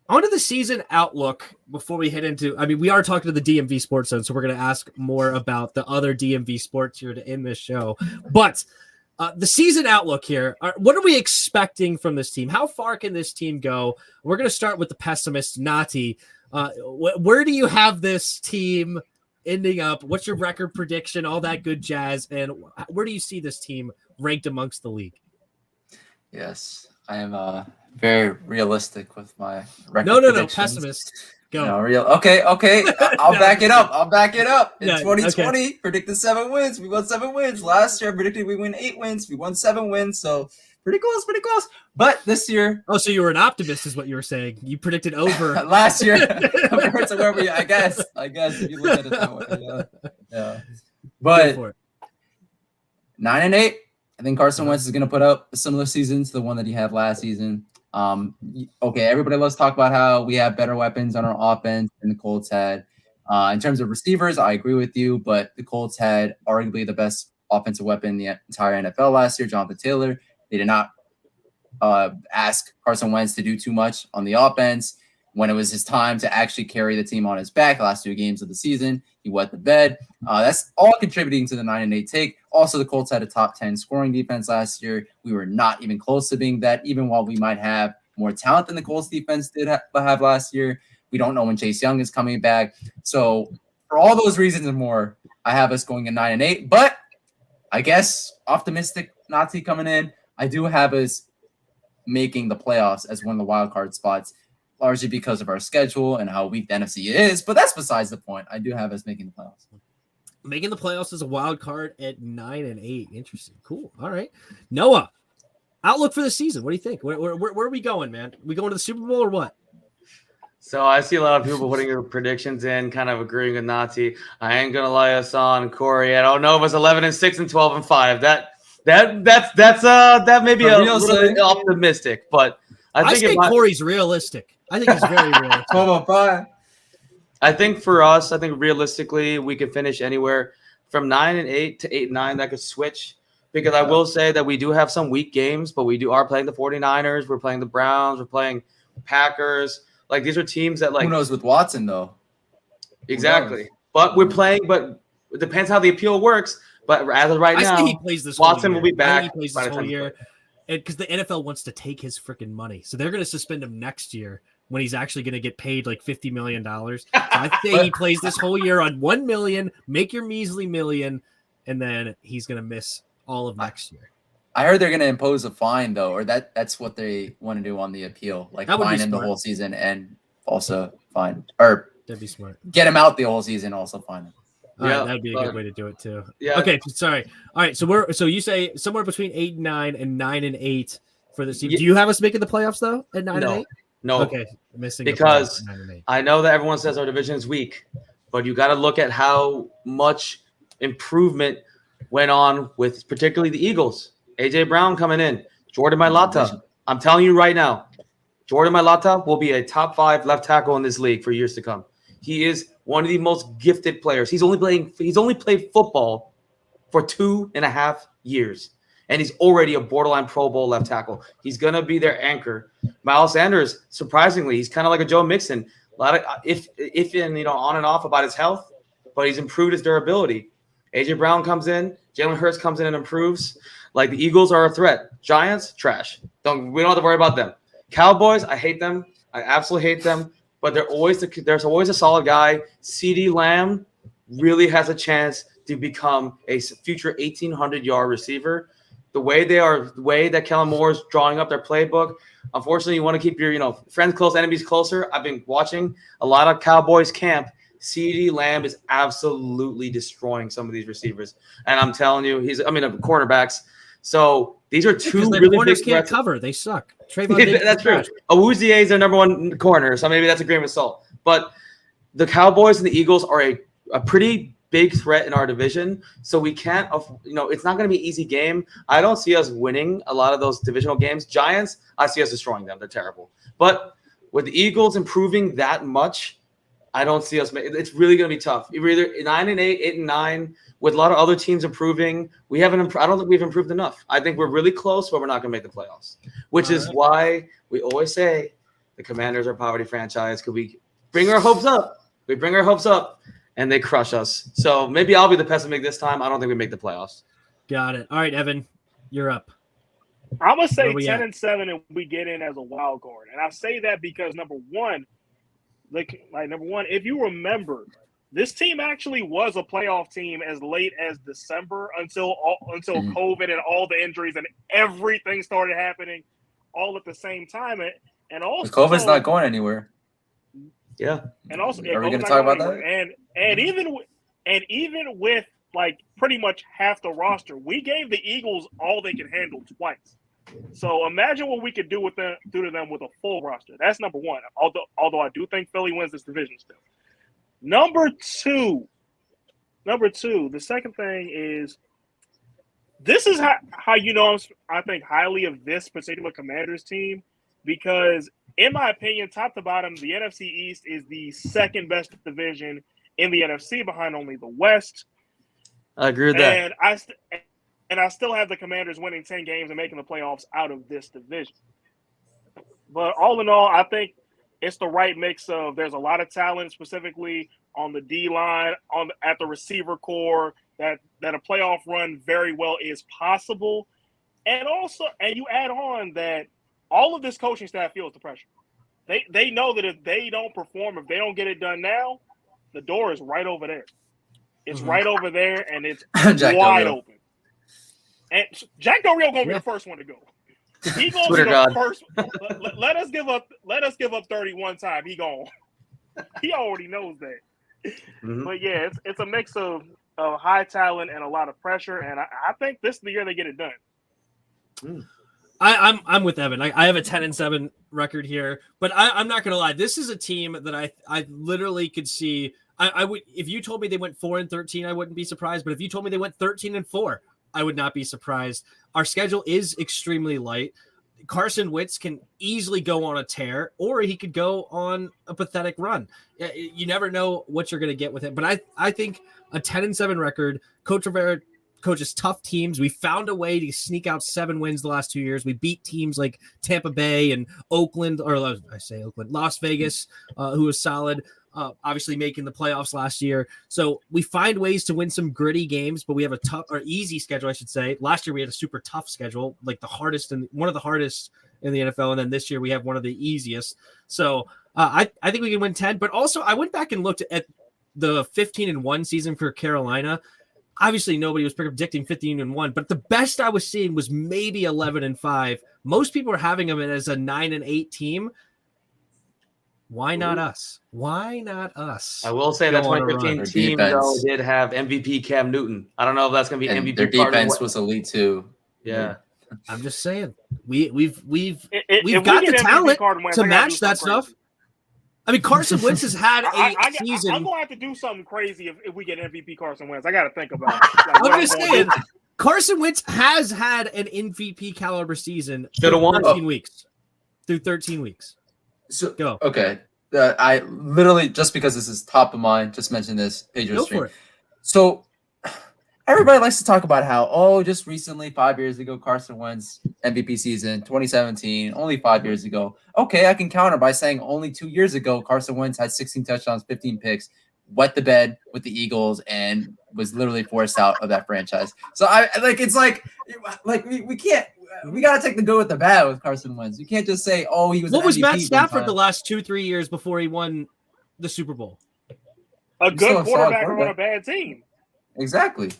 On to the season outlook before we head into, we are talking to the DMV Sports Zone, so we're going to ask more about the other DMV sports here to end this show. But The season outlook here. What are we expecting from this team? How far can this team go? We're going to start with the pessimist, Nati. Where do you have this team ending up? What's your record prediction? All that good jazz. And where do you see this team ranked amongst the league? Yes, I am very realistic with my record No, predictions. pessimist. Go. No, okay. I'll back it up. In Yeah, 2020, predicted 7 wins. We won 7 wins. Last year, I predicted we win 8 wins. We won 7 wins. So pretty close. But this year. Oh, so you were an optimist is what you were saying. You predicted over. Last year. Compared to where we, I guess, if you look at it that way. Yeah. But 9-8. I think Carson Wentz is going to put up a similar season to the one that he had last season. Okay, everybody loves to talk about how we have better weapons on our offense than the Colts had. In terms of receivers, I agree with you, but the Colts had arguably the best offensive weapon in the entire NFL last year, Jonathan Taylor. They did not ask Carson Wentz to do too much on the offense. When it was his time to actually carry the team on his back, the last 2 games of the season, he wet the bed. That's all contributing to the 9-8 take. Also, the Colts had a top 10 scoring defense last year. We were not even close to being that, even while we might have more talent than the Colts defense did have last year. We don't know when Chase Young is coming back. So for all those reasons and more, I have us going at 9-8. But I guess optimistic Nazi coming in, I do have us making the playoffs as one of the wild card spots, largely because of our schedule and how weak the NFC is. But that's besides the point. I do have us making the playoffs. Making the playoffs as a wild card at 9-8. Interesting. Cool. All right. Noah, outlook for the season. What do you think? Where are we going, man? We going to the Super Bowl or what? So I see a lot of people putting their predictions in, kind of agreeing with Nazi. I ain't gonna lie us on Corey. I don't know if it's 11-6 and 12-5. That may be a little bit optimistic, but I think Corey's realistic. I think he's very realistic. 12-5. I think for us, realistically, we could finish anywhere from 9-8 to 8-9. That could switch, because I will say that we do have some weak games, but we are playing the 49ers. We're playing the Browns. We're playing Packers. Like, these are teams that, like, who knows with Watson though? Exactly. But we're playing. But it depends how the appeal works. But as of right now, I think he plays this Watson whole year. will be back. He plays this whole year, because the NFL wants to take his freaking money, so they're going to suspend him next year when he's actually going to get paid like $50 million. So I think he plays this whole year on $1 million, make your measly $1 million, and then he's going to miss all of next year. I heard they're going to impose a fine though, or that's what they want to do on the appeal, like fine him the whole season and also fine, or that'd be smart. Get him out the whole season, also fine him. Yeah, that'd be a good way to do it too. Yeah. Okay, sorry. All right, so you say somewhere between 8-9 and 9-8 for this team. Do you have us making the playoffs though at 9-8? No. Okay, missing because I know that everyone says our division is weak, but you got to look at how much improvement went on with particularly the Eagles. AJ Brown coming in, Jordan Mailata. I'm telling you right now, Jordan Mailata will be a top 5 left tackle in this league for years to come. He is one of the most gifted players. He's only played football for 2.5 years, and he's already a borderline Pro Bowl left tackle. He's gonna be their anchor. Miles Sanders, surprisingly, he's kind of like a Joe Mixon. A lot of if and on and off about his health, but he's improved his durability. AJ Brown comes in, Jalen Hurts comes in and improves. Like, the Eagles are a threat. Giants, trash. We don't have to worry about them. Cowboys, I hate them. I absolutely hate them. But there's always a solid guy. CeeDee Lamb really has a chance to become a future 1,800-yard receiver. The way that Kellen Moore is drawing up their playbook, unfortunately, you want to keep your friends close, enemies closer. I've been watching a lot of Cowboys camp. CeeDee Lamb is absolutely destroying some of these receivers, and I'm telling you, cornerbacks. So these are two really corners big can't threats. cover. They suck. Trayvon That's true. Awuzie is their number 1 corner, so maybe that's a grain of salt. But the Cowboys and the Eagles are a pretty big threat in our division, so we can't. It's not going to be an easy game. I don't see us winning a lot of those divisional games. Giants, I see us destroying them. They're terrible. But with the Eagles improving that much, I don't see us. It's really going to be tough. We're either 9-8, 8-9. With a lot of other teams improving, we haven't. I don't think we've improved enough. I think we're really close, but we're not going to make the playoffs. Which is why we always say the Commanders are a poverty franchise. Could we bring our hopes up? We bring our hopes up, and they crush us. So maybe I'll be the pessimist this time. I don't think we make the playoffs. Got it. All right, Evan. You're up. I'm gonna say Where we 10-7, and we get in as a wild card. And I say that because number one, if you remember, this team actually was a playoff team as late as December until COVID and all the injuries and everything started happening all at the same time. And also, COVID's not going anywhere. Yeah. And also, are we going to talk about that? And even with like pretty much half the roster, we gave the Eagles all they could handle twice. So imagine what we could do to them with a full roster. That's number one. Although I do think Philly wins this division still. Number two, the second thing is this is how you know I think highly of this particular Commanders team, because in my opinion, top to bottom, the NFC East is the second best division in the NFC behind only the West. I agree with that. And I still have the Commanders winning 10 games and making the playoffs out of this division. But all in all, I think it's the right mix of there's a lot of talent, specifically on the D line, at the receiver core, that a playoff run very well is possible. And you add on that all of this coaching staff feels the pressure. They know that if they don't perform, if they don't get it done now, the door is right over there. It's right over there, and it's wide open. And Jack Del Rio gonna be the first one to go. He gonna be the first. Let us give up 31 time. He gone. He already knows that. Mm-hmm. But yeah, it's a mix of high talent and a lot of pressure, and I think this is the year they get it done. I'm with Evan. I have a 10-7 record here, but I'm not gonna lie. This is a team that I literally could see. I would, if you told me they went 4-13, I wouldn't be surprised. But if you told me they went 13-4, I would not be surprised. Our schedule is extremely light. Carson Wentz can easily go on a tear, or he could go on a pathetic run. You never know what you're going to get with him. But I think a 10-7 record, Coach Rivera coaches tough teams. We found a way to sneak out 7 wins the last 2 years. We beat teams like Tampa Bay and Oakland, or I say Oakland, Las Vegas, who was solid. Obviously making the playoffs last year. So we find ways to win some gritty games, but we have a tough or easy schedule, I should say. Last year we had a super tough schedule, like one of the hardest in the NFL. And then this year we have one of the easiest. So I think we can win 10, but also I went back and looked at the 15-1 season for Carolina. Obviously nobody was predicting 15-1, but the best I was seeing was maybe 11-5. Most people are having them as a 9-8 team. Why not us? Why not us? I will say that 2015 team though did have MVP Cam Newton. I don't know if that's going to be MVP. Their defense was elite too. Yeah, I'm just saying we've got the talent to match that stuff. I mean, Carson Wentz has had a season. I'm going to have to do something crazy if we get MVP Carson Wentz. I got to think about it. Like, I'm just saying, Carson Wentz has had an MVP caliber season through 13 weeks. Through 13 weeks. So go. Okay. I literally, just because this is top of mind, just mentioned this. Pedro's stream. So everybody likes to talk about how, just recently, 5 years ago, Carson Wentz MVP season, 2017, only 5 years ago. Okay, I can counter by saying only 2 years ago, Carson Wentz had 16 touchdowns, 15 picks, wet the bed with the Eagles, and was literally forced out of that franchise. So we can't. We got to take the good with the bad with Carson Wentz. You can't just say, he was. What was Matt Stafford the last 2-3 years before he won the Super Bowl? A good quarterback on a bad team. Exactly.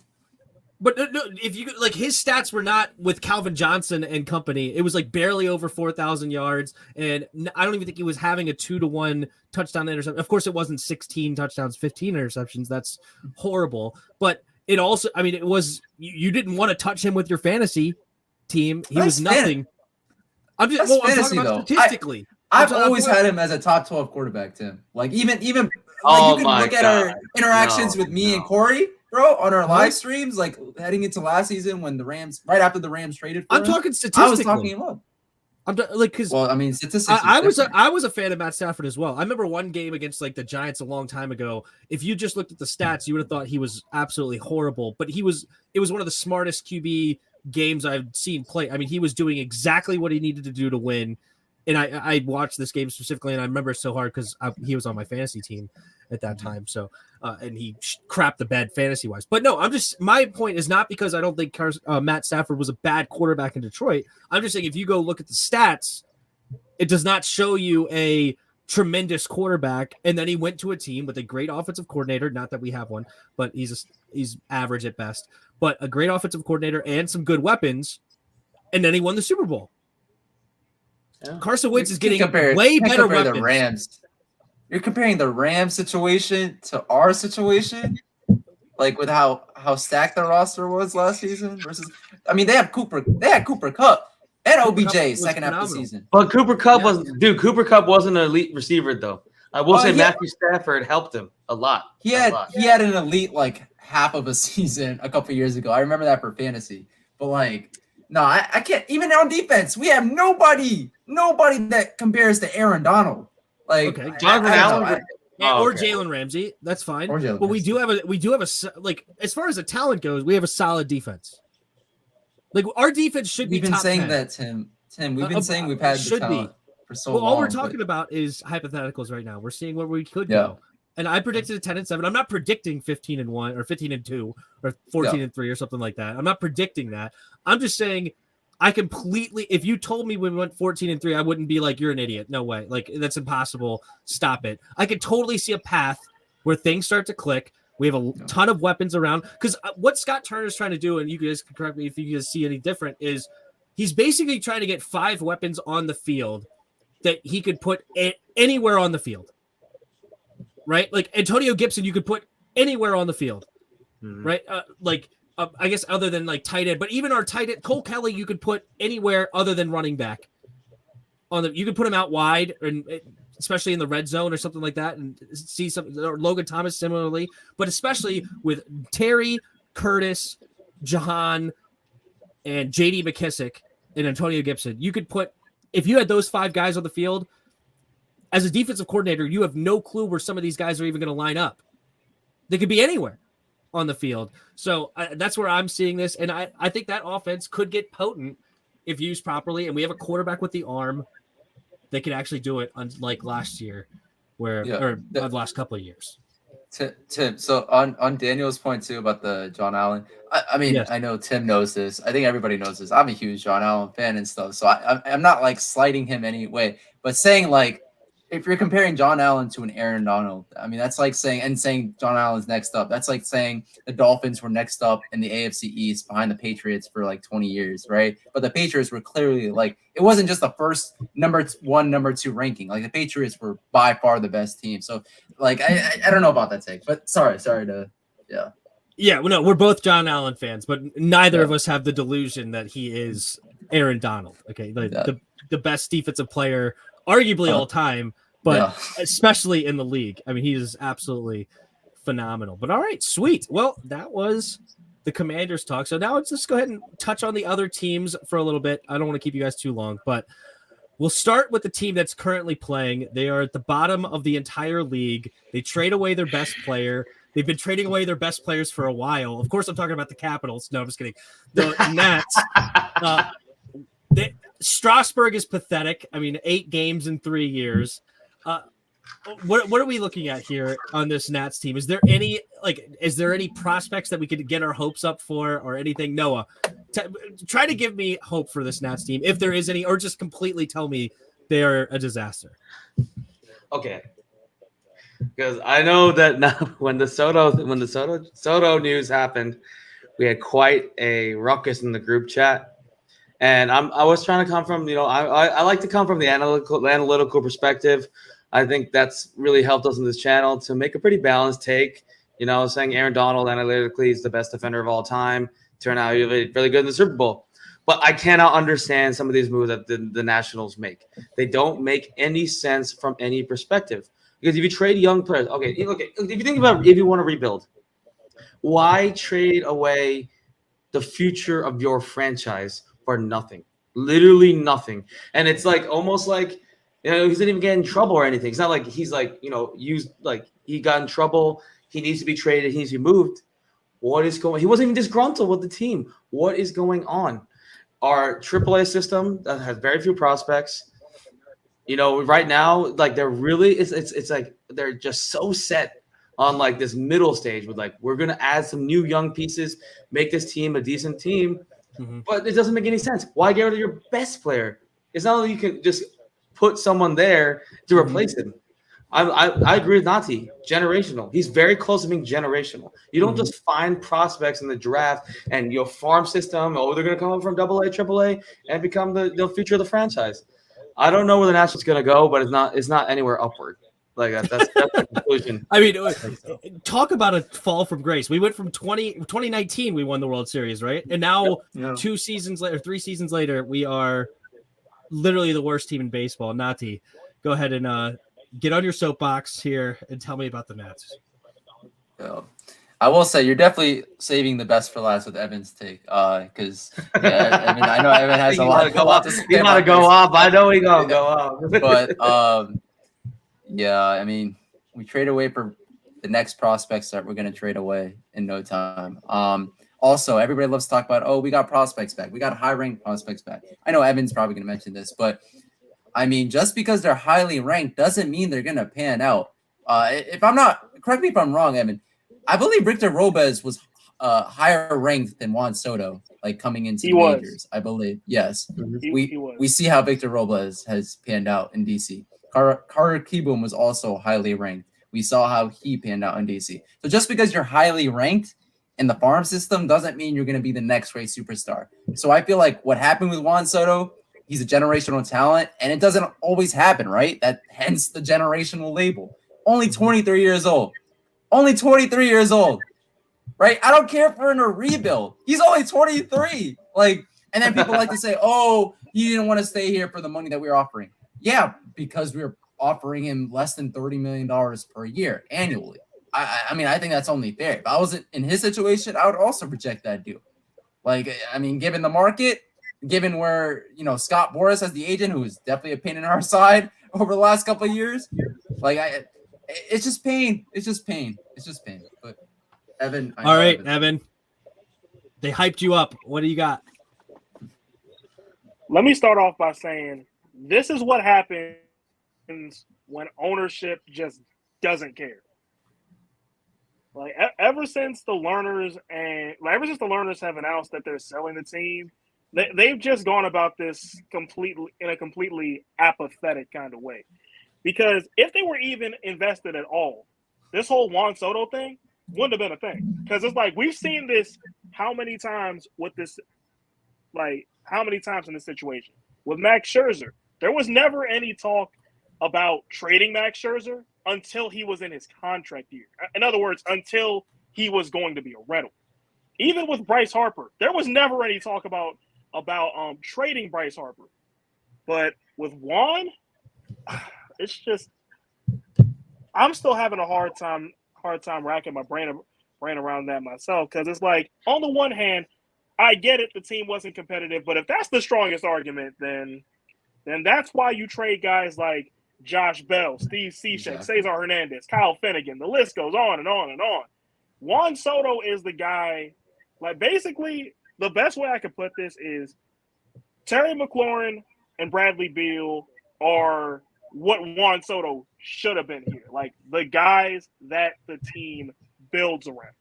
But no, if you like, his stats were not with Calvin Johnson and company. It was like barely over 4,000 yards, and I don't even think he was having a 2-1 touchdown interception. Of course, it wasn't 16 touchdowns, 15 interceptions. That's horrible. But it also, I mean, it was you didn't want to touch him with your fantasy team. He was nothing. I'm talking about statistically. I've always had him as a top 12 quarterback, Tim. Like even you can look at our interactions with me and Corey, bro, on our live streams, like heading into last season when the Rams, right after the Rams traded for him. Talking statistically. I was talking him up. Statistics. I was a fan of Matt Stafford as well. I remember one game against like the Giants a long time ago. If you just looked at the stats, you would have thought he was absolutely horrible. But it was one of the smartest QB games I've seen play. I mean, he was doing exactly what he needed to do to win. And I watched this game specifically, and I remember it so hard because he was on my fantasy team. at that time. So, and he crapped the bed fantasy wise. But no, my point is not because I don't think Matt Stafford was a bad quarterback in Detroit. I'm just saying if you go look at the stats, it does not show you a tremendous quarterback. And then he went to a team with a great offensive coordinator. Not that we have one, but he's average at best, but a great offensive coordinator and some good weapons. And then he won the Super Bowl. Yeah. Carson Wentz is getting way better weapons. The Rams. You're comparing the Rams situation to our situation, like with how stacked the roster was last season versus. I mean, they had Cooper Kupp and OBJ second half of the season. But Cooper Kupp wasn't an elite receiver though. I will say Matthew Stafford helped him a lot. He had an elite like half of a season a couple years ago. I remember that for fantasy. But like, no, I can't. Even on defense, we have nobody that compares to Aaron Donald. Like Jonathan Allen or Jalen Ramsey. That's fine. But we do have a like as far as the talent goes, we have a solid defense. Like our defense should be. We've been top saying 10. That, Tim. We've been saying we've had the talent for so long. All we're talking about is hypotheticals right now. We're seeing where we could go. And I predicted a 10-7. I'm not predicting 15-1 or 15-2 or 14-3 or something like that. I'm not predicting that. I'm just saying I completely. If you told me we went 14-3, I wouldn't be like, you're an idiot. No way. Like that's impossible. Stop it. I could totally see a path where things start to click. We have a ton of weapons around because what Scott Turner is trying to do, and you guys can correct me if you guys see any different, is he's basically trying to get 5 weapons on the field that he could put anywhere on the field. Right? Like Antonio Gibson, you could put anywhere on the field, right? I guess other than like tight end, but even our tight end, Cole Kelly, you could put anywhere other than running back. You could put him out wide, and especially in the red zone or something like that, and see something. Or Logan Thomas similarly, but especially with Terry, Curtis, Jahan, and J.D. McKissick and Antonio Gibson, you could put if you had those 5 guys on the field. As a defensive coordinator, you have no clue where some of these guys are even going to line up. They could be anywhere on the field. So that's where I'm seeing this. And I think that offense could get potent if used properly. And we have a quarterback with the arm that can actually do it, unlike last year or the last couple of years. Tim, so on Daniel's point too about the John Allen, I mean, yes. I know Tim knows this. I think everybody knows this. I'm a huge John Allen fan and stuff. So I'm not like slighting him anyway, but saying like, if you're comparing John Allen to an Aaron Donald, I mean, that's like saying John Allen's next up. That's like saying the Dolphins were next up in the AFC East behind the Patriots for like 20 years, right? But the Patriots were clearly like, it wasn't just the first number 1, number 2 ranking. Like the Patriots were by far the best team. So like, I don't know about that take, but sorry to, yeah. Yeah, well, no, we're both John Allen fans, but neither of us have the delusion that he is Aaron Donald. Okay, the best defensive player arguably all time, but especially in the league. I mean, he is absolutely phenomenal. But all right, sweet. Well, that was the Commanders talk. So now let's just go ahead and touch on the other teams for a little bit. I don't want to keep you guys too long, but we'll start with the team that's currently playing. They are at the bottom of the entire league. They trade away their best player. They've been trading away their best players for a while. Of course, I'm talking about the Capitals. No, I'm just kidding. The Nats. Strasburg is pathetic. I mean, 8 games in 3 years. What are we looking at here on this Nats team? Is there any prospects that we could get our hopes up for or anything? Noah, try to give me hope for this Nats team, if there is any, or just completely tell me they are a disaster. Okay. Because I know that now when the Soto news happened, we had quite a ruckus in the group chat. And I was trying to come from, I like to come from the analytical perspective. I think that's really helped us in this channel to make a pretty balanced take. Saying Aaron Donald analytically is the best defender of all time. Turned out really, really good in the Super Bowl. But I cannot understand some of these moves that the Nationals make. They don't make any sense from any perspective. Because if you trade young players, okay, look, if you think about if you want to rebuild, why trade away the future of your franchise for nothing, literally nothing? And it's like almost like he didn't even get in trouble or anything. It's not like he's like used, like he got in trouble. He needs to be traded. He needs to be moved. What is going? He wasn't even disgruntled with the team. What is going on? Our AAA system that has very few prospects You know, right now, like they're really it's like they're just so set on like this middle stage with like we're gonna add some new young pieces, make this team a decent team, but it doesn't make any sense. Why get rid of your best player? It's not like you can just put someone there to replace him. I agree with Nati. Generational. He's very close to being generational. You don't just find prospects in the draft and your farm system. Oh, they're going to come up from AA, AAA, and become the future of the franchise. I don't know where the Nationals going to go, but it's not anywhere upward. Like that's the conclusion. I mean, talk about a fall from grace. We went from 2019, we won the World Series, right? And now 3 seasons later, we are literally the worst team in baseball. Nati, go ahead and get on your soapbox here and tell me about the Nats. I will say you're definitely saving the best for last with Evan's take, because I know Evan has a lot to say. He's about to go off. I know he's gonna go off. But yeah, I mean, we trade away for the next prospects that we're gonna trade away in no time. Also, everybody loves to talk about, oh, we got prospects back. We got high-ranked prospects back. I know Evan's probably gonna mention this, but I mean, just because they're highly ranked doesn't mean they're gonna pan out. If I'm not, correct me if I'm wrong, Evan. I believe Victor Robles was higher ranked than Juan Soto, like coming into the majors. I believe, yes. We see how Victor Robles has panned out in DC. Carter Kieboom was also highly ranked. We saw how he panned out in DC. So just because you're highly ranked in the farm system doesn't mean you're going to be the next great superstar. So I feel like what happened with Juan Soto, he's a generational talent, and it doesn't always happen, right? That hence the generational label. Only 23 years old. Only 23 years old, right? I don't care if we're in a rebuild. He's only 23. Like, and then people like to say, oh, he didn't want to stay here for the money that we were offering. Yeah, because we were offering him less than $30 million per year annually. I mean, I think that's only fair. If I was in his situation, I would also reject that deal. Like, I mean, given the market, given where, Scott Boras as the agent, who is definitely a pain in our side over the last couple of years, like, it's just pain. It's just pain. But Evan. All right, Evan. They hyped you up. What do you got? Let me start off by saying this is what happens when ownership just doesn't care. Like ever since the Lerners have announced that they're selling the team, they've just gone about this in a completely apathetic kind of way. Because if they were even invested at all, this whole Juan Soto thing wouldn't have been a thing. Because it's like we've seen this how many times in this situation. With Max Scherzer, there was never any talk about trading Max Scherzer until he was in his contract year. In other words, until he was going to be a rental. Even with Bryce Harper, there was never any talk about trading Bryce Harper. But with Juan, it's just I'm still having a hard time racking my brain around that myself, because it's like, on the one hand, I get it, the team wasn't competitive, but if that's the strongest argument, then that's why you trade guys like Josh Bell, Steve Cishek, Cesar Hernandez, Kyle Finnegan. The list goes on and on and on. Juan Soto is the guy. Like, basically, the best way I could put this is Terry McLaurin and Bradley Beal are what Juan Soto should have been here. Like, the guys that the team builds around.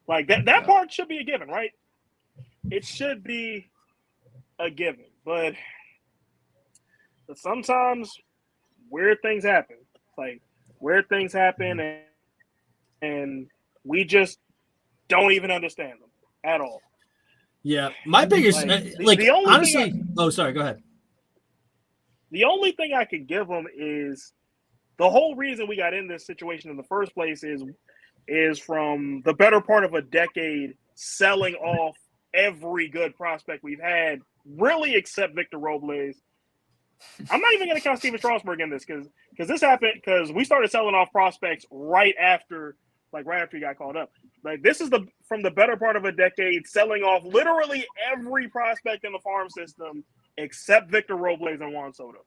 Like, that part should be a given, right? It should be a given. But sometimes weird things happen. Like, weird things happen, and we just don't even understand them at all. Yeah, my biggest honestly. Sorry. Go ahead. The only thing I could give them is the whole reason we got in this situation in the first place is from the better part of a decade selling off every good prospect we've had, really, except Victor Robles. I'm not even going to count Steven Strasburg in this because this happened because we started selling off prospects right after he got called up. Like, this is from the better part of a decade, selling off literally every prospect in the farm system except Victor Robles and Juan Soto.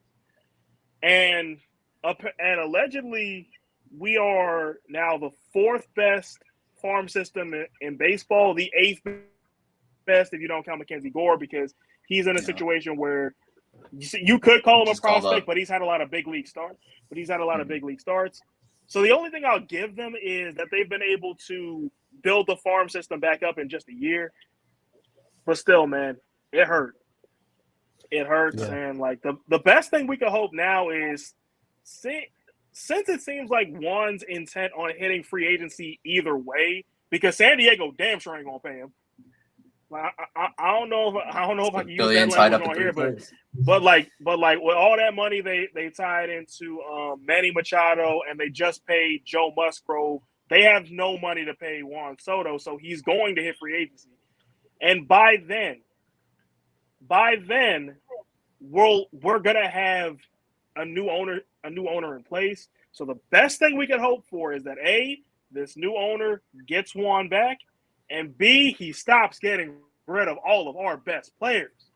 And allegedly, we are now the 4th best farm system in baseball, the 8th best if you don't count Mackenzie Gore, because he's in a situation where You could call him a Just called prospect, up. but he's had a lot of big league starts. So the only thing I'll give them is that they've been able to build the farm system back up in just a year. But still, man, it hurt. It hurts. Yeah. And like the best thing we could hope now is since it seems like Juan's intent on hitting free agency either way, because San Diego damn sure ain't gonna pay him. I don't know if I can use that language on here, but like with all that money they tied into Manny Machado and they just paid Joe Musgrove, they have no money to pay Juan Soto, so he's going to hit free agency. And by then we're gonna have a new owner in place. So the best thing we can hope for is that A, this new owner gets Juan back, and B, he stops getting rid of all of our best players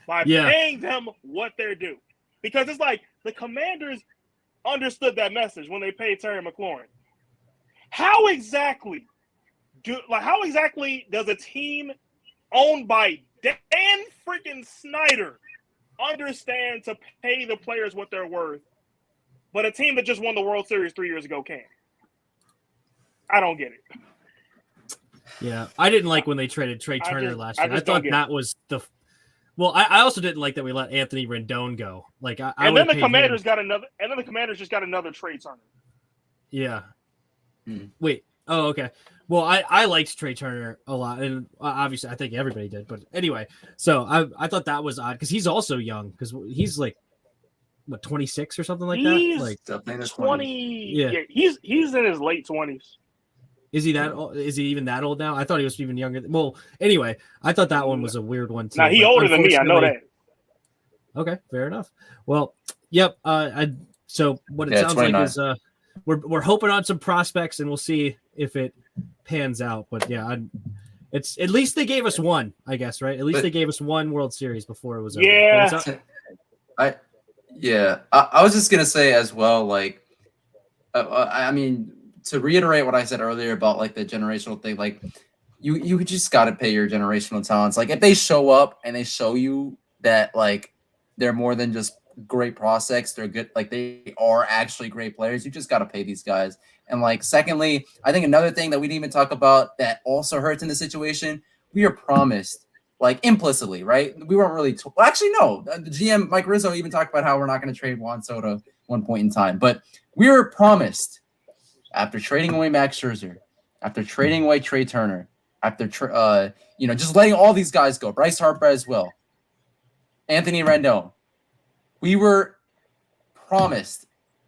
by paying them what they're due. Because it's like the Commanders understood that message when they paid Terry McLaurin. How exactly does a team owned by Dan freaking Snyder understand to pay the players what they're worth, but a team that just won the World Series 3 years ago can't? I don't get it. Yeah, I didn't like when they traded Trey Turner last year. I thought that was well. I also didn't like that we let Anthony Rendon go. Like, and then the Commanders got another. And then the Commanders just got another Trey Turner. Yeah. Wait. Oh, okay. Well, I liked Trey Turner a lot, and obviously I think everybody did. But anyway, so I thought that was odd because he's also young because he's like what 26 or something like that. Like 20. Yeah, he's in his late 20s. Is he that? Is he even that old now? I thought he was even younger. Well, anyway, I thought that one was a weird one too. Now he's older than me. I know that. Okay, fair enough. Well, yep. So what it sounds 29. Like is we're hoping on some prospects, and we'll see if it pans out. But yeah, it's at least they gave us one, I guess, right? At least they gave us one World Series before it was over. Yeah. I was just gonna say as well, like, I mean, to reiterate what I said earlier about like the generational thing, like you just got to pay your generational talents. Like if they show up and they show you that like they're more than just great prospects, they're good, like they are actually great players, you just got to pay these guys. And like secondly, I think another thing that we didn't even talk about that also hurts in the situation, we are promised like implicitly, right? We weren't really actually no, the GM Mike Rizzo even talked about how we're not going to trade Juan Soto one point in time, but we were promised after trading away Max Scherzer, after trading away Trey Turner, after just letting all these guys go, Bryce Harper as well, Anthony Rendon, we were promised,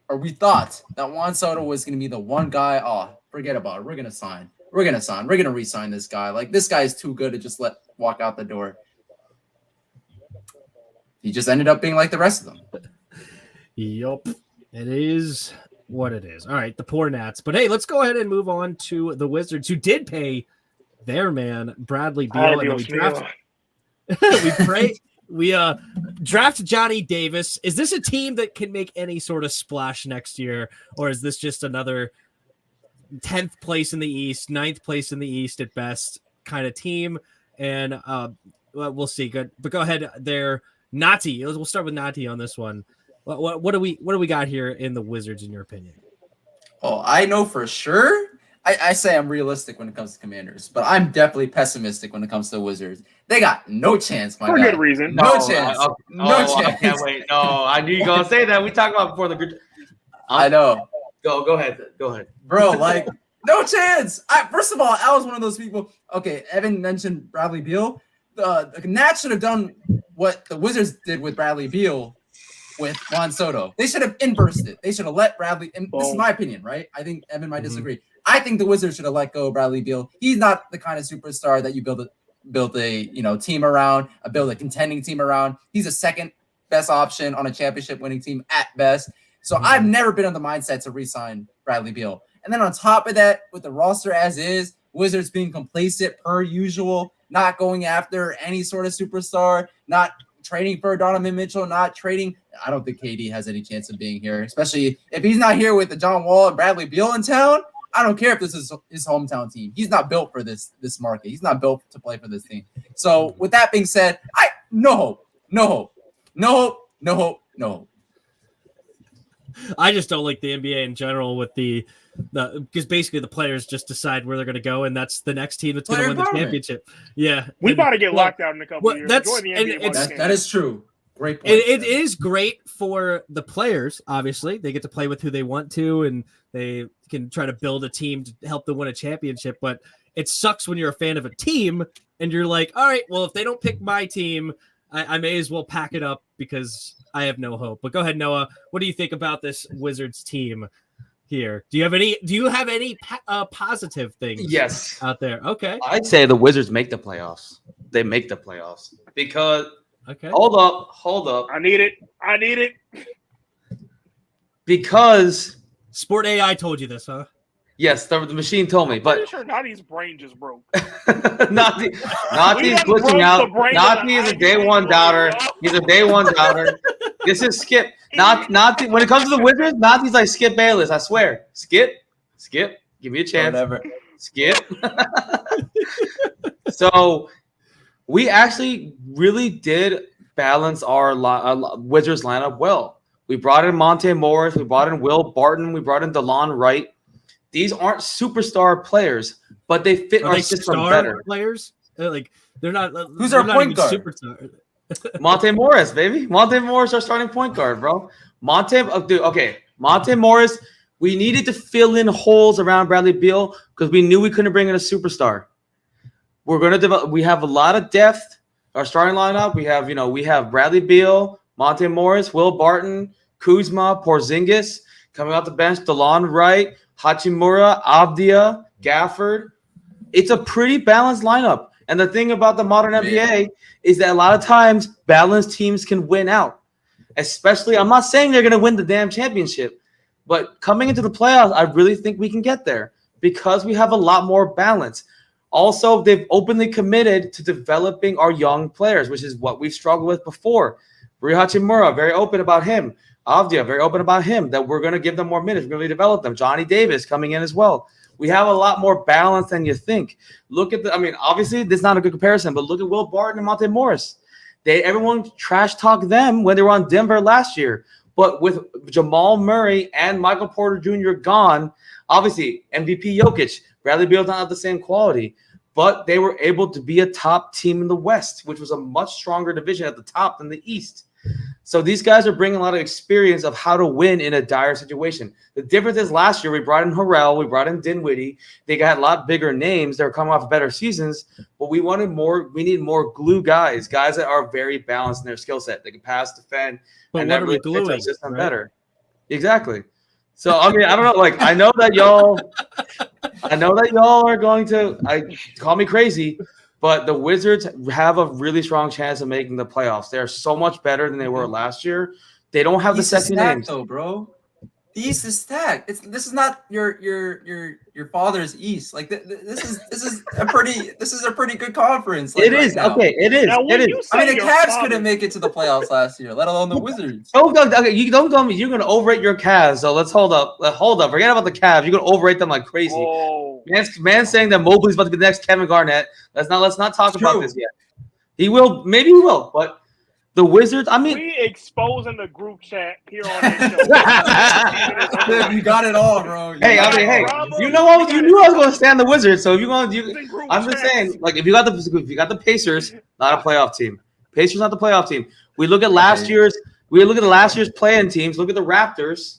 or we thought that Juan Soto was going to be the one guy. Oh, forget about it. We're going to sign. We're going to re-sign this guy. Like this guy is too good to just let walk out the door. He just ended up being like the rest of them. Yup, it is what it is. All right, the poor Nats. But hey, let's go ahead and move on to the Wizards, who did pay their man Bradley Beal, and we draft Johnny Davis. Is this a team that can make any sort of splash next year, or is this just another 10th place in the East, 9th place in the East at best kind of team? And we'll see. Good, but go ahead there, Nati. We'll start with Nati on this one. What do we got here in the Wizards, in your opinion? Oh, I know for sure. I say I'm realistic when it comes to Commanders, but I'm definitely pessimistic when it comes to the Wizards. They got no chance, my guy. For good reason. No chance. No chance. I can't wait. No, I knew you were going to say that. We talked about before the group. I know. Go ahead. Bro, like, no chance. First of all, I was one of those people. Okay, Evan mentioned Bradley Beal. The Nats should have done what the Wizards did with Bradley Beal with Juan Soto. They should have inversed it. They should have let Bradley, and this is my opinion, right? I think Evan might disagree. I think the Wizards should have let go of Bradley Beal. He's not the kind of superstar that you build a team around, build a contending team around. He's a second best option on a championship winning team at best. So I've never been in the mindset to re-sign Bradley Beal. And then on top of that, with the roster as is, Wizards being complacent per usual, not going after any sort of superstar, not trading for Donovan Mitchell, not trading. I don't think KD has any chance of being here, especially if he's not here with the John Wall and Bradley Beal in town. I don't care if this is his hometown team. He's not built for this market. He's not built to play for this team. So with that being said, no No. I just don't like the NBA in general with the because basically the players just decide where they're going to go, and that's the next team that's going to win the championship. Yeah, we about to get locked out in a couple of years. That's Enjoy the NBA that is true. Great point. It is great for the players. Obviously, they get to play with who they want to, and they can try to build a team to help them win a championship. But it sucks when you're a fan of a team and you're like, all right, well, if they don't pick my team, I may as well pack it up because I have no hope. But go ahead, Noah. What do you think about this Wizards team here? Do you have any positive things out there? Okay. I'd say the Wizards make the playoffs. They make the playoffs because Hold up. I need it. Because Sport AI told you this, huh? Yes, the machine told me, but sure Nadi's brain just broke. Nadi's glitching out. Nadi is a day one doubter. He's a day one doubter. This is Skip. Nadi. When it comes to the Wizards, Nadi's like Skip Bayless. I swear. Skip. Give me a chance. Whatever. Skip. So we actually really did balance our Wizards lineup well. We brought in Monte Morris. We brought in Will Barton. We brought in DeLon Wright. These aren't superstar players, but they fit our system better. Players, they're not. Who's our point guard? Superstar. Monte Morris, baby. Monte Morris, our starting point guard, bro. Monte Morris. We needed to fill in holes around Bradley Beal because we knew we couldn't bring in a superstar. We're gonna develop. We have a lot of depth. Our starting lineup. We have Bradley Beal, Monte Morris, Will Barton, Kuzma, Porzingis coming off the bench. DeLon Wright, Hachimura, Avdia, Gafford. It's a pretty balanced lineup. And the thing about the modern NBA is that a lot of times balanced teams can win out. Especially, I'm not saying they're going to win the damn championship, but coming into the playoffs, I really think we can get there because we have a lot more balance. Also, they've openly committed to developing our young players, which is what we've struggled with before. Rui Hachimura, very open about him. Avdia, very open about him, that we're going to give them more minutes. We're going to develop them. Johnny Davis coming in as well. We have a lot more balance than you think. Look at obviously, this is not a good comparison, but look at Will Barton and Monte Morris. Everyone trash talked them when they were on Denver last year. But with Jamal Murray and Michael Porter Jr. gone, obviously, MVP Jokic, Bradley Beal not have the same quality, but they were able to be a top team in the West, which was a much stronger division at the top than the East. So these guys are bringing a lot of experience of how to win in a dire situation. The difference is last year we brought in Harrell, we brought in Dinwiddie. They got a lot bigger names. They're coming off better seasons, but we need more glue guys that are very balanced in their skill set. They can pass, defend, but and what that are really we gluing, fits our system right? better. Exactly. So I don't know. I know that y'all are going to call me crazy, but the Wizards have a really strong chance of making the playoffs. They're so much better than they were last year. They don't have the sexy names, though, bro. The East is stacked. This is not your father's East. Like this is a pretty good conference. It is okay. It is. It is. The Cavs couldn't make it to the playoffs last year, let alone the Wizards. Okay, you don't tell me you're going to overrate your Cavs. So let's hold up. Forget about the Cavs. You're going to overrate them like crazy. Oh. Man's saying that Mobley's about to be the next Kevin Garnett. Let's not talk about this yet. He will. Maybe he will. But the Wizards. We exposing the group chat here on this show. You got it all, bro. Hey, you know what? You knew I was going to stand the Wizards. So if you're going to, I'm just saying, if you got the Pacers, not a playoff team. Pacers not the playoff team. We look at last year's. We look at the last year's play-in teams. Look at the Raptors.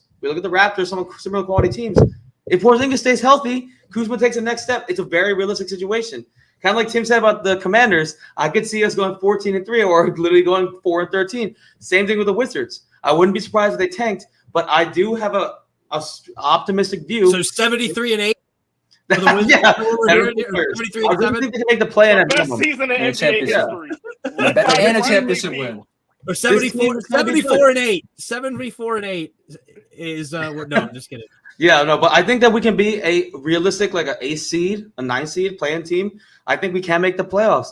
Some similar quality teams. If Porzingis stays healthy, Kuzma takes the next step. It's a very realistic situation. Kind of like Tim said about the Commanders, I could see us going 14-3 or literally going 4-13. Same thing with the Wizards. I wouldn't be surprised if they tanked, but I do have a optimistic view. So 73-8. For the Wizards. Yeah, 73-7. I really think they can make the play in best season in NBA history. And a championship win. Or 74-8. 74-8 is no, I'm just kidding. Yeah, no, but I think that we can be a realistic, like a 9 seed playing team. I think we can make the playoffs.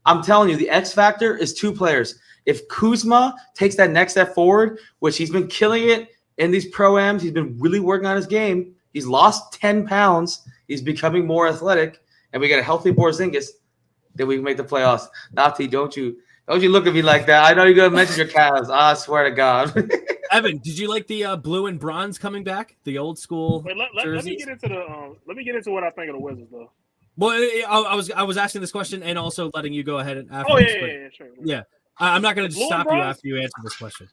I'm telling you, the X factor is 2 players. If Kuzma takes that next step forward, which he's been killing it in these pro-ams, he's been really working on his game. He's lost 10 pounds. He's becoming more athletic, and we get a healthy Porzingis, then we can make the playoffs. Nati, don't you Don't you look at me like that? I know you're gonna mention your Cavs. I swear to God. Evan, did you like the blue and bronze coming back? The old school Wait, let me get into the let me get into what I think of the Wizards though. Well, I was asking this question and also letting you go ahead and after. Oh yeah, sure. Yeah, I'm not going to stop you after you answer this question.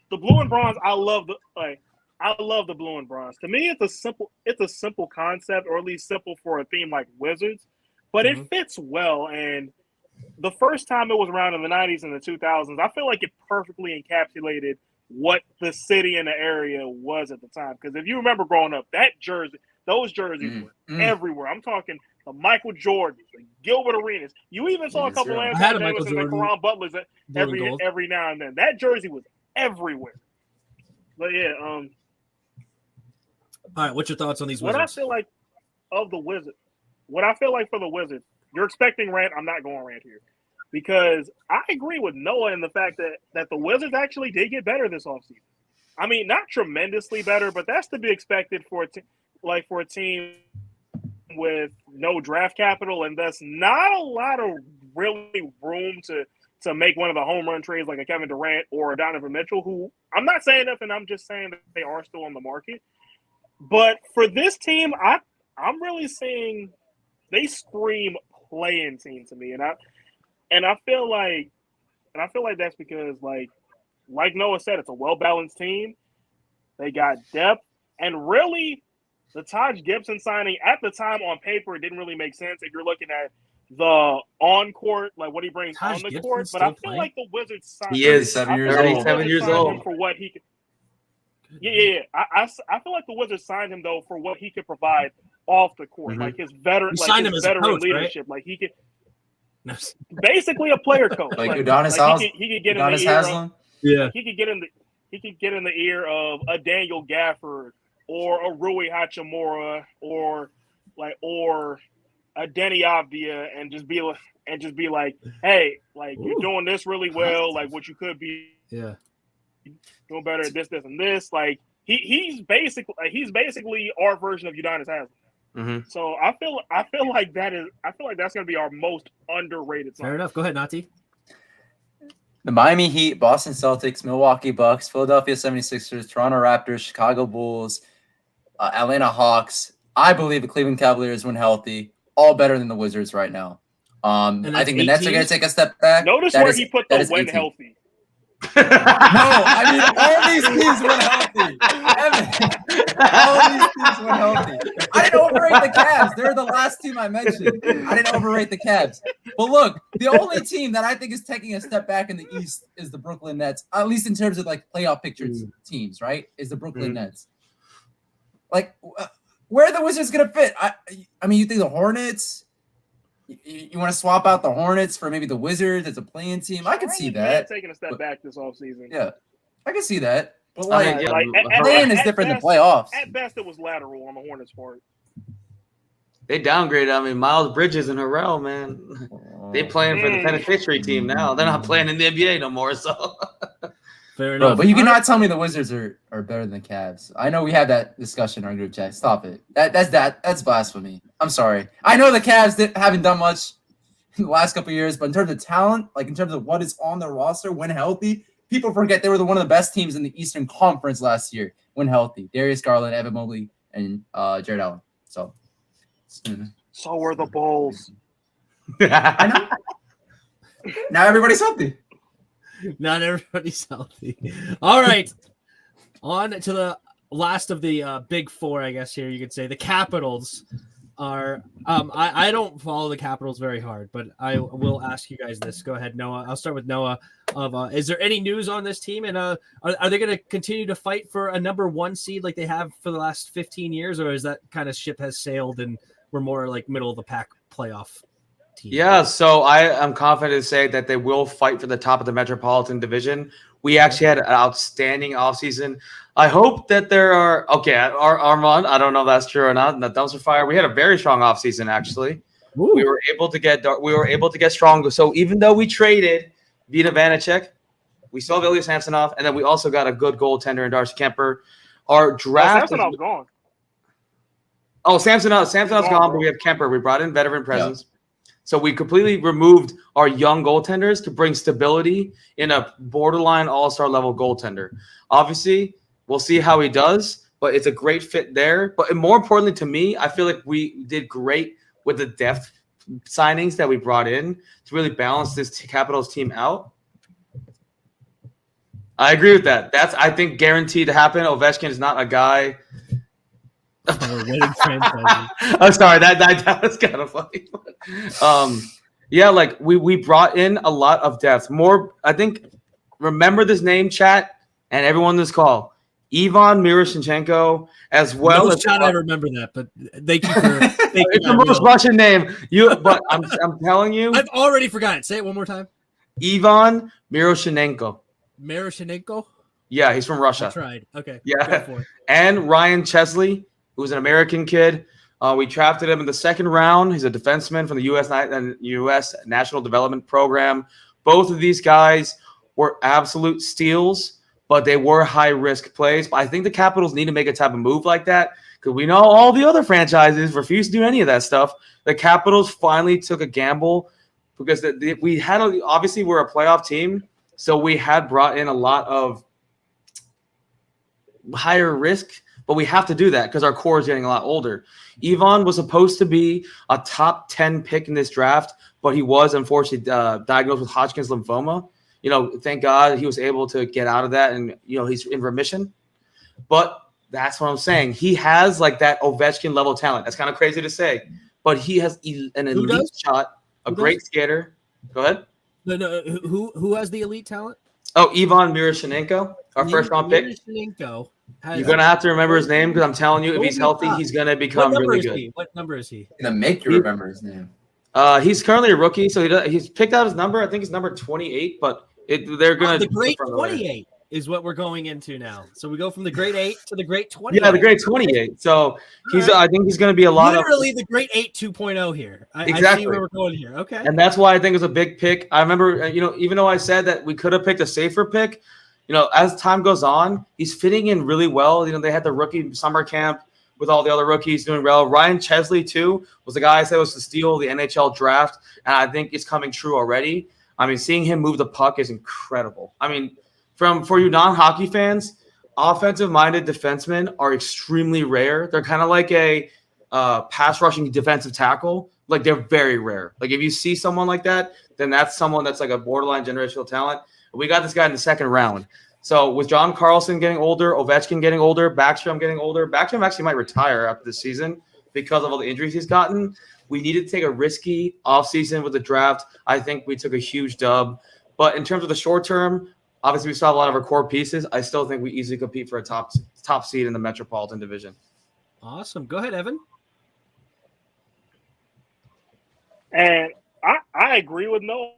The blue and bronze, I love the blue and bronze. To me, it's a simple concept, or at least simple for a theme like Wizards, but it fits well. And the first time it was around in the 90s and the 2000s, I feel like it perfectly encapsulated what the city and the area was at the time. Because if you remember growing up, those jerseys were everywhere. I'm talking the Michael Jordans, the Gilbert Arenas. You even saw a couple of Anthony Davis and Caron Butlers every now and then. That jersey was everywhere. But yeah, all right, what's your thoughts on these Wizards? Wizards? What I feel like for the Wizards, you're expecting rant. I'm not going rant here. Because I agree with Noah in the fact that the Wizards actually did get better this offseason. I mean, not tremendously better, but that's to be expected for a team with no draft capital and thus not a lot of really room to make one of the home run trades like a Kevin Durant or a Donovan Mitchell, who I'm not saying nothing. I'm just saying that they are still on the market. But for this team, I'm really saying they scream play-in team to me, and I feel like that's because like Noah said, it's a well-balanced team. They got depth, and really, the Taj Gibson signing at the time on paper it didn't really make sense if you're looking at the on-court, like what he brings on the court. But I feel like the Wizards signed. He is 37 years old for what he could. Yeah. I feel like the Wizards signed him though for what he could provide off the court, like his veteran, leadership, like he could. Basically, a player coach, like Udonis he could get in the ear. He could get in the ear of a Daniel Gafford or a Rui Hachimura or a Denny Avdia, and just be like, hey, like you're doing this really well, like what you could be doing better at this, and this. Like he's basically our version of Udonis Haslem. So I feel like that's going to be our most underrated song. Fair enough. Go ahead, Nati. The Miami Heat, Boston Celtics, Milwaukee Bucks, Philadelphia 76ers, Toronto Raptors, Chicago Bulls, Atlanta Hawks. I believe the Cleveland Cavaliers, when healthy, all better than the Wizards right now. I think the Nets are going to take a step back. Notice where he put the when 18. Healthy. No, I mean all these teams went healthy. All these teams went healthy. I didn't overrate the Cavs. They're the last team I mentioned. I didn't overrate the Cavs. But look, the only team that I think is taking a step back in the East is the Brooklyn Nets, at least in terms of like playoff picture teams, right? Is the Brooklyn Nets. Like, where are the Wizards going to fit? I mean, you think the Hornets? You want to swap out the Hornets for maybe the Wizards as a playing team? I can see that. Taking a step back this offseason. Yeah, I can see that. But playing is different than playoffs. At best, it was lateral on the Hornets' part. They downgraded. I mean, Miles Bridges and Harrell, man. They playing for the penitentiary team now. They're not playing in the NBA no more. So fair enough. But you cannot tell me the Wizards are better than the Cavs. I know we had that discussion in our group chat. Stop it. That's blasphemy. I'm sorry. I know the Cavs haven't done much in the last couple of years, but in terms of talent, like in terms of what is on their roster when healthy, people forget they were one of the best teams in the Eastern Conference last year when healthy. Darius Garland, Evan Mobley, and Jared Allen. So were the Bulls. I know. Now everybody's healthy. Not everybody's healthy. All right. On to the last of the big four, I guess here you could say. The Capitals are I don't follow the Capitals very hard, but I will ask you guys this. Go ahead, Noah. I'll start with Noah. Is there any news on this team? And are they going to continue to fight for a number one seed like they have for the last 15 years? Or is that kind of ship has sailed and we're more like middle of the pack playoff team? Yeah, so I am confident to say that they will fight for the top of the Metropolitan Division. We actually had an outstanding offseason. I hope that there are Armand, I don't know if that's true or not. In the dumpster fire, we had a very strong offseason actually. Ooh. We were able to get strong. So even though we traded Vita Vanacek, we still have Ilya Samsonov, and then we also got a good goaltender in Darcy Kemper. Our draft Samsonov's gone. Oh, Samsonov's gone, but we have Kemper. We brought in veteran presence. Yeah. So we completely removed our young goaltenders to bring stability in a borderline all-star level goaltender. Obviously, we'll see how he does, but it's a great fit there. But more importantly to me, I feel like we did great with the depth signings that we brought in to really balance this Capitals team out. I agree with that. That's, I think, guaranteed to happen. Ovechkin is not a guy. We're winning franchises. I'm sorry, that was kind of funny. Yeah, like we brought in a lot of depth. More, I think. Remember this name, chat, and everyone on this call. Yvonne Miroshanenko, as well. No as shot, I remember that, but thank you for. It's the most Russian name. But I'm telling you, I've already forgotten. Say it one more time. Yvonne Miroshanenko. Miroshanenko. Yeah, he's from Russia. I tried. Okay. Yeah, and Ryan Chesley, who's an American kid. We drafted him in the second round. He's a defenseman from the U.S. National Development Program. Both of these guys were absolute steals, but they were high-risk plays. But I think the Capitals need to make a type of move like that because we know all the other franchises refuse to do any of that stuff. The Capitals finally took a gamble because we had obviously we're a playoff team, so we had brought in a lot of higher risk, but we have to do that because our core is getting a lot older. Yvonne was supposed to be a top 10 pick in this draft, but he was unfortunately diagnosed with Hodgkin's lymphoma. Thank God he was able to get out of that, and he's in remission. But that's what I'm saying. He has like that Ovechkin level talent. That's kind of crazy to say, but he has an elite shot, a great skater. Go ahead. No. Who has the elite talent? Oh, Yvonne Miroshanenko, our first round pick. Miroshanenko. You're going to have to remember his name because I'm telling you, if he's healthy, he's going to become really good. What number is he? Gonna make you remember his name. He's currently a rookie, so he's picked out his number. I think it's number 28, but they're going to the great 28 is what we're going into now. So we go from the great 8 to the great 28. Yeah, the great 28. So I think he's going to be a lot literally the great 8 2.0 here. Exactly. I see where we're going here. Okay. And that's why I think it's a big pick. I remember, even though I said that we could have picked a safer pick, as time goes on, he's fitting in really well. They had the rookie summer camp with all the other rookies doing well. Ryan Chesley, too, was the guy I said was to steal the NHL draft, and I think it's coming true already. I mean, seeing him move the puck is incredible. I mean, for you non-hockey fans, offensive-minded defensemen are extremely rare. They're kind of like a pass-rushing defensive tackle. Like, they're very rare. Like, if you see someone like that, then that's someone that's like a borderline generational talent. We got this guy in the second round. So with John Carlson getting older, Ovechkin getting older, Backstrom getting older, Backstrom actually might retire after this season because of all the injuries he's gotten. We needed to take a risky offseason with the draft. I think we took a huge dub. But in terms of the short term, obviously we still have a lot of our core pieces. I still think we easily compete for a top seed in the Metropolitan Division. Awesome. Go ahead, Evan. And I agree with Noah.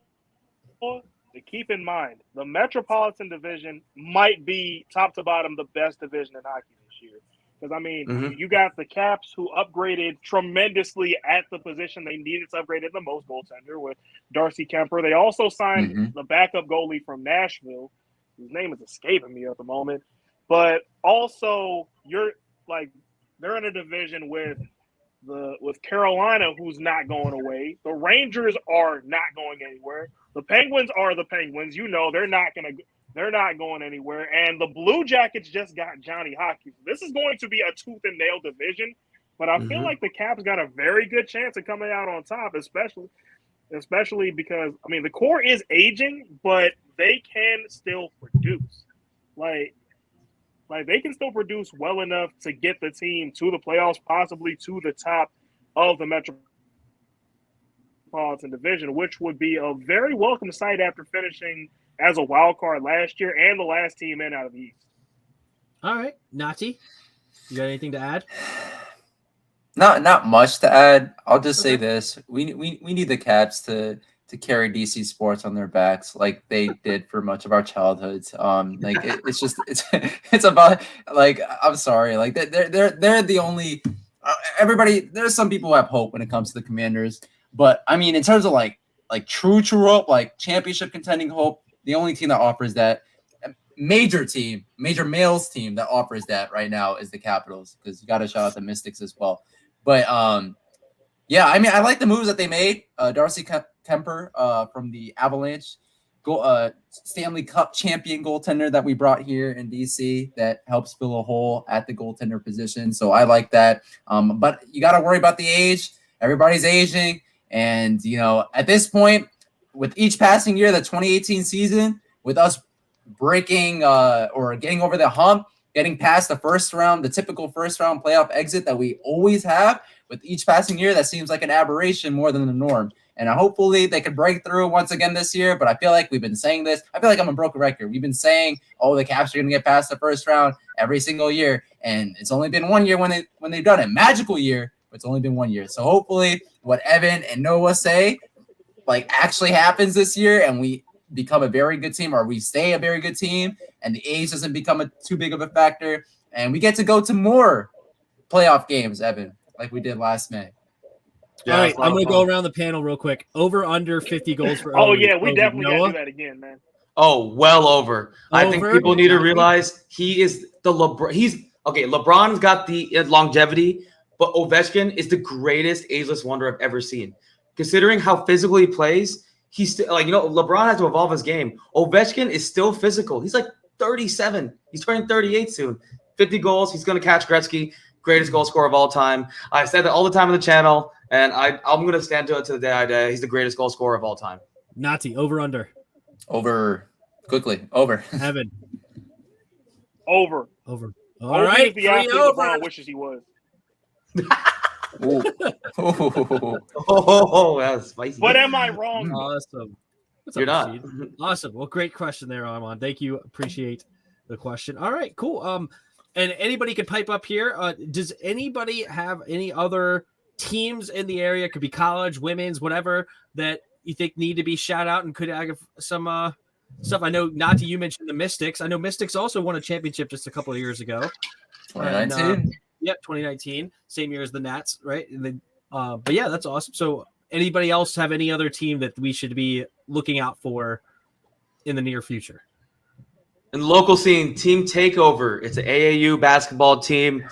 To keep in mind, the Metropolitan Division might be top to bottom the best division in hockey this year. Because, I mean, you got the Caps who upgraded tremendously at the position they needed to upgrade at the most, goaltender, with Darcy Kemper. They also signed the backup goalie from Nashville, whose name is escaping me at the moment. But also, they're in a division with Carolina, who's not going away. The Rangers are not going anywhere. The Penguins are the Penguins. They're not going anywhere. And the Blue Jackets just got Johnny Hockey. This is going to be a tooth and nail division, but I feel like the Caps got a very good chance of coming out on top, especially because the core is aging, but they can still produce. Like they can still produce well enough to get the team to the playoffs, possibly to the top of the Metropolitan Division, which would be a very welcome sight after finishing as a wild card last year and the last team in out of the East. All right, Nati, you got anything to add? Not much to add. I'll just say this: we need the Caps to carry DC sports on their backs like they did for much of our childhoods. It's about I'm sorry, they're the only. Everybody, there's some people who have hope when it comes to the Commanders, but I mean, in terms of true hope, championship contending hope, the only team that offers that, major males team that offers that right now is the Capitals, because you got to shout out the Mystics as well. But Yeah, I mean, I like the moves that they made. Darcy Kemper from the Avalanche, Stanley Cup champion goaltender that we brought here in DC that helps fill a hole at the goaltender position. So I like that. But you got to worry about the age. Everybody's aging. And, at this point, with each passing year, the 2018 season, with us breaking or getting over the hump, getting past the first round, the typical first round playoff exit that we always have, with each passing year, that seems like an aberration more than the norm. And hopefully they could break through once again this year. But I feel like we've been saying this. I feel like I'm a broken record. We've been saying, the Caps are going to get past the first round every single year. And it's only been 1 year when they've done it. Magical year, but it's only been 1 year. So hopefully what Evan and Noah say, actually happens this year and we become a very good team, or we stay a very good team and the age doesn't become too big of a factor. And we get to go to more playoff games, Evan, like we did last May. Yeah, all right, I'm going to go around the panel real quick. Over, under 50 goals for Owen. We definitely got to do that again, man. Oh, well over. I think people need to realize he is the LeBron. LeBron's got the longevity, but Ovechkin is the greatest ageless wonder I've ever seen. Considering how physical he plays, he's still LeBron has to evolve his game. Ovechkin is still physical. He's 37. He's turning 38 soon. 50 goals. He's going to catch Gretzky, greatest goal scorer of all time. I said that all the time on the channel, and I'm going to stand to it to the day I die. He's the greatest goal scorer of all time. Nati, over, under. Over. Quickly. Over. Evan. Over. All right. The athlete LeBron wishes he was. That's spicy. But am I wrong? Awesome. You're not. Awesome. Well, great question there, Armand. Thank you. Appreciate the question. All right, cool. And anybody could pipe up here. Does anybody have any other teams in the area? Could be college, women's, whatever, that you think need to be shout out and could have some stuff. I know, Nati, you mentioned the Mystics. I know Mystics also won a championship just a couple of years ago. 2019. Yep, 2019, same year as the Nats, right? And then, but yeah, that's awesome. So, anybody else have any other team that we should be looking out for in the near future? In the local scene, Team Takeover. It's an AAU basketball team.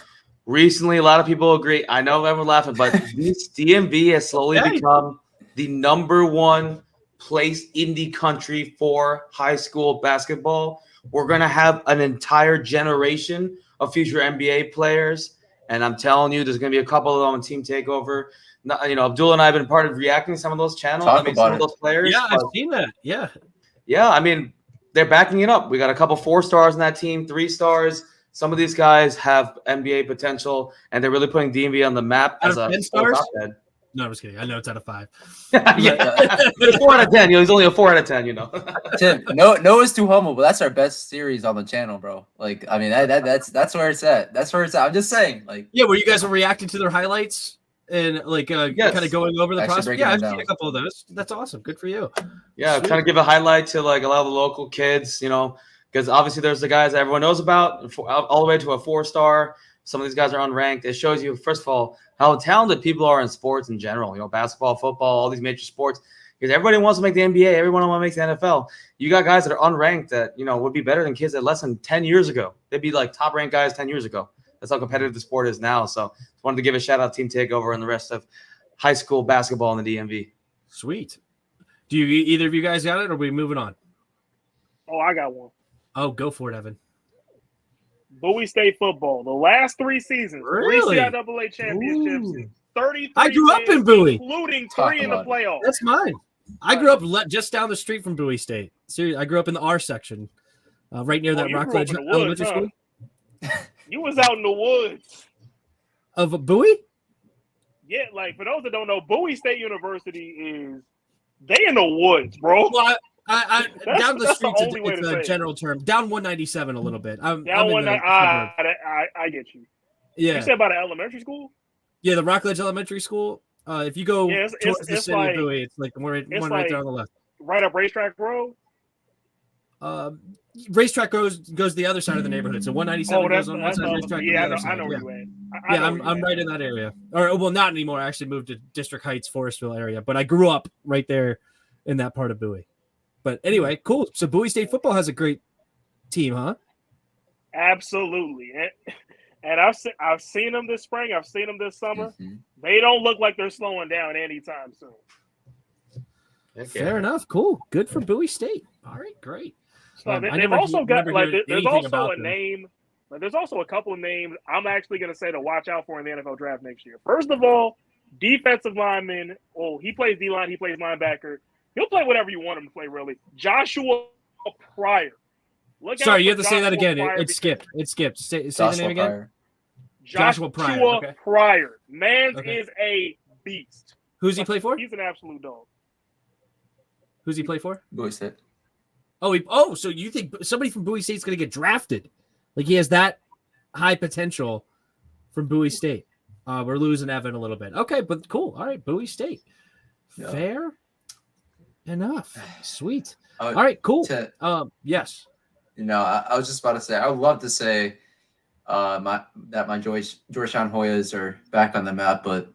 Recently, a lot of people agree. I know everyone's laughing, but this DMV has slowly become the number one place in the country for high school basketball. We're going to have an entire generation of future NBA players. And I'm telling you, there's going to be a couple of them on Team Takeover. Abdul and I have been part of reacting to some of those channels. Some of those players. Yeah, I've seen that. Yeah. Yeah, I mean, they're backing it up. We got a couple 4 stars in that team, 3 stars. Some of these guys have NBA potential, and they're really putting DMV on the map as a 10 stars. Head. No, I'm just kidding. I know it's out of 5. It's 4 out of 10. He's only a 4 out of 10. Tim, Noah's too humble, but that's our best series on the channel, bro. That's where it's at. That's where it's at. I'm just saying, yeah, where you guys are reacting to their highlights and kind of going over the process. Yeah, I've seen a couple of those. That's awesome. Good for you. Yeah, kind of give a highlight to a lot of the local kids, because obviously there's the guys that everyone knows about, all the way to a 4-star. Some of these guys are unranked. It shows you, first of all, how talented people are in sports in general. Basketball, football, all these major sports. Because everybody wants to make the NBA. Everyone wants to make the NFL. You got guys that are unranked that, would be better than kids that less than 10 years ago. They'd be top-ranked guys 10 years ago. That's how competitive the sport is now. So just wanted to give a shout-out to Team Takeover and the rest of high school basketball in the DMV. Sweet. Do either of you guys got it, or are we moving on? Oh, I got one. Oh, go for it, Evan. Bowie State football. The last 3 seasons, really? 3 CIAA championships, 33 I grew up in Bowie, including 3 in the playoffs. That's mine. I grew up just down the street from Bowie State. Seriously, I grew up in the R section, right near that Rockledge Elementary School. You was out in the woods of Bowie. Yeah, for those that don't know, Bowie State University they in the woods, bro. Well, I down the street. It's a general term. Down 197 a little bit. I get you. Yeah. You said about an elementary school? Yeah, the Rockledge Elementary School. If you go towards the city of Bowie, it's the one right there on the left. Right up Racetrack Road? Racetrack goes the other side of the neighborhood. So 197 goes on one side, Racetrack yeah, on the other side. I know where you're at. I'm right in that area. Or, not anymore. I actually moved to District Heights, Forestville area. But I grew up right there in that part of Bowie. But anyway, cool. So Bowie State football has a great team, huh? Absolutely. And I've seen them this spring. I've seen them this summer. Mm-hmm. They don't look like they're slowing down anytime soon. Fair enough. Cool. Good for Bowie State. All right, great. So they've also got like there's also a name. Like, there's also a couple of names I'm actually going to say to watch out for in the NFL draft next year. First of all, defensive lineman. Oh, he plays D-line. He plays linebacker. He'll play whatever you want him to play, really. Joshua Pryor. Sorry, you have to say that again. It skipped. It skipped. Say the name again. Pryor. Joshua Pryor. Pryor. Mans is a beast. Who's he play for? He's an absolute dog. Who's he play for? Bowie State. Oh, so you think somebody from Bowie State's going to get drafted? Like he has that high potential from Bowie State. We're losing Evan a little bit. Okay, but cool. All right, Bowie State. Yeah. Fair enough. Sweet. All right, cool. Yes. I was just about to say, I would love to say my Georgetown Hoyas are back on the map, but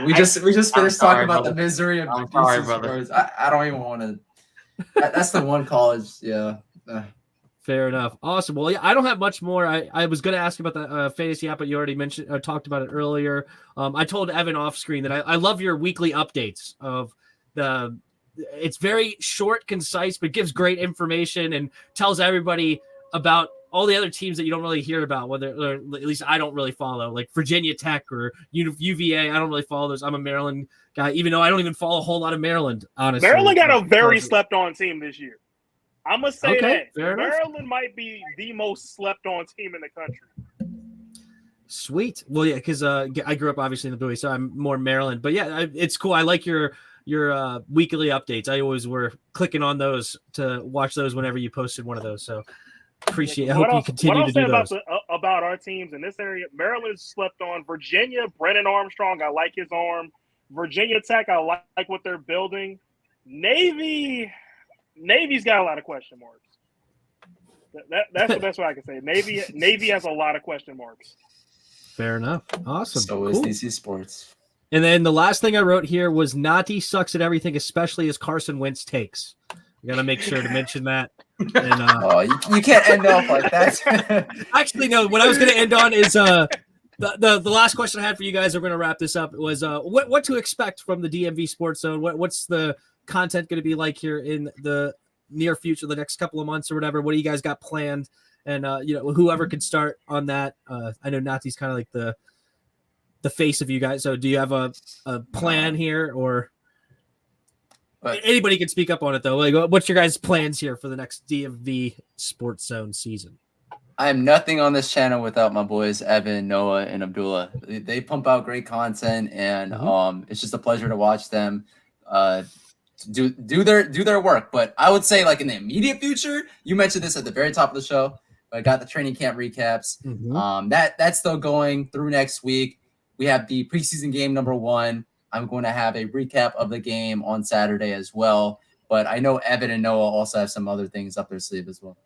we just finished talking about the misery of BC sports. I don't even want to. That's the one college. Yeah. Fair enough. Awesome. Well, yeah, I don't have much more. I was going to ask about the fantasy app, but you already talked about it earlier. I told Evan off screen that I love your weekly updates of it's very short, concise, but gives great information and tells everybody about all the other teams that you don't really hear about, or at least I don't really follow, like Virginia Tech or UVA. I don't really follow those. I'm a Maryland guy, even though I don't even follow a whole lot of Maryland, honestly. Maryland got a very slept-on team this year. I'm going to say that. Maryland might be the most slept-on team in the country. Sweet. Well, yeah, because I grew up, obviously, in the Bowie, so I'm more Maryland. But, yeah, it's cool. I like your weekly updates. I always were clicking on those to watch those whenever you posted one of those. So, appreciate it. I hope you continue to do those. About our teams in this area, Maryland slept on. Virginia, Brennan Armstrong, I like his arm. Virginia Tech, I like what they're building. Navy's got a lot of question marks. That's the best way I can say it. Navy has a lot of question marks. Fair enough. Awesome. So is DC Sports. And then the last thing I wrote here was Nati sucks at everything, especially as Carson Wentz takes. I got to make sure to mention that. And, you can't end off like that. Actually, no. What I was going to end on is the last question I had for you guys. We're going to wrap this up. Was what to expect from the DMV Sports Zone? What's the content going to be like here in the near future, the next couple of months or whatever? What do you guys got planned? And whoever could start on that. I know Nati's kind of like the face of you guys. So do you have a plan here, or anybody can speak up on it though? Like, what's your guys' plans here for the next DMV Sports Zone season? I am nothing on this channel without my boys Evan, Noah, and Abdullah. They pump out great content, and it's just a pleasure to watch them do their work. But I would say, like, in the immediate future, you mentioned this at the very top of the show. I got the training camp recaps. That's still going through next week. We have the preseason game number 1. I'm going to have a recap of the game on Saturday as well. But I know Evan and Noah also have some other things up their sleeve as well.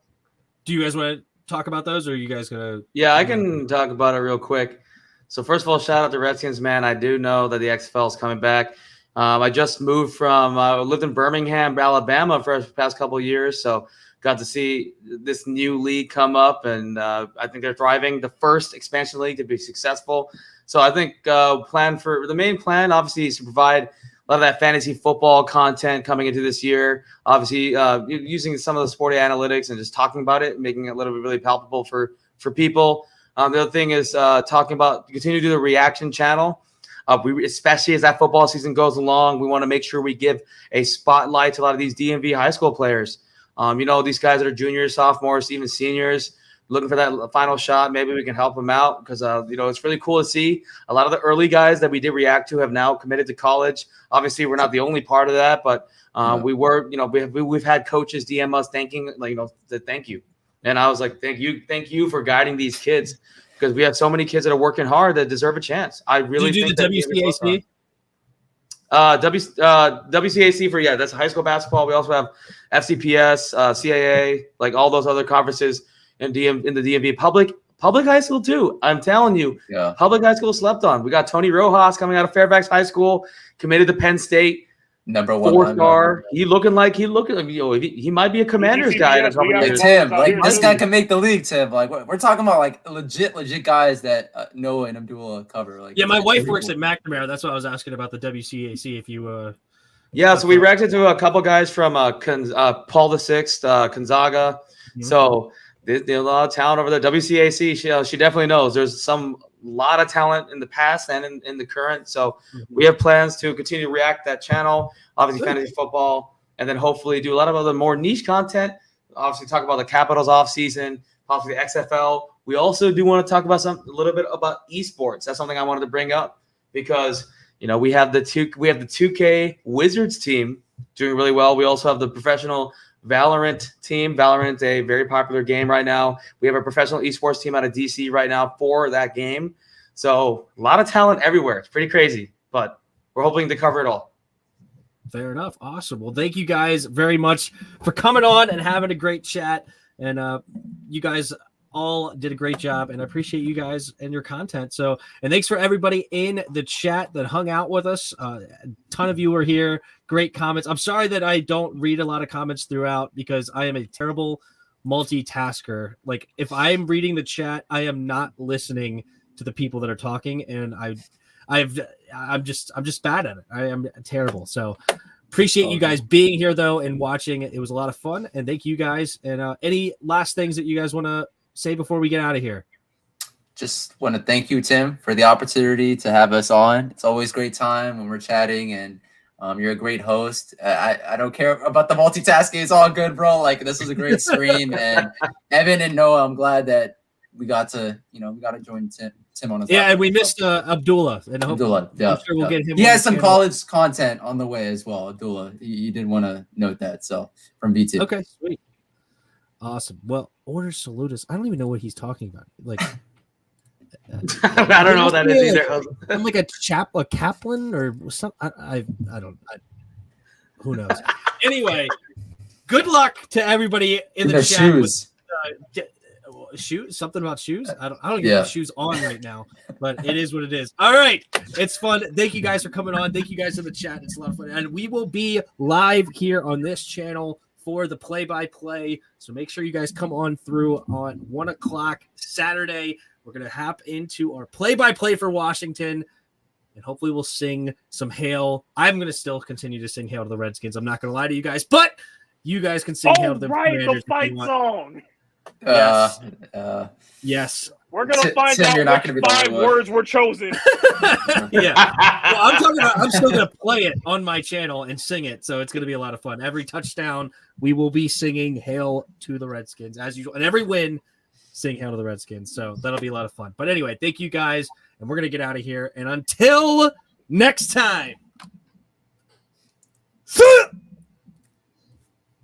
Do you guys want to talk about those, or are you guys going to? Yeah, I can talk about it real quick. So first of all, shout out to Redskins, man. I do know that the XFL is coming back. I just moved from lived in Birmingham, Alabama for the past couple of years. So got to see this new league come up, and I think they're thriving. The first expansion league to be successful. So I think the main plan, obviously, is to provide a lot of that fantasy football content coming into this year. Obviously, using some of the sporty analytics and just talking about it, making it a little bit really palpable for people. The other thing is talking about continue to do the reaction channel. Especially as that football season goes along, we want to make sure we give a spotlight to a lot of these DMV high school players. These guys that are juniors, sophomores, even seniors, looking for that final shot. Maybe we can help them out because, it's really cool to see a lot of the early guys that we did react to have now committed to college. Obviously, we're not the only part of that, but we've had coaches DM us thank you. And I was like, thank you for guiding these kids, because we have so many kids that are working hard that deserve a chance. I really think the WCAC? WCAC that's high school basketball. We also have FCPS, CAA, like all those other conferences in the DMV. Public high school too. I'm telling you, public high school slept on. We got Tony Rojas coming out of Fairfax High School, committed to Penn State. Number one 4-star. He might be a Commander's guy in a couple Like years. Tim, like this guy can make the league. Tim, like we're talking about like legit guys that Noah and Abdullah cover. Like Yeah, my wife works at McNamara. That's why I was asking about the WCAC. If you Yeah, so we reacted to a couple guys from Paul VI, Gonzaga. Mhm. So there's a lot of talent over there. WCAC, she definitely knows. There's lot of talent in the past and in the current. So we have plans to continue to react to that channel, obviously fantasy football, and then hopefully do a lot of other more niche content. Obviously talk about the Capitals off season, possibly the XFL. We also do want to talk about a little bit about esports. That's something I wanted to bring up because we have the 2K Wizards team doing really well. We also have the professional Valorant team. Valorant, a very popular game right now. We have a professional esports team out of DC right now for that game. So a lot of talent everywhere. It's pretty crazy, but we're hoping to cover it all. Fair enough. Awesome. Well, thank you guys very much for coming on and having a great chat. And you guys all did a great job, and I appreciate you guys and your content. So, and thanks for everybody in the chat that hung out with us. A ton of you were here. Great comments. I'm sorry that I don't read a lot of comments throughout because I am a terrible multitasker. Like if I'm reading the chat, I am not listening to the people that are talking, and I'm just bad at it. I am terrible. So appreciate you guys being here though and watching. It was a lot of fun, and thank you guys. And any last things that you guys want to say before we get out of here? Just want to thank you, Tim, for the opportunity to have us on. It's always a great time when we're chatting, and you're a great host. I don't care about the multitasking. It's all good, bro. Like this was a great stream, and Evan and Noah, I'm glad that we got to join Tim on his Yeah, and we missed Abdullah. And Abdullah, I'm sure we'll get him. He has some college content on the way as well. Abdullah, you did want to note that. So from B2. Okay, sweet. Awesome. Well, Order Salutis. I don't even know what he's talking about. Like, I don't know what that is either. I'm like a Kaplan or something. I don't. Who knows? Anyway, good luck to everybody in the chat. Shoes. Shoes? Something about shoes? I don't even have shoes on right now, but it is what it is. All right. It's fun. Thank you guys for coming on. Thank you guys in the chat. It's a lot of fun. And we will be live here on this channel for the play-by-play. So make sure you guys come on through on 1 o'clock Saturday. We're going to hop into our play-by-play for Washington, and hopefully we'll sing some Hail. I'm going to still continue to sing Hail to the Redskins. I'm not going to lie to you guys, but you guys can sing Hail to the Commanders. The fight song. Yes. Yes. We're going to find out which 5 words were chosen. Yeah. Well, I'm still going to play it on my channel and sing it, so it's going to be a lot of fun. Every touchdown, we will be singing Hail to the Redskins, as usual. And every win, sing Hail to the Redskins. So that'll be a lot of fun. But anyway, thank you guys, and we're going to get out of here. And until next time. See ya!